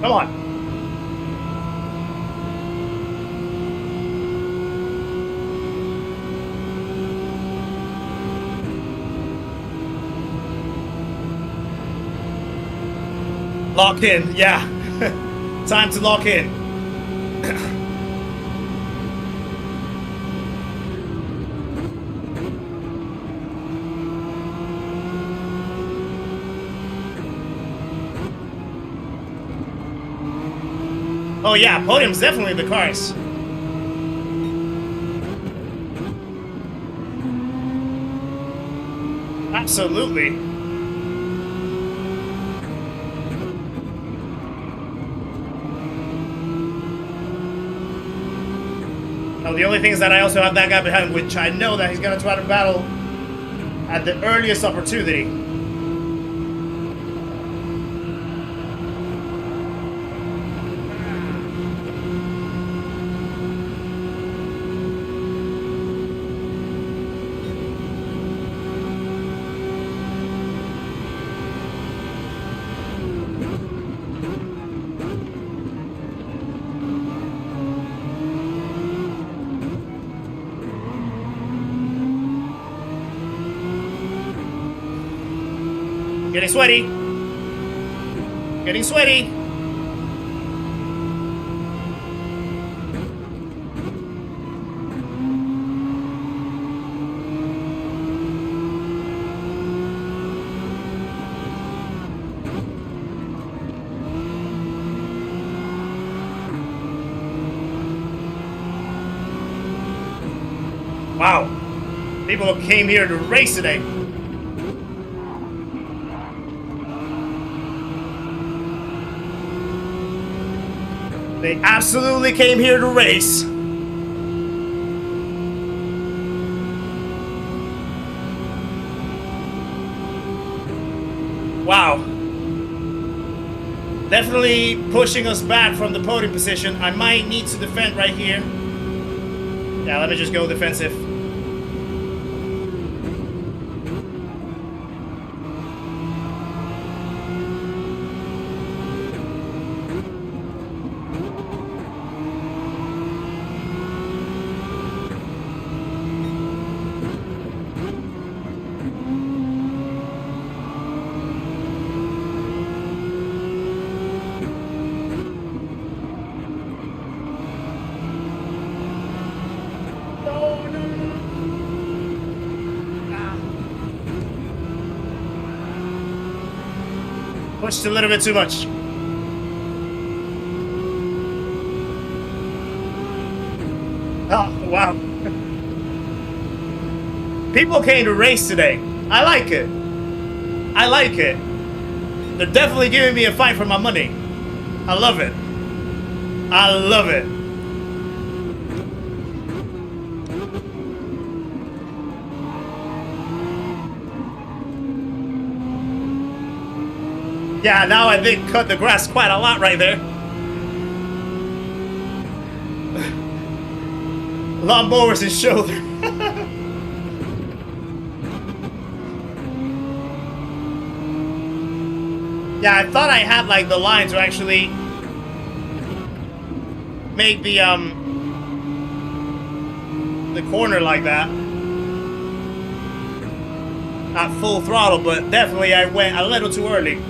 S1: Come on. Lock in, yeah. Time to lock in. Oh yeah, podium's definitely the cars. Absolutely. Now the only thing is that I also have that guy behind, which I know that he's gonna try to battle at the earliest opportunity. Getting sweaty. Getting sweaty. Wow. People came here to race today. They absolutely came here to race. Wow. Definitely pushing us back from the podium position. I might need to defend right here. Yeah, let me just go defensive. Pushed a little bit too much. Oh, wow. People came to race today. I like it. I like it. They're definitely giving me a fight for my money. I love it. I love it. Yeah, now I did cut the grass quite a lot right there. Lawnmowers and shoulder. Yeah, I thought I had like the line to actually make the corner like that. Not full throttle, but definitely I went a little too early.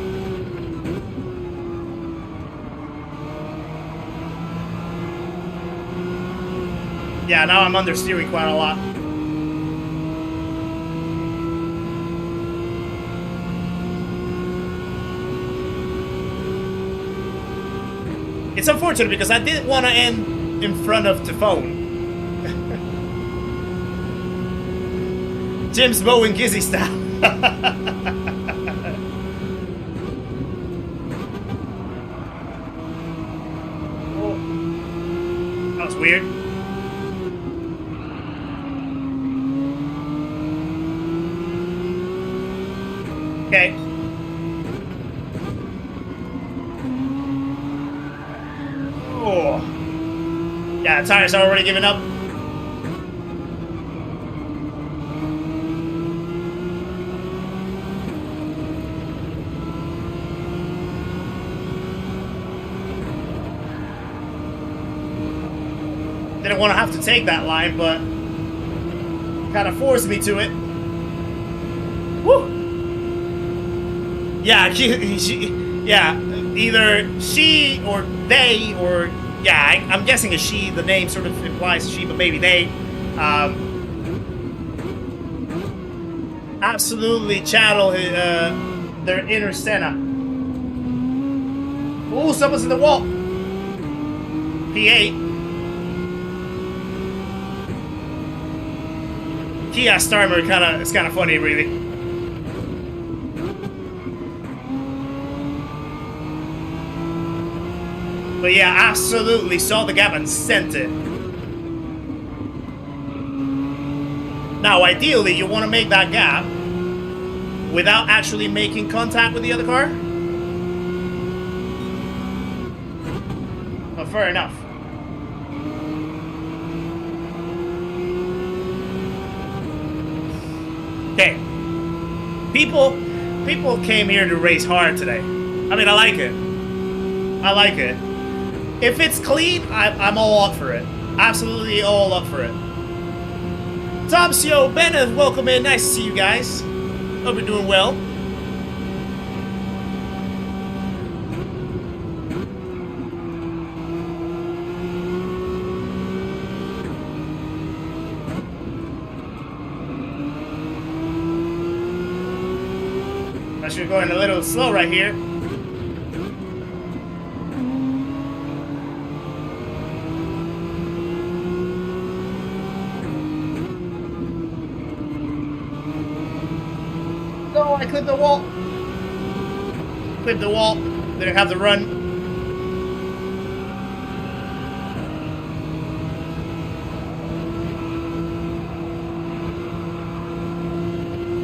S1: Yeah, now I'm understeering quite a lot. It's unfortunate because I didn't want to end in front of the phone. Jim's Bow and Kizzi style. Oh. That was weird. Okay. Oh. Yeah, the tires are already giving up. Didn't want to have to take that line, but kind of forced me to it. Woo! Yeah, yeah, either she or they, or yeah, I'm guessing a she. The name sort of implies she, but maybe they. Absolutely channel their inner Senna. Oh, someone's in the wall. P8. Kia Starmer it's kind of funny, really. But yeah, absolutely saw the gap and sent it. Now, ideally, you want to make that gap without actually making contact with the other car. But fair enough. Okay. People came here to race hard today. I mean, I like it. I like it. If it's clean, I'm all up for it. Absolutely all up for it. Tomsio, Bennett, welcome in. Nice to see you guys. Hope you're doing well. actually going a little slow right here. No, I clipped the wall. Clipped the wall. Didn't have the run.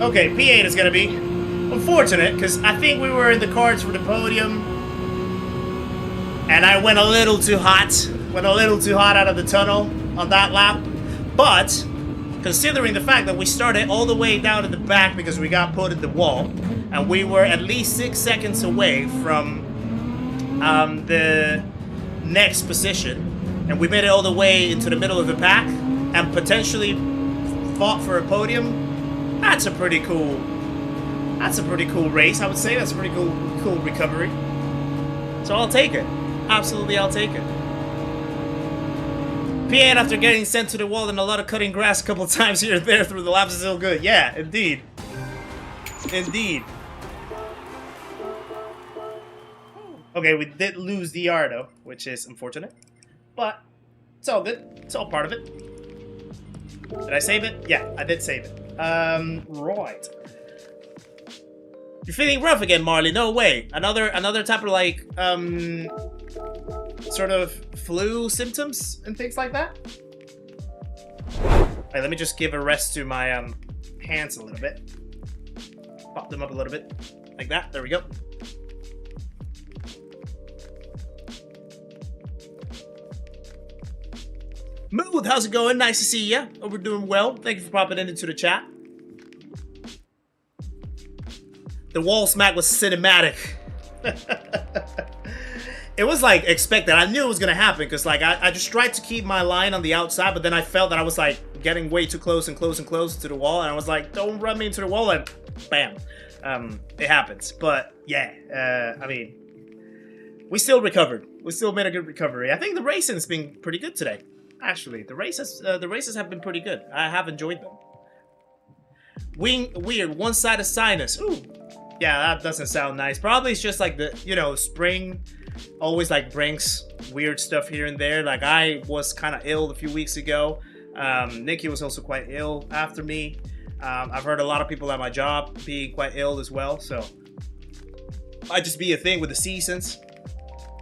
S1: Okay, P8 is gonna be unfortunate because I think we were in the cards for the podium, and I went a little too hot. Went a little too hot out of the tunnel on that lap, but. Considering the fact that we started all the way down in the back because we got put in the wall, and we were at least 6 seconds away from the next position, and we made it all the way into the middle of the pack, and potentially fought for a podium, that's a pretty cool race, I would say. That's a pretty cool recovery. So I'll take it. Absolutely, I'll take it. P8 after getting sent to the wall and a lot of cutting grass a couple times here and there through the laps is still good. Yeah, indeed. Indeed. Okay, we did lose the DR though, which is unfortunate. But it's all good. It's all part of it. Did I save it? Yeah, I did save it. Right. You're feeling rough again, Marley. No way. Another type of like sort of flu symptoms and things like that. Alright, let me just give a rest to my hands a little bit. Pop them up a little bit. Like that. There we go. Mood, how's it going? Nice to see ya. Hope we're doing well. Thank you for popping into the chat. The wall smack was cinematic. It was like expected. I knew it was gonna happen because like I just tried to keep my line on the outside, but then I felt that I was like getting way too close and close and close to the wall, and I was like, don't run me into the wall, and bam. It happens. But yeah, I mean, we still recovered. We still made a good recovery. I think the racing's been pretty good today. Actually, the races have been pretty good. I have enjoyed them. Weird, one-sided sinus. Ooh. Yeah, that doesn't sound nice. Probably it's just like the, you know, spring always like brings weird stuff here and there. Like I was kind of ill a few weeks ago. Nikki was also quite ill after me. I've heard a lot of people at my job being quite ill as well. So might just be a thing with the seasons.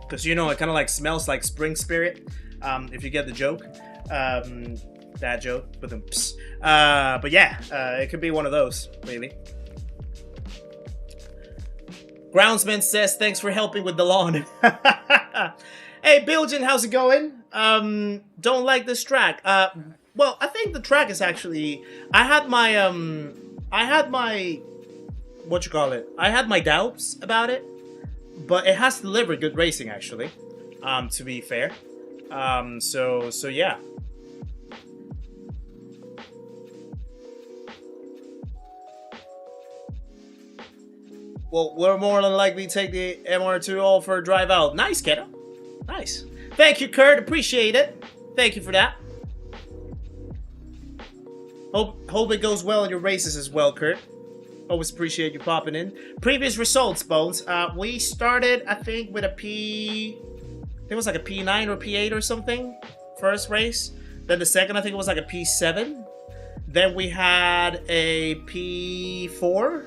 S1: Because, you know, it kind of like smells like spring spirit. If you get the joke. That joke. But yeah, it could be one of those, really. Groundsman says, thanks for helping with the lawn. Hey, Bilgen, how's it going? Don't like this track. Well, I think the track is actually... I had my, what you call it? I had my doubts about it. But it has delivered good racing, actually. To be fair. So yeah. Well, we're more than likely to take the MR2 all for a drive out. Nice, kiddo. Nice. Thank you, Kurt. Appreciate it. Thank you for that. Hope it goes well in your races as well, Kurt. Always appreciate you popping in. Previous results, Bones. We started, I think, with a P... I think it was like a P9 or P8 or something. First race. Then the second, I think it was like a P7. Then we had a P4.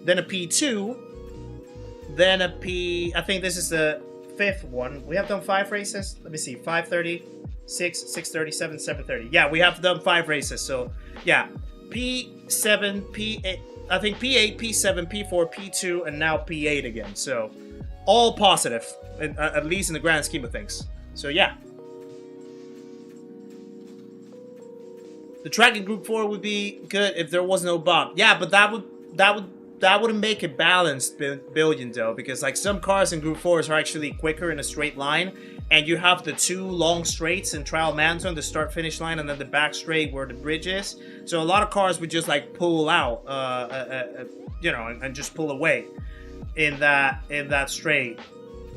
S1: Then a P2, then a P... I think this is the 5th one. We have done 5 races. Let me see. 5:30, 6, 6:30, 7, 7:30. Yeah, we have done 5 races. So, yeah. P7, P8... I think P8, P7, P4, P2, and now P8 again. So, all positive. At least in the grand scheme of things. So, yeah. The track in Group 4 would be good if there was no bump. Yeah, but that wouldn't make it balanced, Billion, though, because like some cars in Group 4s are actually quicker in a straight line, and you have the 2 long straights in Trial Mountain, the start-finish line, and then the back straight where the bridge is. So a lot of cars would just like pull out, you know, and just pull away in that straight.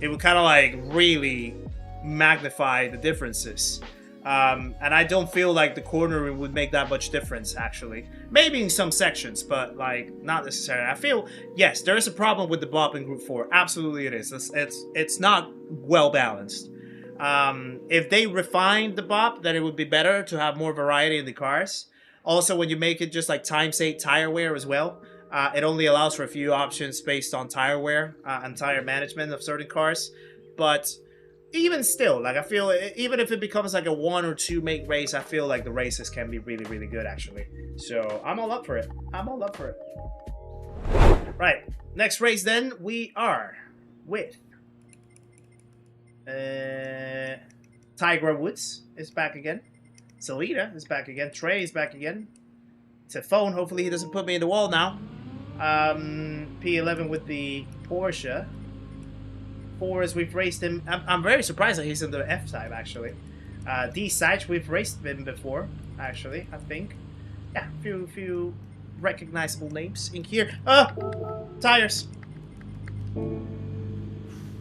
S1: It would kind of like really magnify the differences. And I don't feel like the cornering would make that much difference, actually. Maybe in some sections, but like not necessarily. I feel, yes, there is a problem with the bop in Group 4. Absolutely it is. It's not well balanced. If they refined the bop, then it would be better to have more variety in the cars. Also, when you make it just like times 8 tire wear as well, it only allows for a few options based on tire wear and tire management of certain cars. But even still, like I feel, even if it becomes like a 1 or 2 make race, I feel like the races can be really, really good actually. So I'm all up for it. I'm all up for it. Right, next race then we are with Tiger Woods is back again. Selena is back again. Trey is back again. Tefone, hopefully he doesn't put me in the wall now. P11 with the Porsche. Forrest, we've raced him. I'm very surprised that he's in the F type actually. D Sage, we've raced him before actually. I think, yeah, few recognizable names in here. Tires.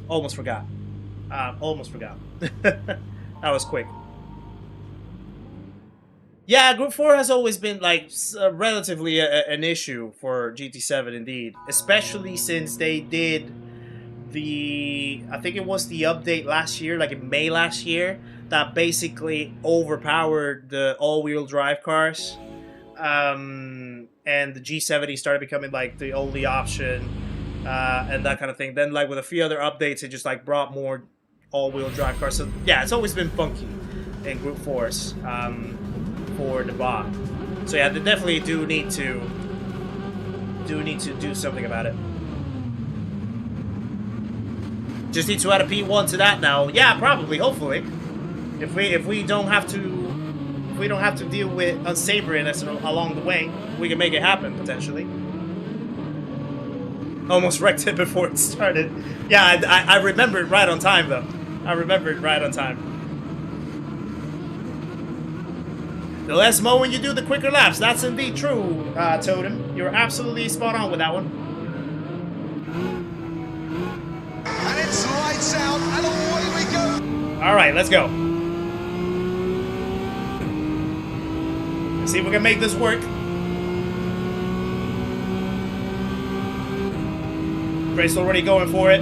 S1: Almost forgot. Almost forgot. That was quick. Yeah, Group 4 has always been like relatively an issue for GT7 indeed, especially since they did I think it was the update last year, like in May last year, that basically overpowered the all-wheel drive cars. And the G70 started becoming like the only option and that kind of thing. Then like with a few other updates, it just like brought more all-wheel drive cars. So yeah, it's always been funky in Group 4s for the bot. So yeah, they definitely do need to do something about it. Just need to add a P1 to that now. Yeah, probably, hopefully. If we don't have to deal with unsavoriness along the way, we can make it happen potentially. Almost wrecked it before it started. Yeah, I remember it right on time though. I remember it right on time. The less mowing you do, the quicker laps. That's indeed true, Totem. You're absolutely spot on with that one.
S2: And it's lights out, and away we go.
S1: All right, let's go. Let's see if we can make this work. Grace already going for it.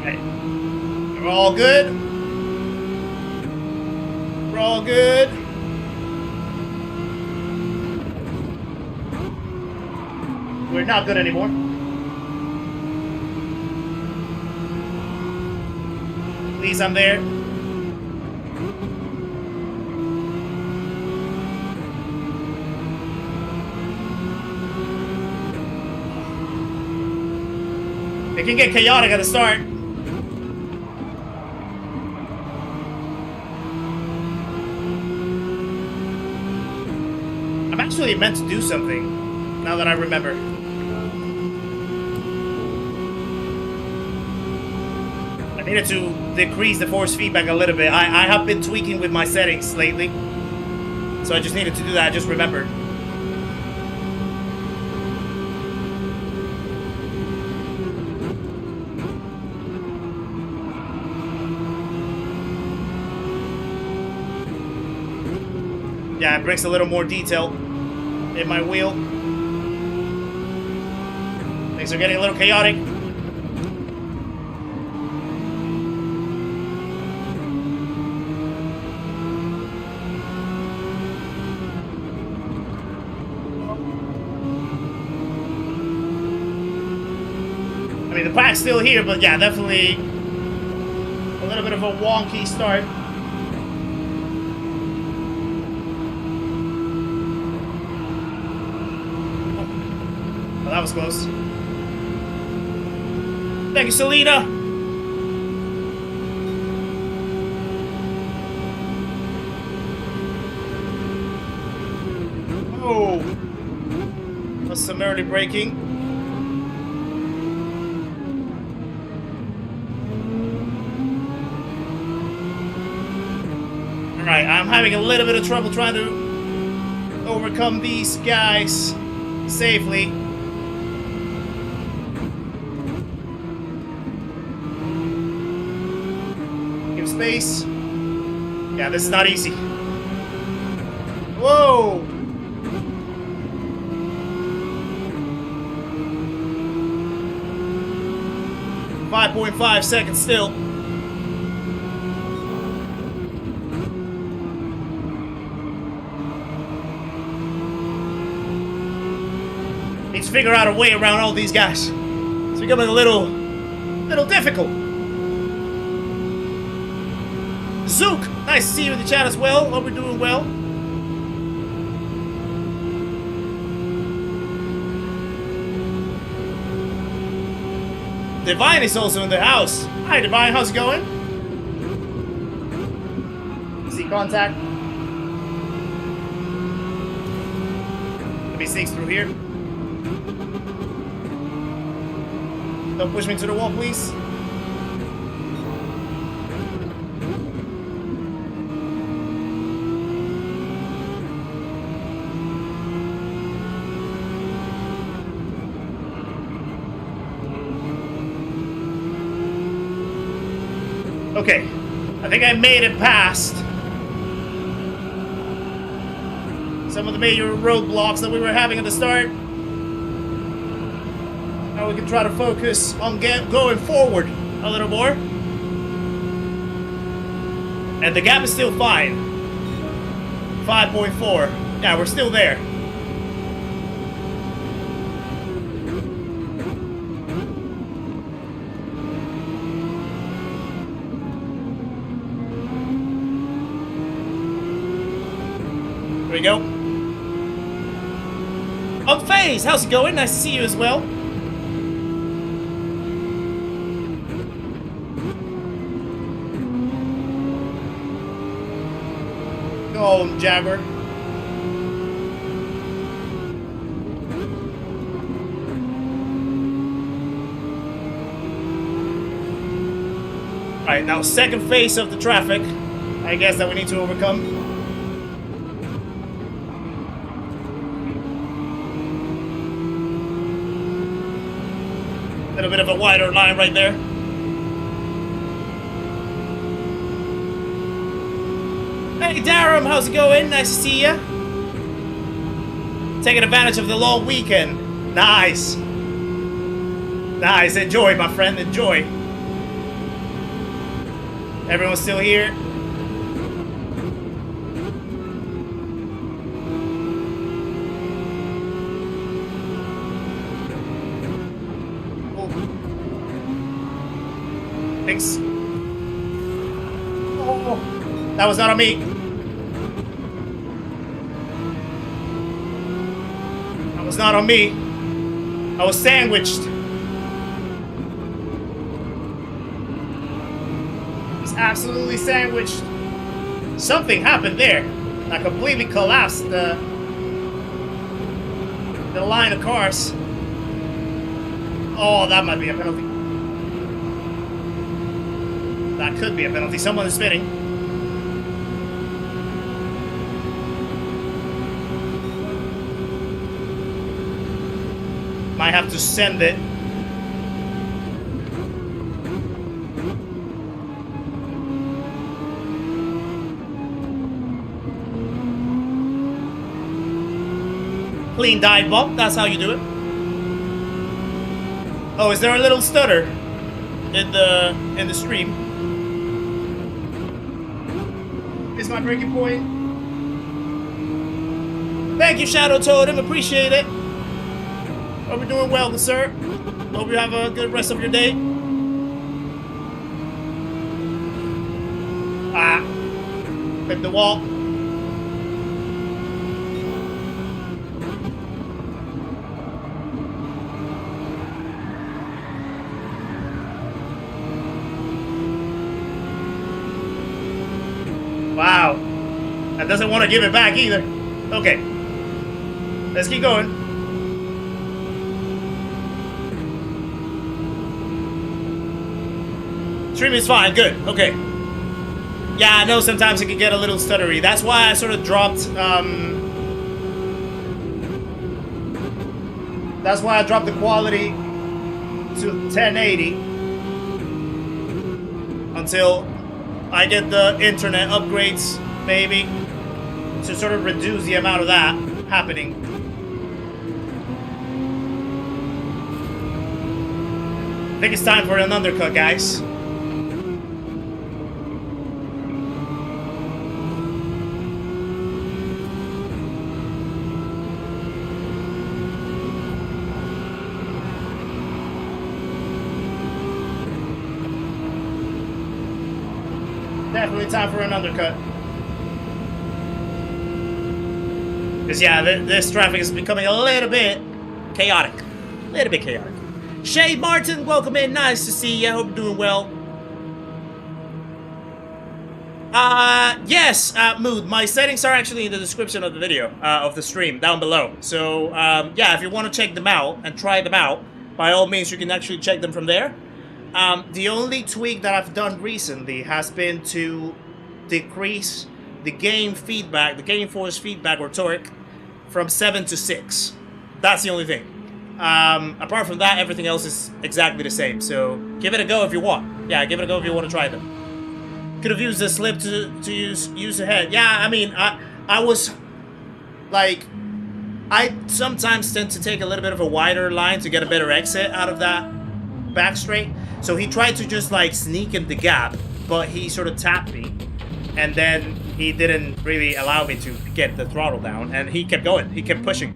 S1: Okay. We're all good. We're all good. We're not good anymore. Please, I'm there. It can get chaotic at the start. I'm actually meant to do something, now that I remember. I needed to decrease the force feedback a little bit. I have been tweaking with my settings lately, so I just needed to do that. I just remembered. Yeah, it brings a little more detail in my wheel. Things are getting a little chaotic. I mean, the pack's still here, but yeah, definitely a little bit of a wonky start. Well, that was close. Thank you, Selena. Oh, that's some early braking. Alright, I'm having a little bit of trouble trying to overcome these guys safely. Give space. Yeah, this is not easy. Whoa! .5 seconds still. Need to figure out a way around all these guys. It's becoming a little difficult. Zook, nice to see you in the chat as well. Hope we're doing well. Divine is also in the house. Hi, Divine. How's it going? See contact. Let me sneak through here. Don't push me to the wall, please. Okay, I think I made it past some of the major roadblocks that we were having at the start. Now we can try to focus on going forward a little more. And the gap is still fine. 5.4. Yeah, we're still there. There we go. Unfazed, how's it going? Nice to see you as well. Go home, Jabber. Alright, now second phase of the traffic, I guess, that we need to overcome. A little bit of a wider line right there. Hey Darum, how's it going? Nice to see ya. Taking advantage of the long weekend. Nice. Nice, enjoy my friend, enjoy. Everyone's still here. Thanks. Oh, that was not on me. That was not on me. I was sandwiched. I was absolutely sandwiched. Something happened there. I completely collapsed the line of cars. Oh, that might be a penalty. That could be a penalty. Someone is spinning. Might have to send it. Clean dive bomb. That's how you do it. Oh, is there a little stutter in the stream? Is my breaking point? Thank you, Shadow Totem. Appreciate it. Hope you're doing well, sir. Hope you have a good rest of your day. Ah. Hit the wall. Wow. That doesn't want to give it back either. Okay. Let's keep going. Stream is fine. Good. Okay. Yeah, I know sometimes it can get a little stuttery. That's why I sort of dropped That's why I dropped the quality to 1080 until I get the internet upgrades, maybe, to sort of reduce the amount of that happening. I think it's time for an undercut, guys. Definitely time for an undercut. Because, yeah, this traffic is becoming a little bit chaotic. A little bit chaotic. Shay Martin, welcome in. Nice to see you. Hope you're doing well. Yes, Mood. My settings are actually in the description of the video, of the stream, down below. So, yeah, if you want to check them out and try them out, by all means, you can actually check them from there. The only tweak that I've done recently has been to decrease the game feedback, the GeForCE feedback or torque, from 7 to 6. That's the only thing. Apart from that, everything else is exactly the same. So give it a go if you want. Yeah, give it a go if you want to try them. Could have used the slip to use ahead. Yeah, I mean, I was like, I sometimes tend to take a little bit of a wider line to get a better exit out of that back straight. So he tried to just like sneak in the gap, but he sort of tapped me, and then he didn't really allow me to get the throttle down, and he kept going. He kept pushing.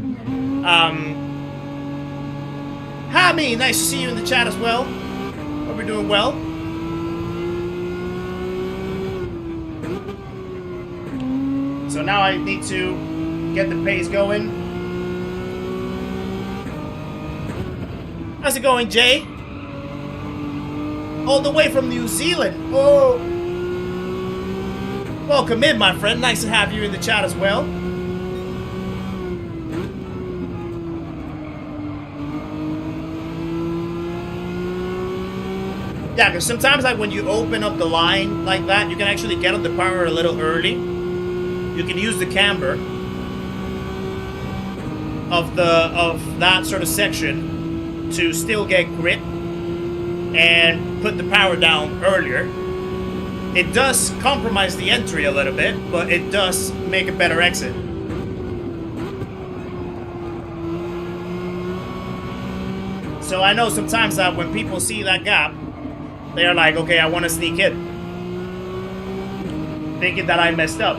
S1: Hami, nice to see you in the chat as well. Hope you're doing well. So now I need to get the pace going. How's it going, Jay? All the way from New Zealand. Oh. Welcome in, my friend. Nice to have you in the chat as well. Yeah, because sometimes like when you open up the line like that, you can actually get on the power a little early. You can use the camber of that sort of section to still get grip and put the power down earlier. It does compromise the entry a little bit, but it does make a better exit. So I know sometimes that when people see that gap, they are like, okay, I want to sneak in, thinking that I messed up.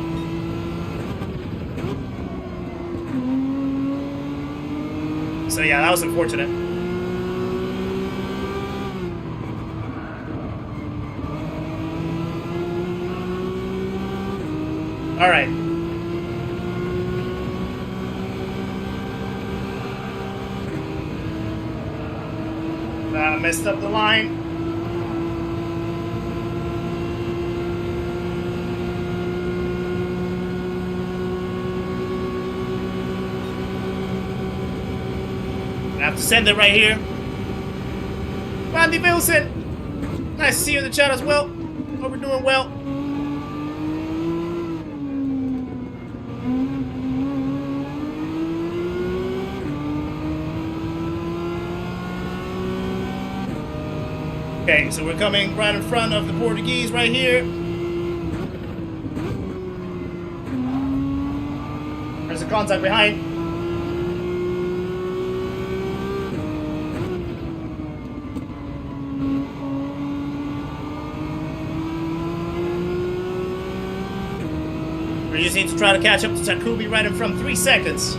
S1: So yeah, that was unfortunate. All right. Messed up the line. I have to send it right here. Randy Wilson, nice to see you in the chat as well. Hope we're doing well. Okay, so we're coming right in front of the Portuguese right here. There's a contact behind. We just need to try to catch up to Takubi right in front, 3 seconds.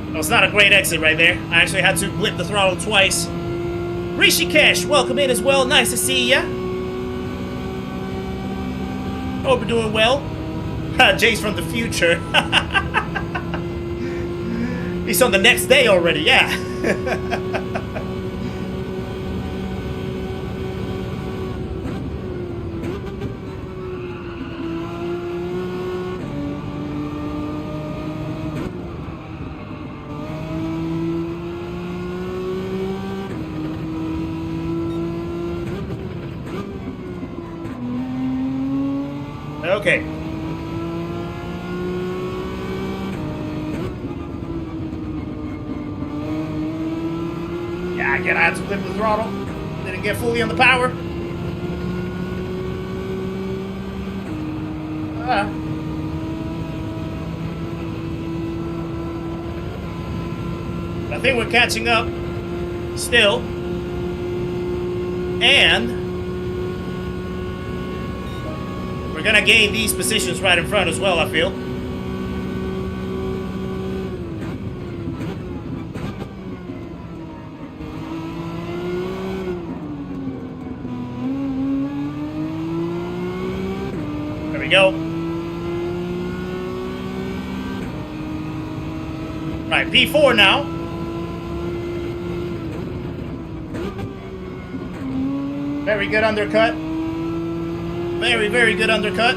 S1: Oh, it's not a great exit right there. I actually had to blip the throttle twice. Rishikesh, welcome in as well. Nice to see ya. Hope you're doing well. Jay's from the future. He's on the next day already, yeah. Okay. Yeah, again, I had to flip the throttle. Didn't get fully on the power. I think we're catching up still. And we're gonna gain these positions right in front as well, I feel. There we go. Right, P4 now. Very good undercut. Very, very good undercut.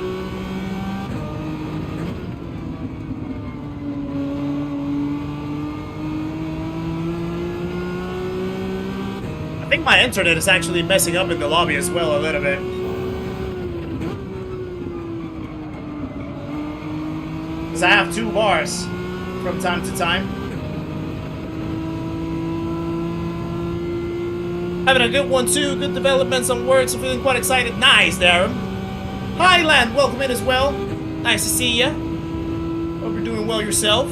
S1: I think my internet is actually messing up in the lobby as well a little bit. Because I have 2 bars from time to time. Having a good one too. Good developments on works. I'm feeling quite excited. Nice, Darren. Highland, welcome in as well. Nice to see ya. Hope you're doing well yourself.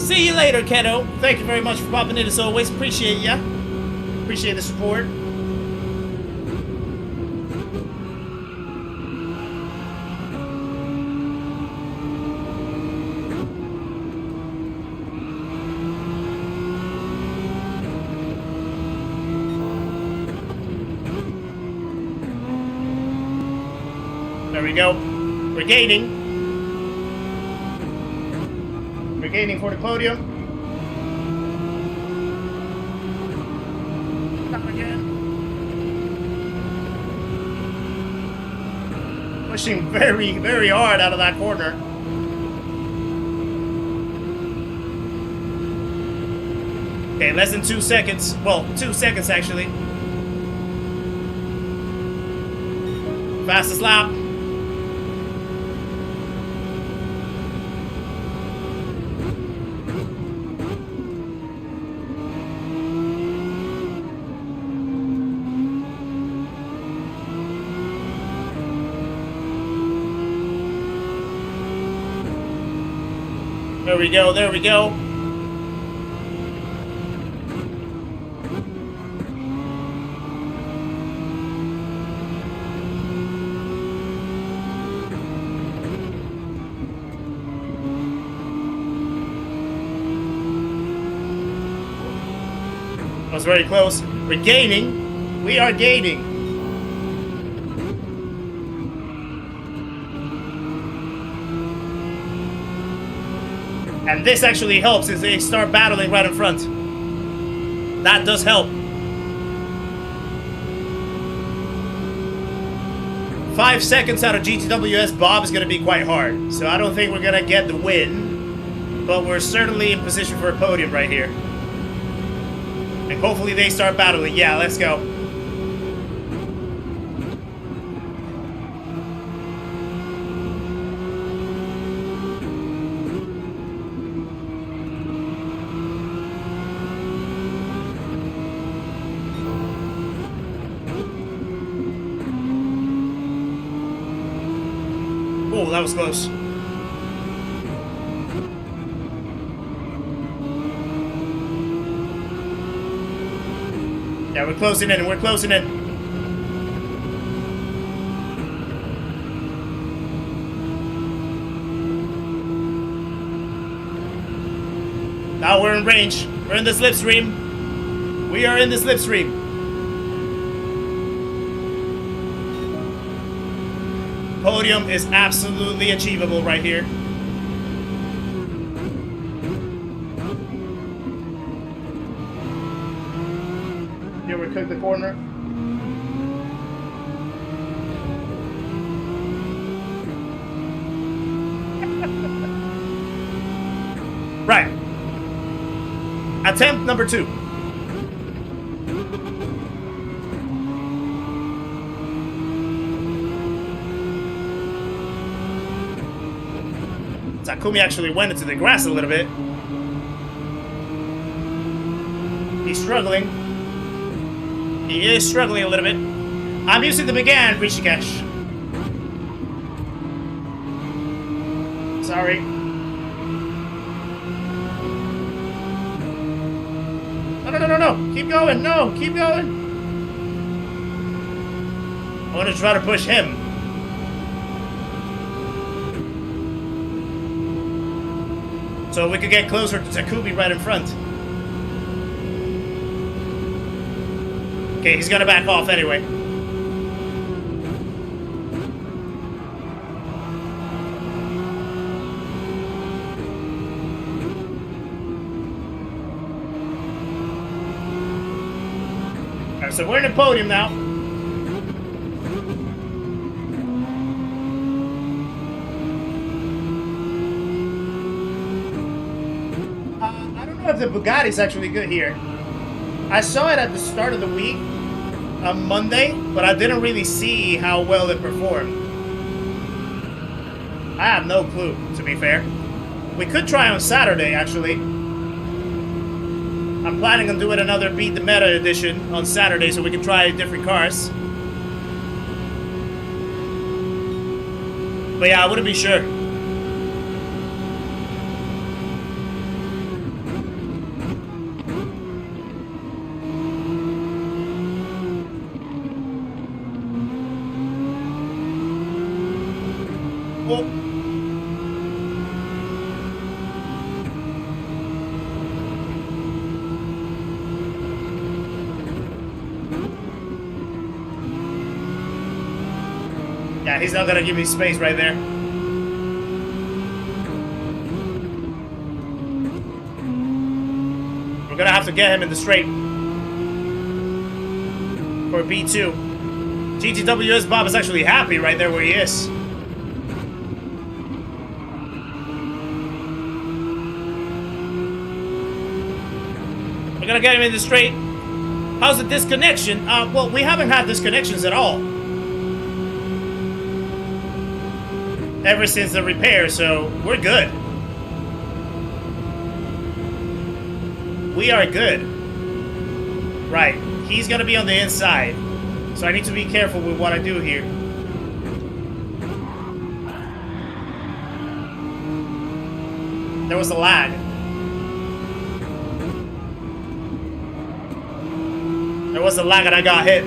S1: See you later, Keto. Thank you very much for popping in as always. Appreciate ya. Appreciate the support. There we go. We're gaining. We're gaining for the podium. Not again. Pushing very, very hard out of that corner. Okay, less than 2 seconds. Well, 2 seconds actually. Fastest lap. There we go, there we go. That was very close. We're gaining. We are gaining. And this actually helps as they start battling right in front. That does help. 5 seconds out of GTWS Bob is going to be quite hard. So I don't think we're going to get the win. But we're certainly in position for a podium right here. And hopefully they start battling. Yeah, let's go. Oh, that was close. Yeah, we're closing in, we're closing in. Now we're in range. We're in the slipstream. We are in the slipstream. Podium is absolutely achievable right here. Here we cook the corner. Right. Attempt number 2. Takumi actually went into the grass a little bit. He's struggling. He is struggling a little bit. I'm using the Megan, Rishikesh. Sorry. No. Keep going. No, keep going. I want to try to push him. So we could get closer to Takumi right in front. Okay, he's gonna back off anyway. Alright, so we're in the podium now. I don't know if the Bugatti's actually good here. I saw it at the start of the week on Monday, but I didn't really see how well it performed. I have no clue, to be fair. We could try on Saturday, actually. I'm planning on doing another Beat the Meta edition on Saturday so we can try different cars. But yeah, I wouldn't be sure. Well, yeah, he's not gonna give me space right there. We're gonna have to get him in the straight for B2. GTWS Bob is actually happy right there where he is. We're gonna get him in the straight. How's the disconnection? Well, we haven't had disconnections at all ever since the repair, so we're good. We are good. Right, he's gonna be on the inside, so I need to be careful with what I do here. There was a lag. There was a lag and I got hit.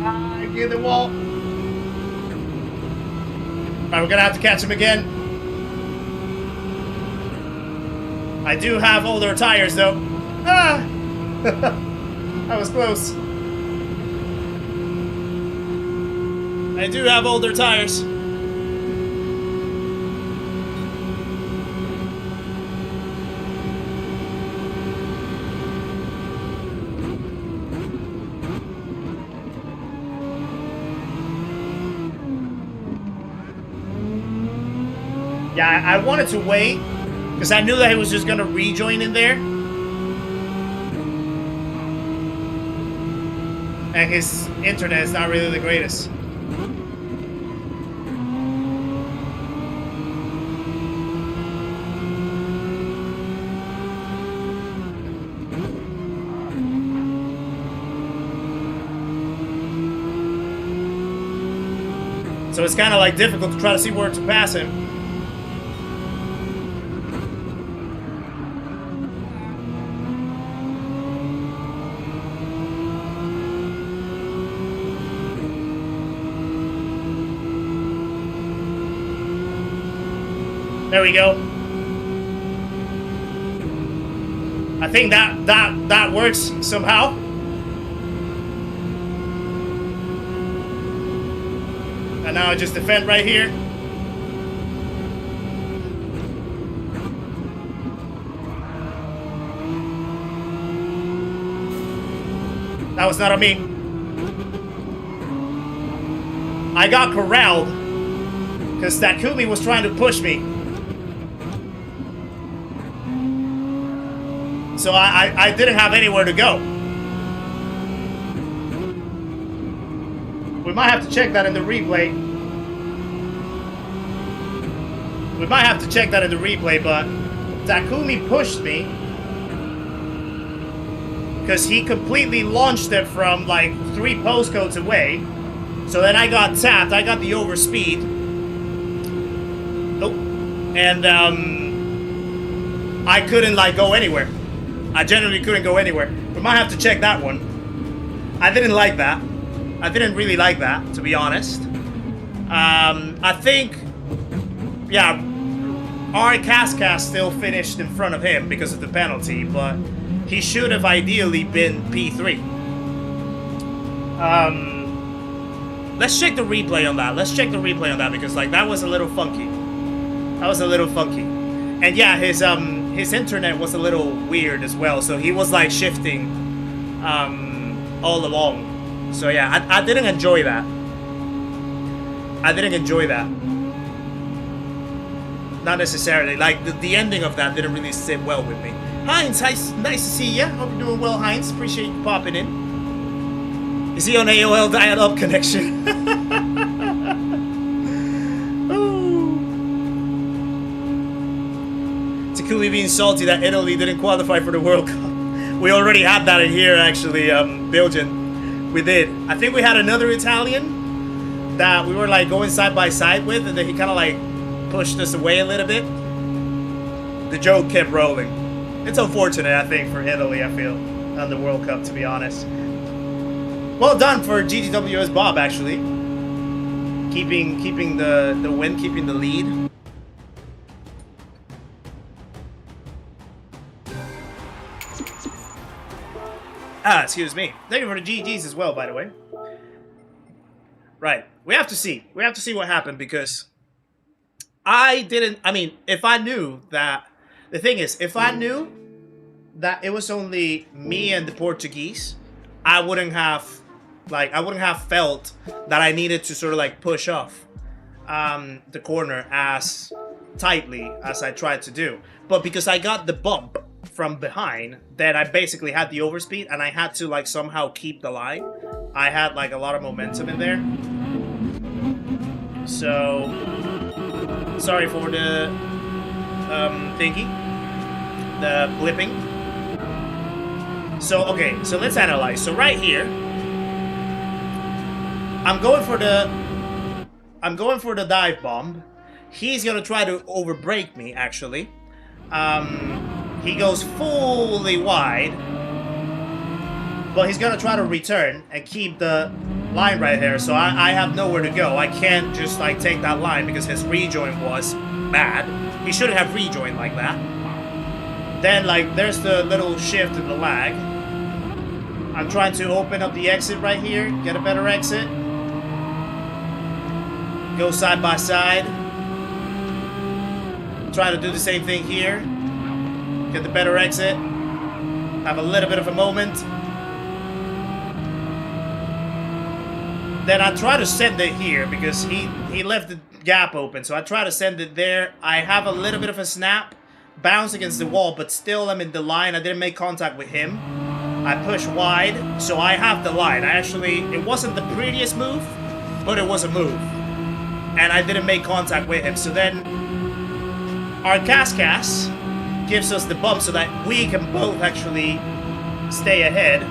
S1: I get the wall. Alright, we're gonna have to catch him again. I do have older tires though. Ah! That was close. I do have older tires. Yeah, I wanted to wait because I knew that he was just gonna rejoin in there. And his internet is not really the greatest. So it's kind of like difficult to try to see where to pass him. There we go. I think that works somehow. And now I just defend right here. That was not on me. I got corralled because Takumi was trying to push me. So I didn't have anywhere to go. We might have to check that in the replay. We might have to check that in the replay, but Takumi pushed me because he completely launched it from like 3 postcodes away. So then I got tapped. I got the overspeed. Nope. And I couldn't like go anywhere. I generally couldn't go anywhere. We might have to check that one. I didn't like that. I didn't really like that, to be honest. I think, yeah, our Cascas still finished in front of him because of the penalty, but he should have ideally been P3. Let's check the replay on that. Let's check the replay on that because, like, that was a little funky. That was a little funky. And yeah, his internet was a little weird as well, so he was like shifting all along. So yeah, I didn't enjoy that. I didn't enjoy that. Not necessarily. Like the ending of that didn't really sit well with me. Heinz, nice to see ya. Hope you're doing well, Heinz. Appreciate you popping in. Is he on AOL dial-up connection? Takumi being salty that Italy didn't qualify for the World Cup. We already had that in here, actually, Belgian. We did. I think we had another Italian that we were like going side by side with, and then he kind of like pushed us away a little bit. The joke kept rolling. It's unfortunate, I think, for Italy, I feel, on the World Cup, to be honest. Well done for GGWS Bob, actually. Keeping the win, keeping the lead. Ah, excuse me. Thank you for the GGs as well, by the way. Right. We have to see. We have to see what happened because I mean, if I knew that... The thing is, if I knew that it was only me and the Portuguese, I wouldn't have felt that I needed to sort of like push off the corner as tightly as I tried to do. But because I got the bump from behind, then I basically had the overspeed and I had to like somehow keep the line. I had like a lot of momentum in there. So sorry for the thingy, the blipping. So okay, so let's analyze. So right here, I'm going for the dive bomb. He's gonna try to overbreak me, actually. He goes fully wide, but he's gonna try to return and keep the line right there. So I have nowhere to go. I can't just like take that line because his rejoin was bad. He shouldn't have rejoined like that. Then like there's the little shift in the lag. I'm trying to open up the exit right here, get a better exit. Go side by side. Try to do the same thing here. Get the better exit. Have a little bit of a moment. Then I try to send it here because he left the gap open. So I try to send it there. I have a little bit of a snap. Bounce against the wall, but still I'm in the line. I didn't make contact with him. I push wide, so I have the line. It wasn't the prettiest move, but it was a move. And I didn't make contact with him. So then our Cascas gives us the bump so that we can both actually stay ahead.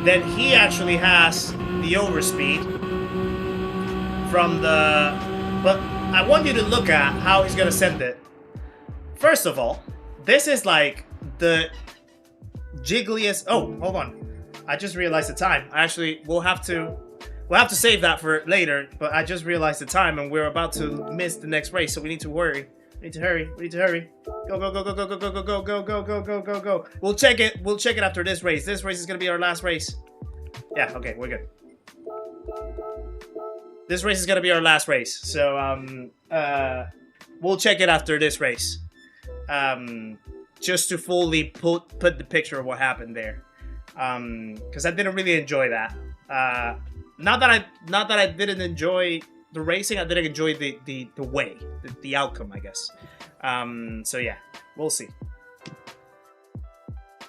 S1: Then he actually has the overspeed from the... But I want you to look at how he's going to send it. First of all, this is like the jiggliest... Oh, hold on. I just realized the time. Actually, we'll have to save that for later, but I just realized the time and we're about to miss the next race, so we need to worry. We need to hurry. We need to hurry. Go, go, go, go, go, go, go, go, go, go, go, go, go, go, go. We'll check it. We'll check it after this race. This race is going to be our last race. Yeah, okay, we're good. This race is going to be our last race. So, we'll check it after this race. Just to fully put the picture of what happened there. Because I didn't really enjoy that. Not that I didn't enjoy the racing, I didn't enjoy the way, the outcome, I guess. So yeah, we'll see.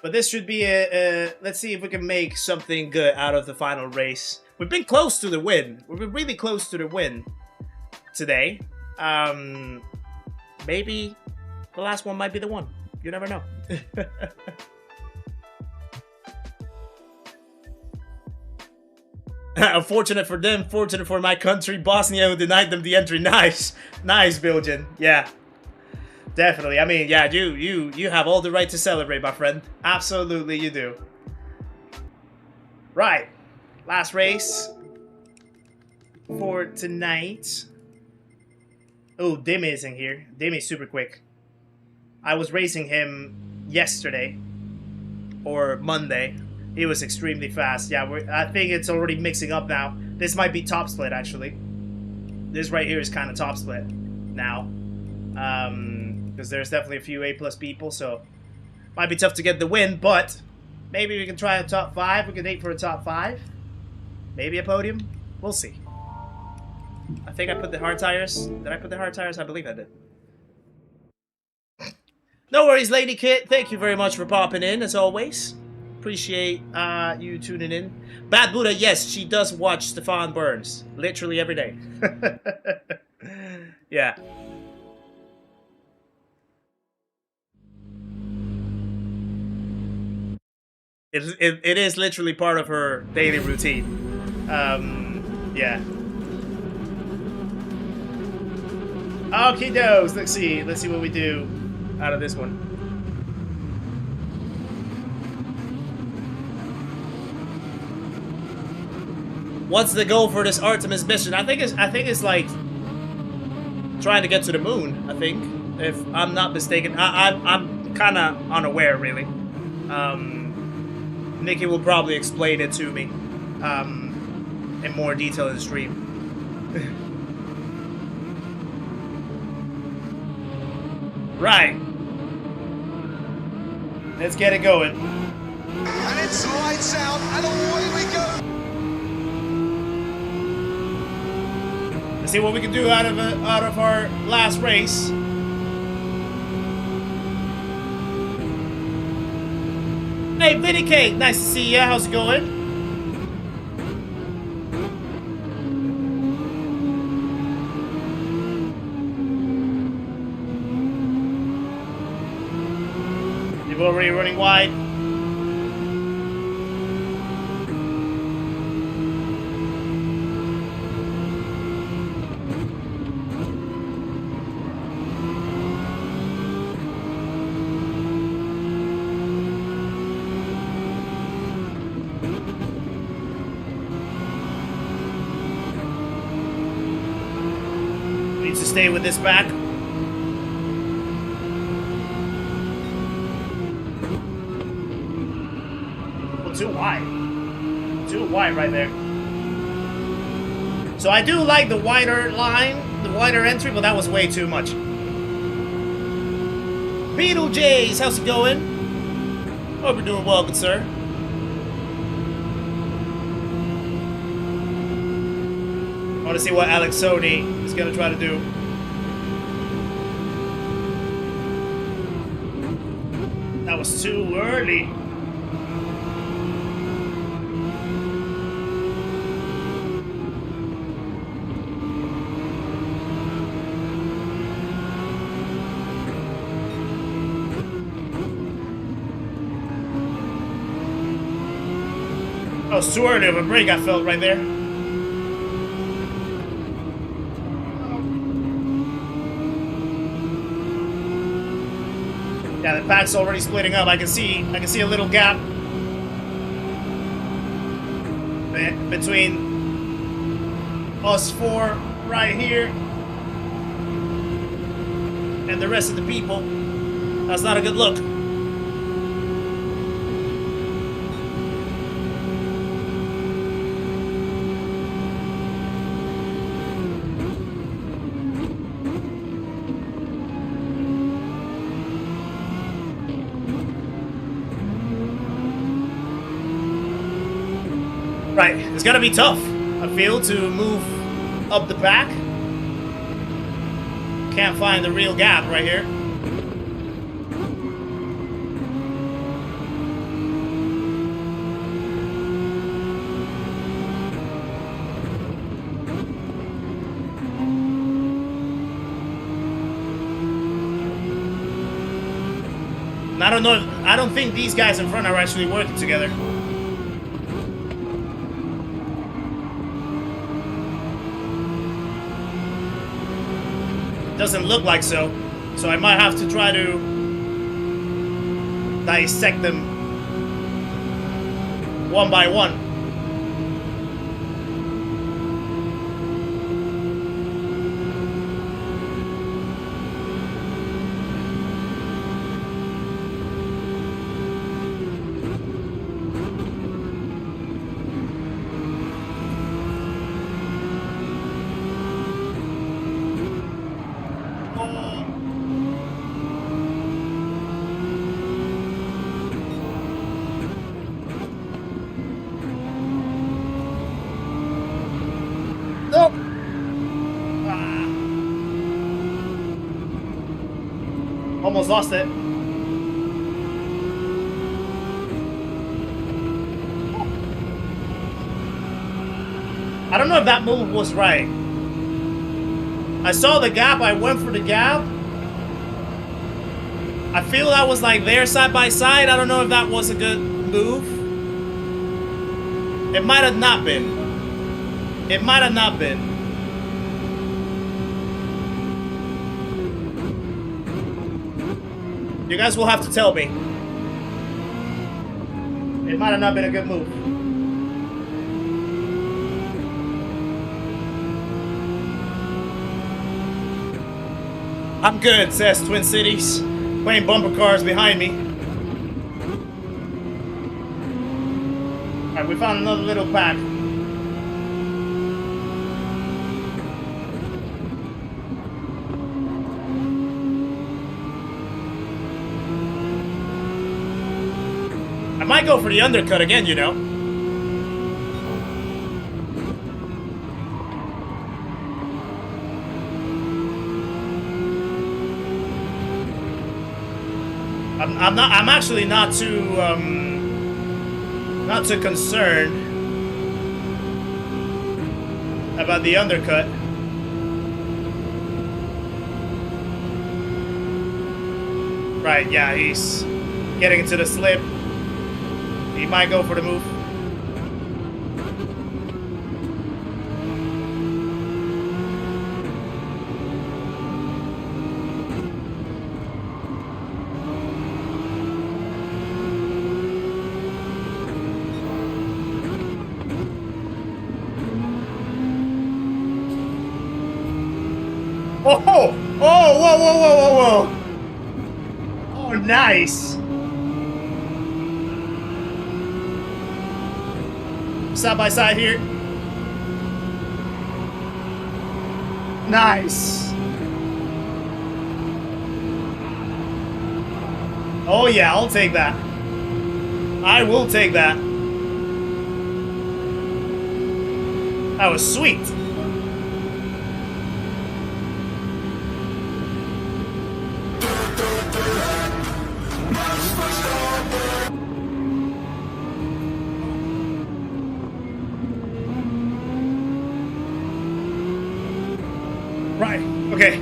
S1: But this should be a let's see if we can make something good out of the final race. We've been close to the win. We've been really close to the win today. Maybe the last one might be the one. You never know. Unfortunate for them, fortunate for my country, Bosnia, who denied them the entry. Nice. Nice, Belgian. Yeah. Definitely. I mean, yeah, you have all the right to celebrate, my friend. Absolutely, you do. Right. Last race for tonight. Oh, Demi is in here. Demi's super quick. I was racing him yesterday or Monday. He was extremely fast. Yeah, I think it's already mixing up now. This might be top split, actually. This right here is kind of top split now. Because there's definitely a few A+ people, so might be tough to get the win, but maybe we can try a top 5. We can aim for a top 5. Maybe a podium. We'll see. I think I put the hard tires. Did I put the hard tires? I believe I did. No worries, Lady Kit. Thank you very much for popping in, as always. Appreciate you tuning in. Bad Buddha, yes, she does watch Stefan Burns. Literally every day. Yeah. It is literally part of her daily routine. Yeah. Okie dokes. Let's see what we do out of this one. What's the goal for this Artemis mission? I think it's like trying to get to the moon. I think, if I'm not mistaken. I'm kind of unaware, really. Nikki will probably explain it to me in more detail in the stream. Right. Let's get it going.
S2: And it's lights out, and away we go.
S1: Let's see what we can do out of our last race. Hey, Vinny Cake, nice to see ya. How's it going? You're already running wide. Needs to stay with this back. Too wide. Too wide right there. So I do like the wider line, the wider entry, but that was way too much. Beetle Jays, how's it going? Hope you're doing well, good sir. I want to see what Alex Sony is going to try to do. That was too early. That was too early of a break, I felt right there. Yeah, the pack's already splitting up. I can see a little gap between us four right here and the rest of the people. That's not a good look. Right, it's gonna be tough, I feel, to move up the back. Can't find the real gap right here. I don't know if, I don't think these guys in front are actually working together. Doesn't look like so. So I might have to try to dissect them one by one. Nope. Almost lost it. I don't know if that move was right. I saw the gap, I went for the gap. I feel that was like there side by side. I don't know if that was a good move. It might have not been. It might have not been. You guys will have to tell me. It might have not been a good move. I'm good, says Twin Cities. Playing bumper cars behind me. Alright, we found another little pack. I might go for the undercut again, you know. I'm actually not too concerned about the undercut. Right, yeah, he's getting into the slip. He might go for the move. Oh, oh, whoa, whoa, whoa, whoa, whoa. Oh, nice. Side by side here. Nice. Oh yeah, I'll take that. I will take that. That was sweet. Right, okay.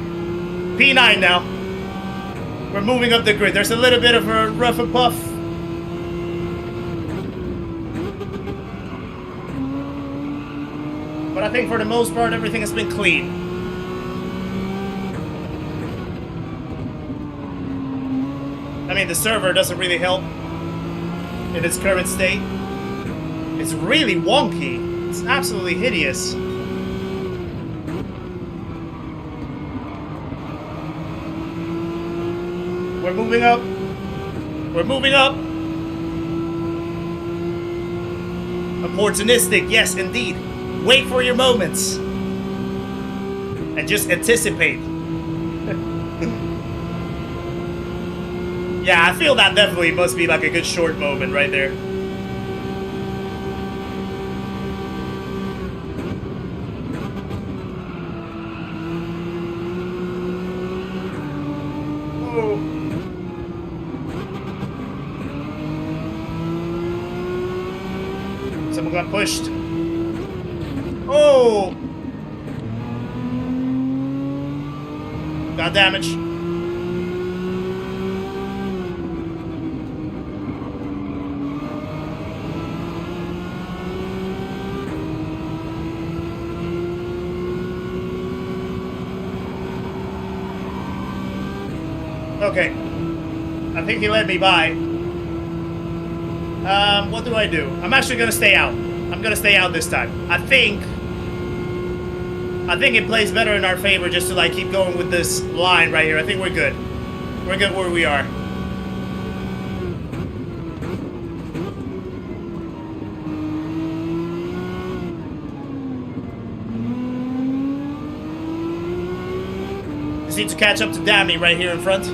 S1: P9 now. We're moving up the grid. There's a little bit of a rough and puff. But I think for the most part, everything has been clean. I mean, the server doesn't really help in its current state. It's really wonky. It's absolutely hideous. We're moving up. We're moving up. Opportunistic, yes, indeed. Wait for your moments. And just anticipate. Yeah, I feel that definitely must be like a good short moment right there. Whoa. Someone got pushed. Oh! Got damage. Okay. I think he let me by. What do? I'm actually gonna stay out. I'm gonna stay out this time. I think it plays better in our favor just to like keep going with this line right here. I think we're good. We're good where we are. Just need to catch up to Dammy right here in front.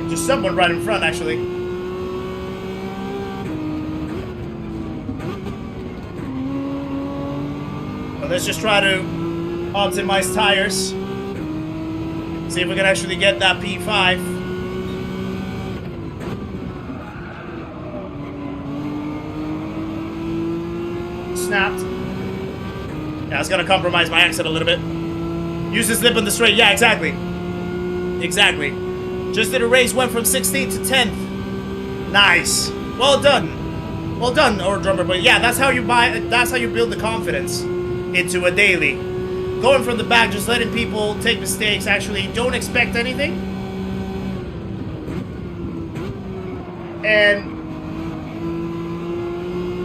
S1: There's someone right in front, actually. Well, let's just try to optimize tires. See if we can actually get that P5. Snapped. Yeah, it's gonna compromise my exit a little bit. Use this lip on the straight. Yeah, exactly. Exactly. Just did a race, went from 16th to 10th. Nice. Well done. Well done, or drummer. But yeah, that's how you build the confidence into a daily. Going from the back, just letting people take mistakes. Actually, don't expect anything. And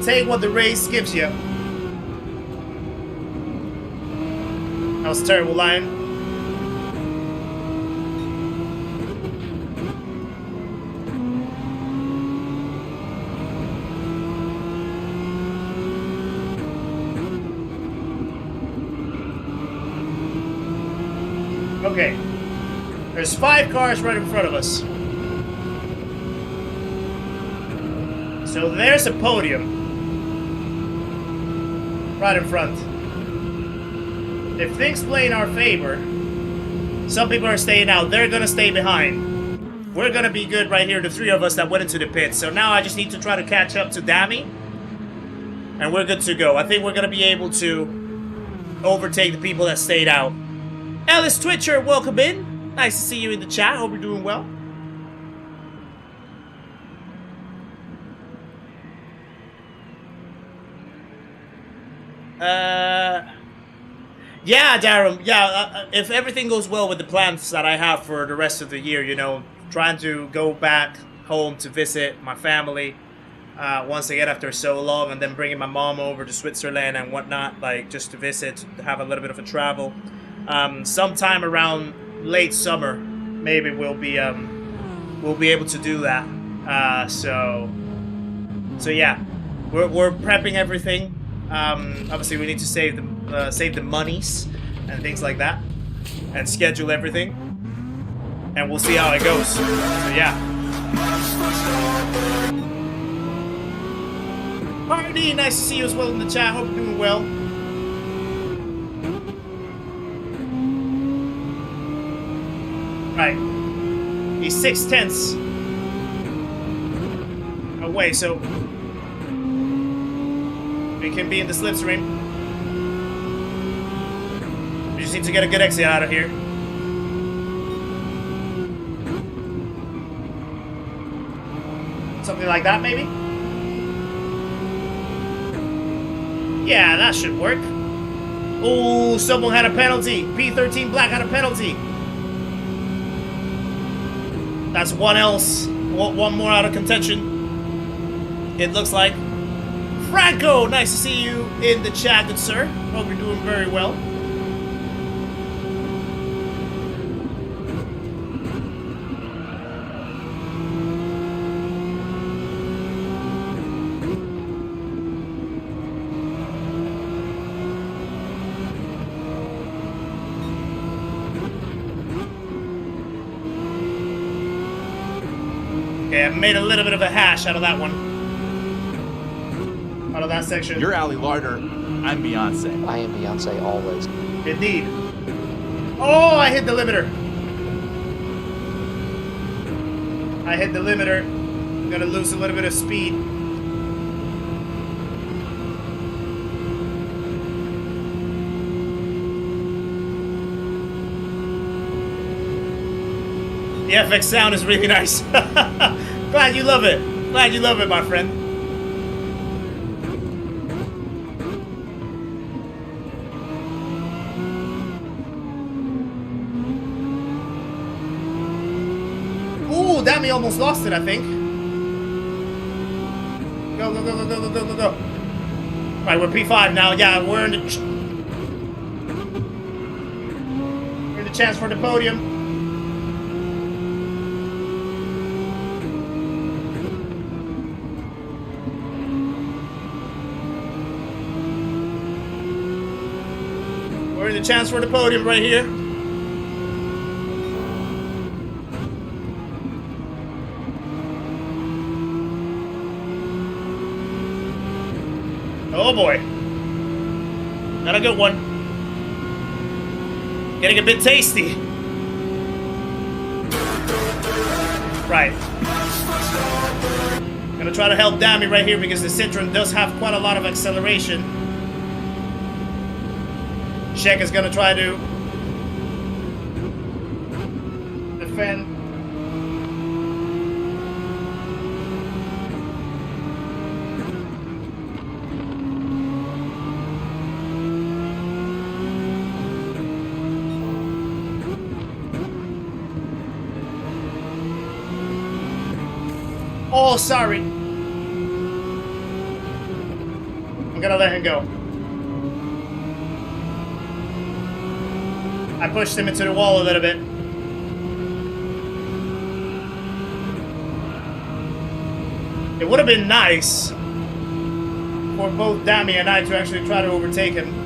S1: take what the race gives you. That was a terrible line. Okay. There's 5 cars right in front of us. So there's a podium right in front. If things play in our favor, some people are staying out. They're gonna stay behind. We're gonna be good right here, the 3 of us that went into the pits. So now I just need to try to catch up to Dammy, and we're good to go. I think we're gonna be able to overtake the people that stayed out. Ellis Twitcher, welcome in. Nice to see you in the chat. Hope you're doing well. Yeah, Darren. Yeah, if everything goes well with the plans that I have for the rest of the year, you know, trying to go back home to visit my family once again after so long, and then bringing my mom over to Switzerland and whatnot, like just to visit, to have a little bit of a travel. Sometime around late summer, maybe we'll be able to do that. So yeah, we're prepping everything. Obviously, we need to save the monies and things like that, and schedule everything, and we'll see how it goes. So yeah. Party, nice to see you as well in the chat. Hope you're doing well. Right, he's 6/10 away, so we can be in the slipstream. We just need to get a good exit out of here. Something like that, maybe? Yeah, that should work. Oh, someone had a penalty. P13 Black had a penalty. That's one more out of contention, it looks like. Franco, nice to see you in the chat, good sir. Hope you're doing very well. Okay, I made a little bit of a hash out of that one. Out of that section.
S7: You're Ali Larder. I'm Beyonce.
S4: I am Beyonce always.
S1: Indeed. Oh, I hit the limiter. I hit the limiter. I'm gonna lose a little bit of speed. The FX sound is really nice. Glad you love it. Glad you love it, my friend. Oh, damn, he almost lost it, I think. Go, go, go, go, go, go, go, go, go. Right, we're P5 now. Yeah, we're in the chance for the podium. We're in the chance for the podium right here. Oh boy. Got a good one. Getting a bit tasty. Right. Gonna try to help Dami right here because the Citroen does have quite a lot of acceleration. Shek is gonna try to defend. Oh, sorry. I'm gonna let him go. I pushed him into the wall a little bit. It would have been nice for both Dami and I to actually try to overtake him.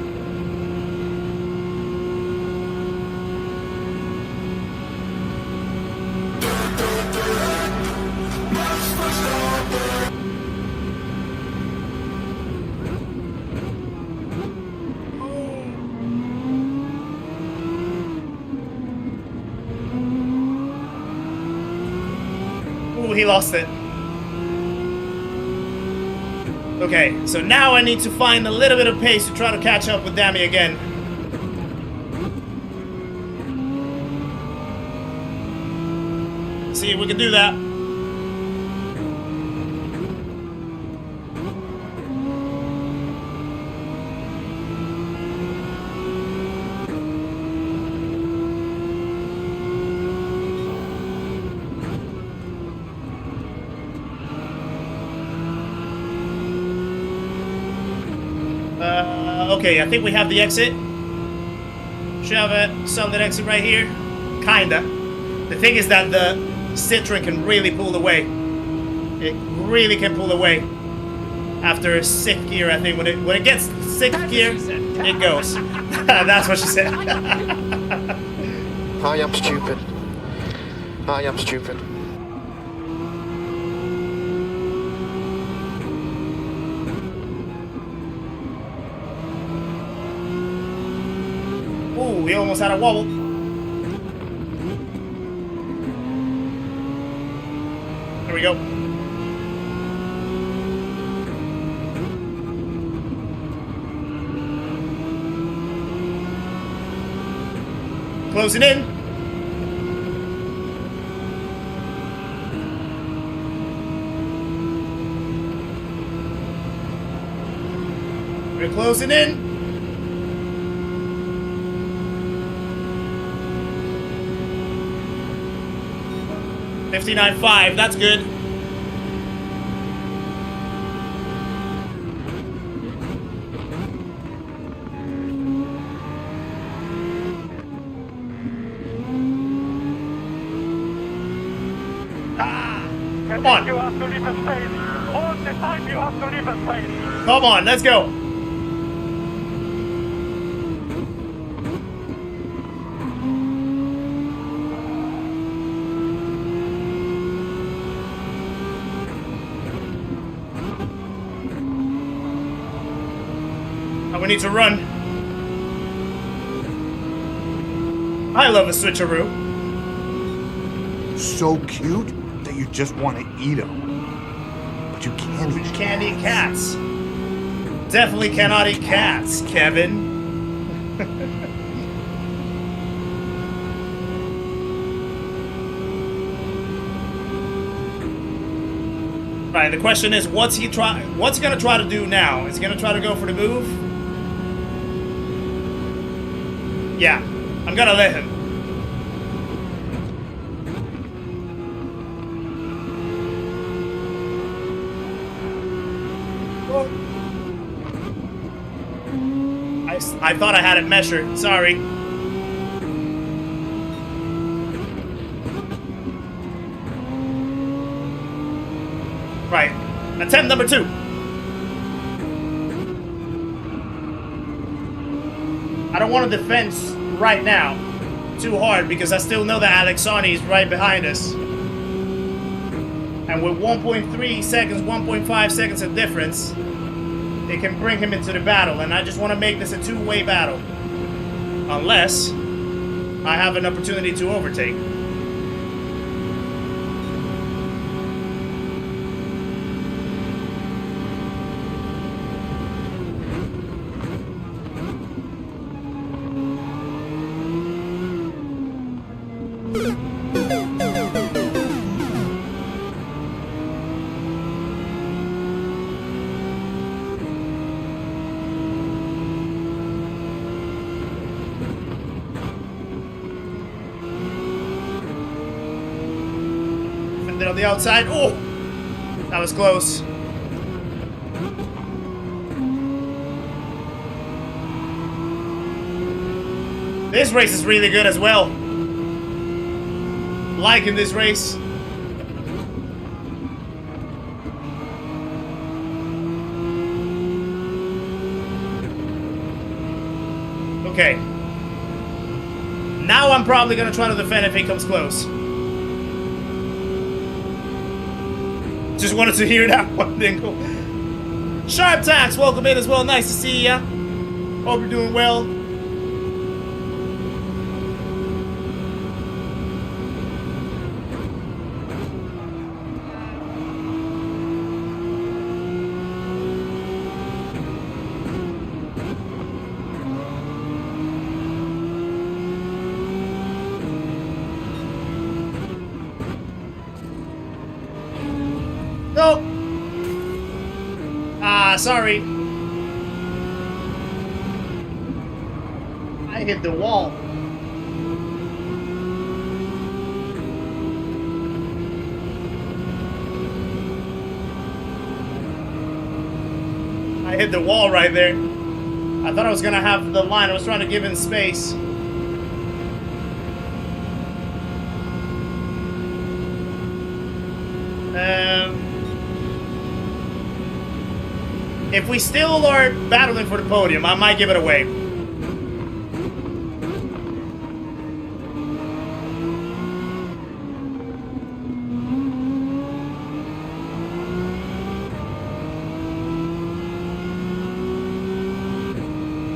S1: He lost it. Okay, so now I need to find a little bit of pace to try to catch up with Dami again. See if we can do that. Okay, I think we have the exit. Should have a solid exit right here. Kinda. The thing is that the Citroen can really pull away. It really can pull away. After 6th gear, I think. When it gets 6th gear, it goes. That's what she said.
S4: I am stupid. I am stupid.
S1: Ooh, we almost had a wobble. There we go. Closing in. We're closing in. $59.5, that's good. Come on.
S3: You have to leave a space. All the time you have to leave a space.
S1: Come on, let's go. We need to run. I love a switcheroo.
S8: So cute that you just want to eat them. But you can't eat
S1: You can't eat cats. Definitely cannot eat cats, Kevin. Right, the question is, what's he gonna try to do now? Is he gonna try to go for the move? Yeah, I'm gonna let him. I thought I had it measured. Sorry. Right. Attempt number 2. I don't want to defend right now too hard because I still know that Alexani is right behind us. And with 1.3 seconds, 1.5 seconds of difference, it can bring him into the battle. And I just want to make this a two-way battle. Unless I have an opportunity to overtake. On the outside. Oh, that was close. This race is really good as well. Liking this race. Okay. Now I'm probably gonna try to defend if he comes close. Just wanted to hear that one dingle. Sharp Tax, welcome in as well. Nice to see ya. Hope you're doing well. No. Sorry. I hit the wall. I hit the wall right there. I thought I was gonna have the line. I was trying to give him space. If we still are battling for the podium, I might give it away.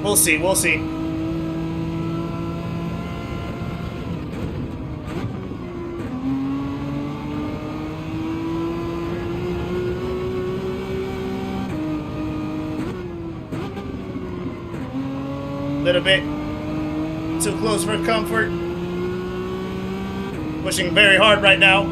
S1: We'll see, we'll see. Little bit too close for comfort. Pushing very hard right now.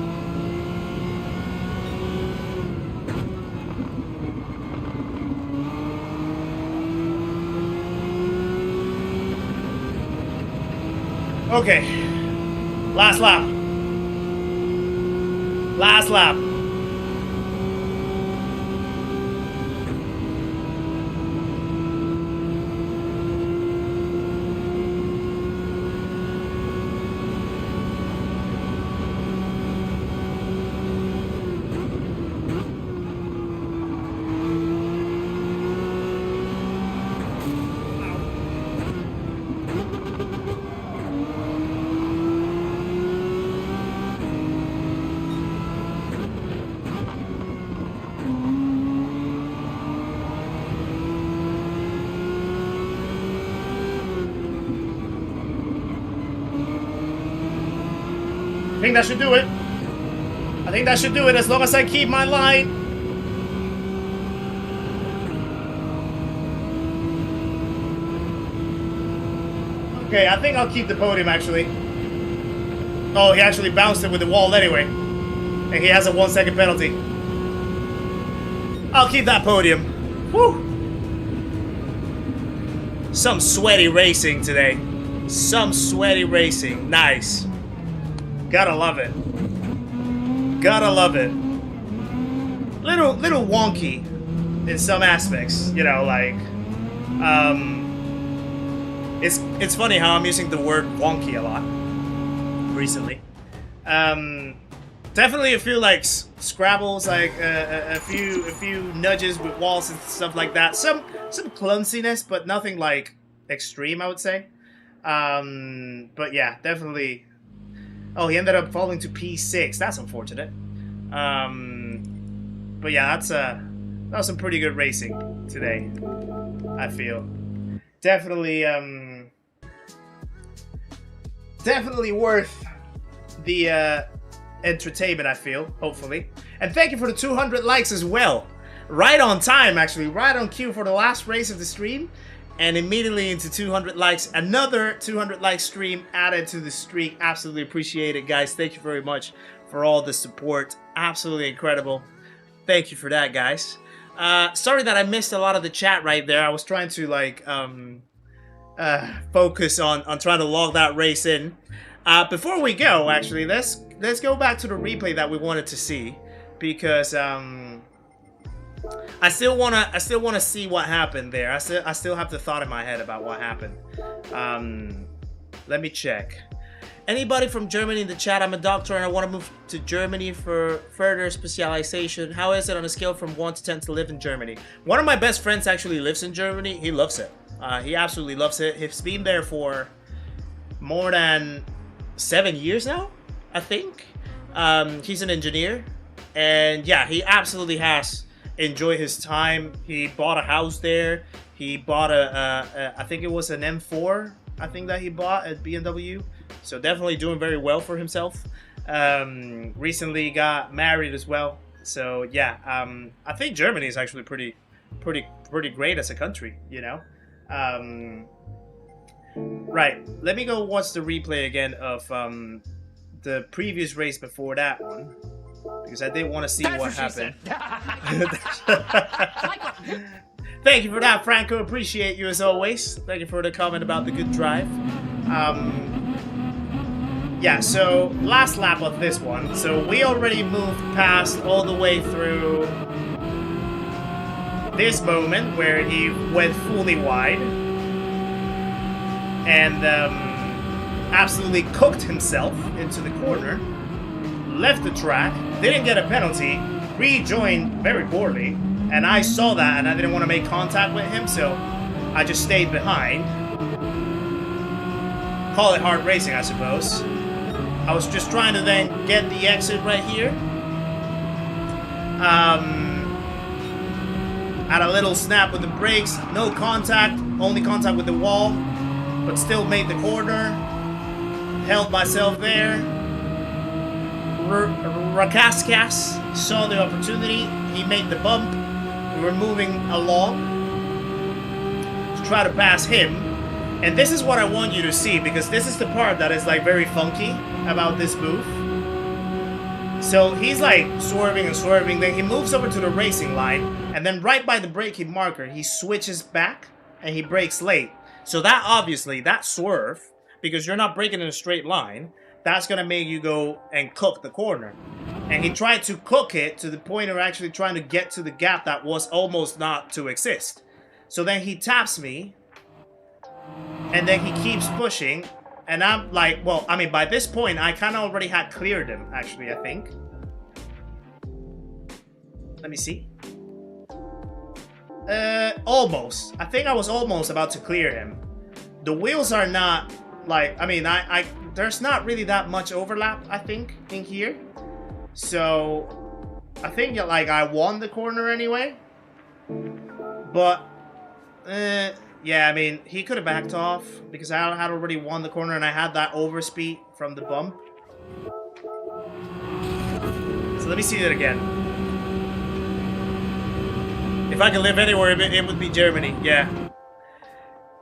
S1: Okay, last lap. Last lap. I think that should do it. I think that should do it as long as I keep my line. Okay, I think I'll keep the podium actually. Oh, he actually bounced it with the wall anyway. And he has a 1 second penalty. I'll keep that podium. Woo! Some sweaty racing today. Some sweaty racing. Nice. Gotta love it. Gotta love it. Little wonky in some aspects, you know, like, it's funny how I'm using the word wonky a lot recently. Definitely a few like scrabbles, like a few nudges with walls and stuff like that. Some clumsiness, but nothing like extreme, I would say. But yeah, definitely. Oh, he ended up falling to P6. That's unfortunate. But yeah, that was some pretty good racing today, I feel. Definitely worth the entertainment, I feel, hopefully. And thank you for the 200 likes as well. Right on time, actually. Right on cue for the last race of the stream. And immediately into 200 likes. Another 200 like stream added to the streak. Absolutely appreciate it, guys. Thank you very much for all the support. Absolutely incredible. Thank you for that, guys. Sorry that I missed a lot of the chat right there. I was trying to like focus on trying to log that race in. Before we go, actually, let's go back to the replay that we wanted to see, because I still wanna see what happened there. I still have the thought in my head about what happened. Let me check. Anybody from Germany in the chat? I'm a doctor and I want to move to Germany for further specialization. How is it on a scale from 1 to 10 to live in Germany? One of my best friends actually lives in Germany. He loves it. He absolutely loves it. He's been there for more than 7 years now, I think. He's an engineer, and yeah, he absolutely has enjoyed his time. He bought a house there. He bought I think it was an M4, I think, that he bought at BMW. So definitely doing very well for himself. Recently got married as well. So yeah, I think Germany is actually pretty great as a country, you know. Right, let me go watch the replay again of the previous race before that one, because I did want to see what happened. Thank you for that, Franco. Appreciate you as always. Thank you for the comment about the good drive. Yeah, so last lap of this one. So we already moved past all the way through this moment where he went fully wide and absolutely cooked himself into the corner, left the track, didn't get a penalty, rejoined very poorly, and I saw that and I didn't want to make contact with him, so I just stayed behind. Call it hard racing, I suppose. I was just trying to then get the exit right here. Had a little snap with the brakes, no contact, only contact with the wall, but still made the corner. Held myself there. Rakaskas saw the opportunity. He made the bump. We were moving along to try to pass him. And this is what I want you to see, because this is the part that is like very funky about this move. So he's like swerving and swerving, then he moves over to the racing line, and then right by the braking marker, he switches back and he brakes late. So that obviously, that swerve, because you're not braking in a straight line, that's gonna make you go and cook the corner. And he tried to cook it to the point of actually trying to get to the gap that was almost not to exist. So then he taps me, and then he keeps pushing, and I'm like, well, I mean, by this point, I kind of already had cleared him, actually, I think. Let me see. Almost. I think I was almost about to clear him. The wheels are not, like, I mean, there's not really that much overlap, I think, in here. So, I think, like, I won the corner anyway. But, yeah, I mean, he could have backed off because I had already won the corner and I had that overspeed from the bump. So let me see that again. If I could live anywhere, it would be Germany, yeah.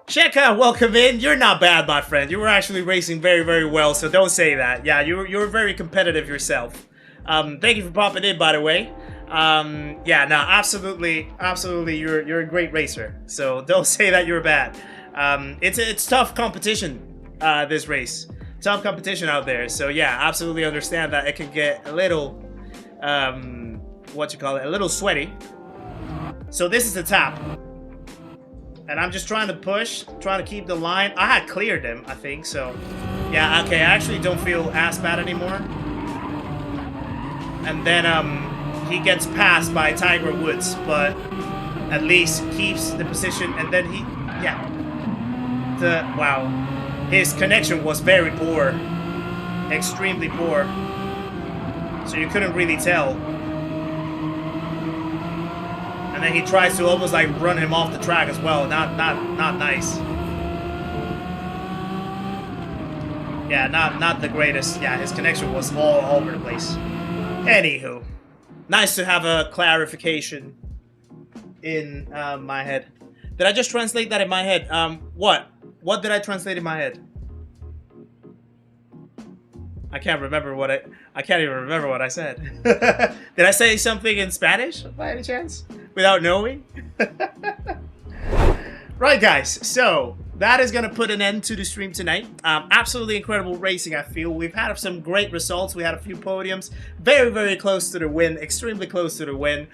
S1: Sheka, welcome in. You're not bad, my friend. You were actually racing very, very well, so don't say that. Yeah, you were very competitive yourself. Thank you for popping in, by the way. Yeah, no, absolutely, you're a great racer. So don't say that you're bad. It's tough competition, this race. Tough competition out there. So yeah, absolutely understand that it can get a little, a little sweaty. So this is the top. And I'm just trying to push, trying to keep the line. I had cleared him, I think, so... Yeah, okay, I actually don't feel as bad anymore. And then, he gets passed by Tiger Woods, but at least keeps the position, and then he... Yeah. Wow. His connection was very poor. Extremely poor. So you couldn't really tell. And then he tries to almost like run him off the track as well. Not nice. Yeah, not the greatest. Yeah, his connection was all over the place. Anywho, nice to have a clarification in my head. Did I just translate that in my head? What? What did I translate in my head? I can't remember what I can't even remember what I said. Did I say something in Spanish by any chance? Without knowing? Right, guys. So that is going to put an end to the stream tonight. Absolutely incredible racing, I feel. We've had some great results. We had a few podiums. Very, very close to the win. Extremely close to the win.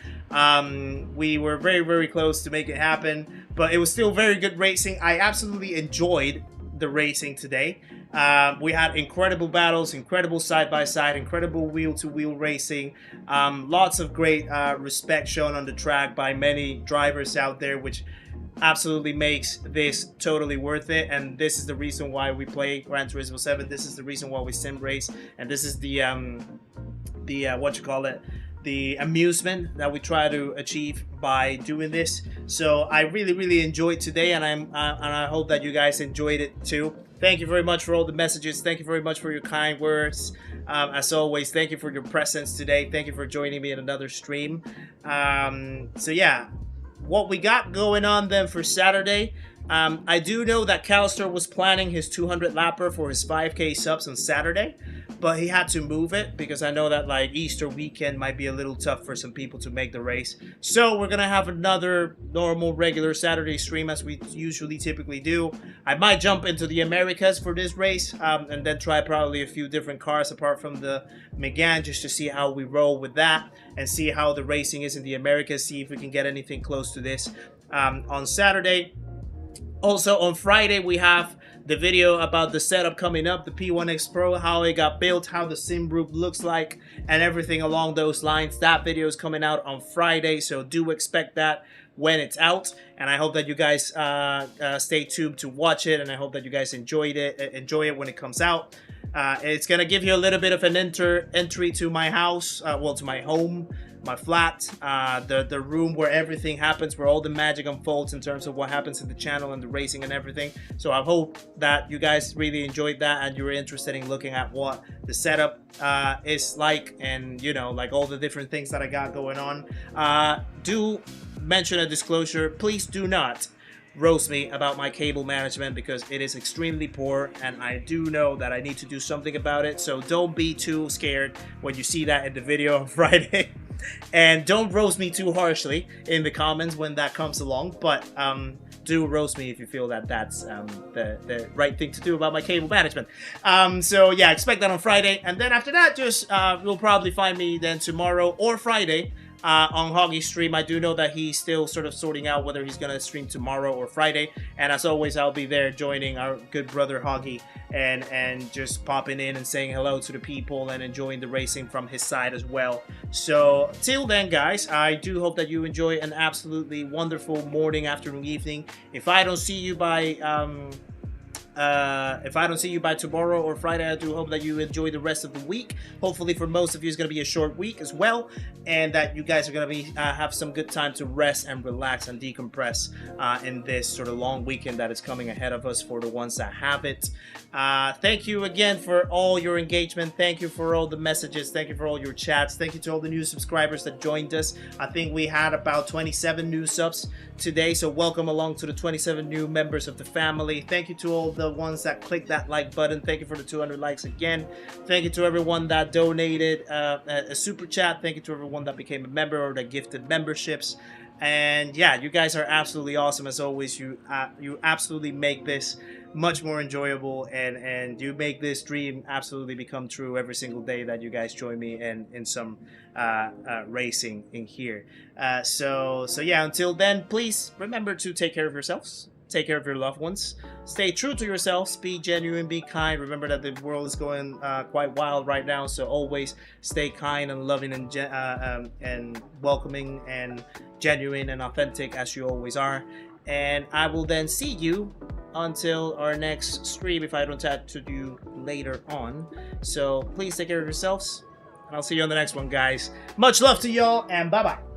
S1: We were very, very close to make it happen. But it was still very good racing. I absolutely enjoyed the racing today. We had incredible battles, incredible side-by-side, incredible wheel-to-wheel racing. Lots of great respect shown on the track by many drivers out there, which absolutely makes this totally worth it. And this is the reason why we play Gran Turismo 7. This is the reason why we sim race, and this is the what you call it, the amusement that we try to achieve by doing this. So I really enjoyed today, and I hope that you guys enjoyed it too. Thank you very much for all the messages. Thank you very much for your kind words. As always, thank you for your presence today. Thank you for joining me in another stream. So yeah, what we got going on then for Saturday. I do know that Calster was planning his 200 lapper for his 5K subs on Saturday, but he had to move it because I know that like Easter weekend might be a little tough for some people to make the race. So we're gonna have another normal regular Saturday stream as we usually typically do. I might jump into the Americas for this race and then try probably a few different cars apart from the Megane, just to see how we roll with that and see how the racing is in the Americas, see if we can get anything close to this on Saturday. Also on Friday we have the video about the setup coming up, the P1X Pro, how it got built, how the sim group looks like, and everything along those lines. That video is coming out on Friday, so do expect that when it's out. And I hope that you guys stay tuned to watch it, and I hope that you guys enjoy it when it comes out. It's gonna give you a little bit of an entry to my house, well, to my home, my flat, the room where everything happens, where all the magic unfolds in terms of what happens in the channel and the racing and everything. So I hope that you guys really enjoyed that and you were interested in looking at what the setup is like, and you know, like all the different things that I got going on. Do mention a disclosure, please do not roast me about my cable management, because it is extremely poor and I do know that I need to do something about it. So don't be too scared when you see that in the video on Friday. And don't roast me too harshly in the comments when that comes along, but do roast me if you feel that that's the right thing to do about my cable management. So yeah, expect that on Friday, and then after that, just you'll probably find me then tomorrow or Friday on Hoggy's stream. I do know that he's still sort of sorting out whether he's gonna stream tomorrow or Friday, and as always, I'll be there joining our good brother Hoggy and just popping in and saying hello to the people and enjoying the racing from his side as well. So till then, guys, I do hope that you enjoy an absolutely wonderful morning, afternoon, evening. If I don't see you by tomorrow or Friday, I do hope that you enjoy the rest of the week. Hopefully for most of you it's going to be a short week as well, and that you guys are going to be have some good time to rest and relax and decompress in this sort of long weekend that is coming ahead of us for the ones that have it. Thank you again for all your engagement. Thank you for all the messages. Thank you for all your chats. Thank you to all the new subscribers that joined us. I think we had about 27 new subs today, so welcome along to the 27 new members of the family. Thank you to all the ones that clicked that like button. Thank you for the 200 likes again. Thank you to everyone that donated a super chat. Thank you to everyone that became a member or that gifted memberships. And yeah, you guys are absolutely awesome as always. You absolutely make this much more enjoyable, and you make this dream absolutely become true every single day that you guys join me in some racing in here. So yeah, until then, please remember to take care of yourselves, take care of your loved ones, stay true to yourselves, be genuine, be kind. Remember that the world is going quite wild right now, so always stay kind and loving and welcoming and genuine and authentic as you always are. And I will then see you until our next stream if I don't chat to you later on. So please take care of yourselves, and I'll see you on the next one, guys. Much love to y'all, and bye bye.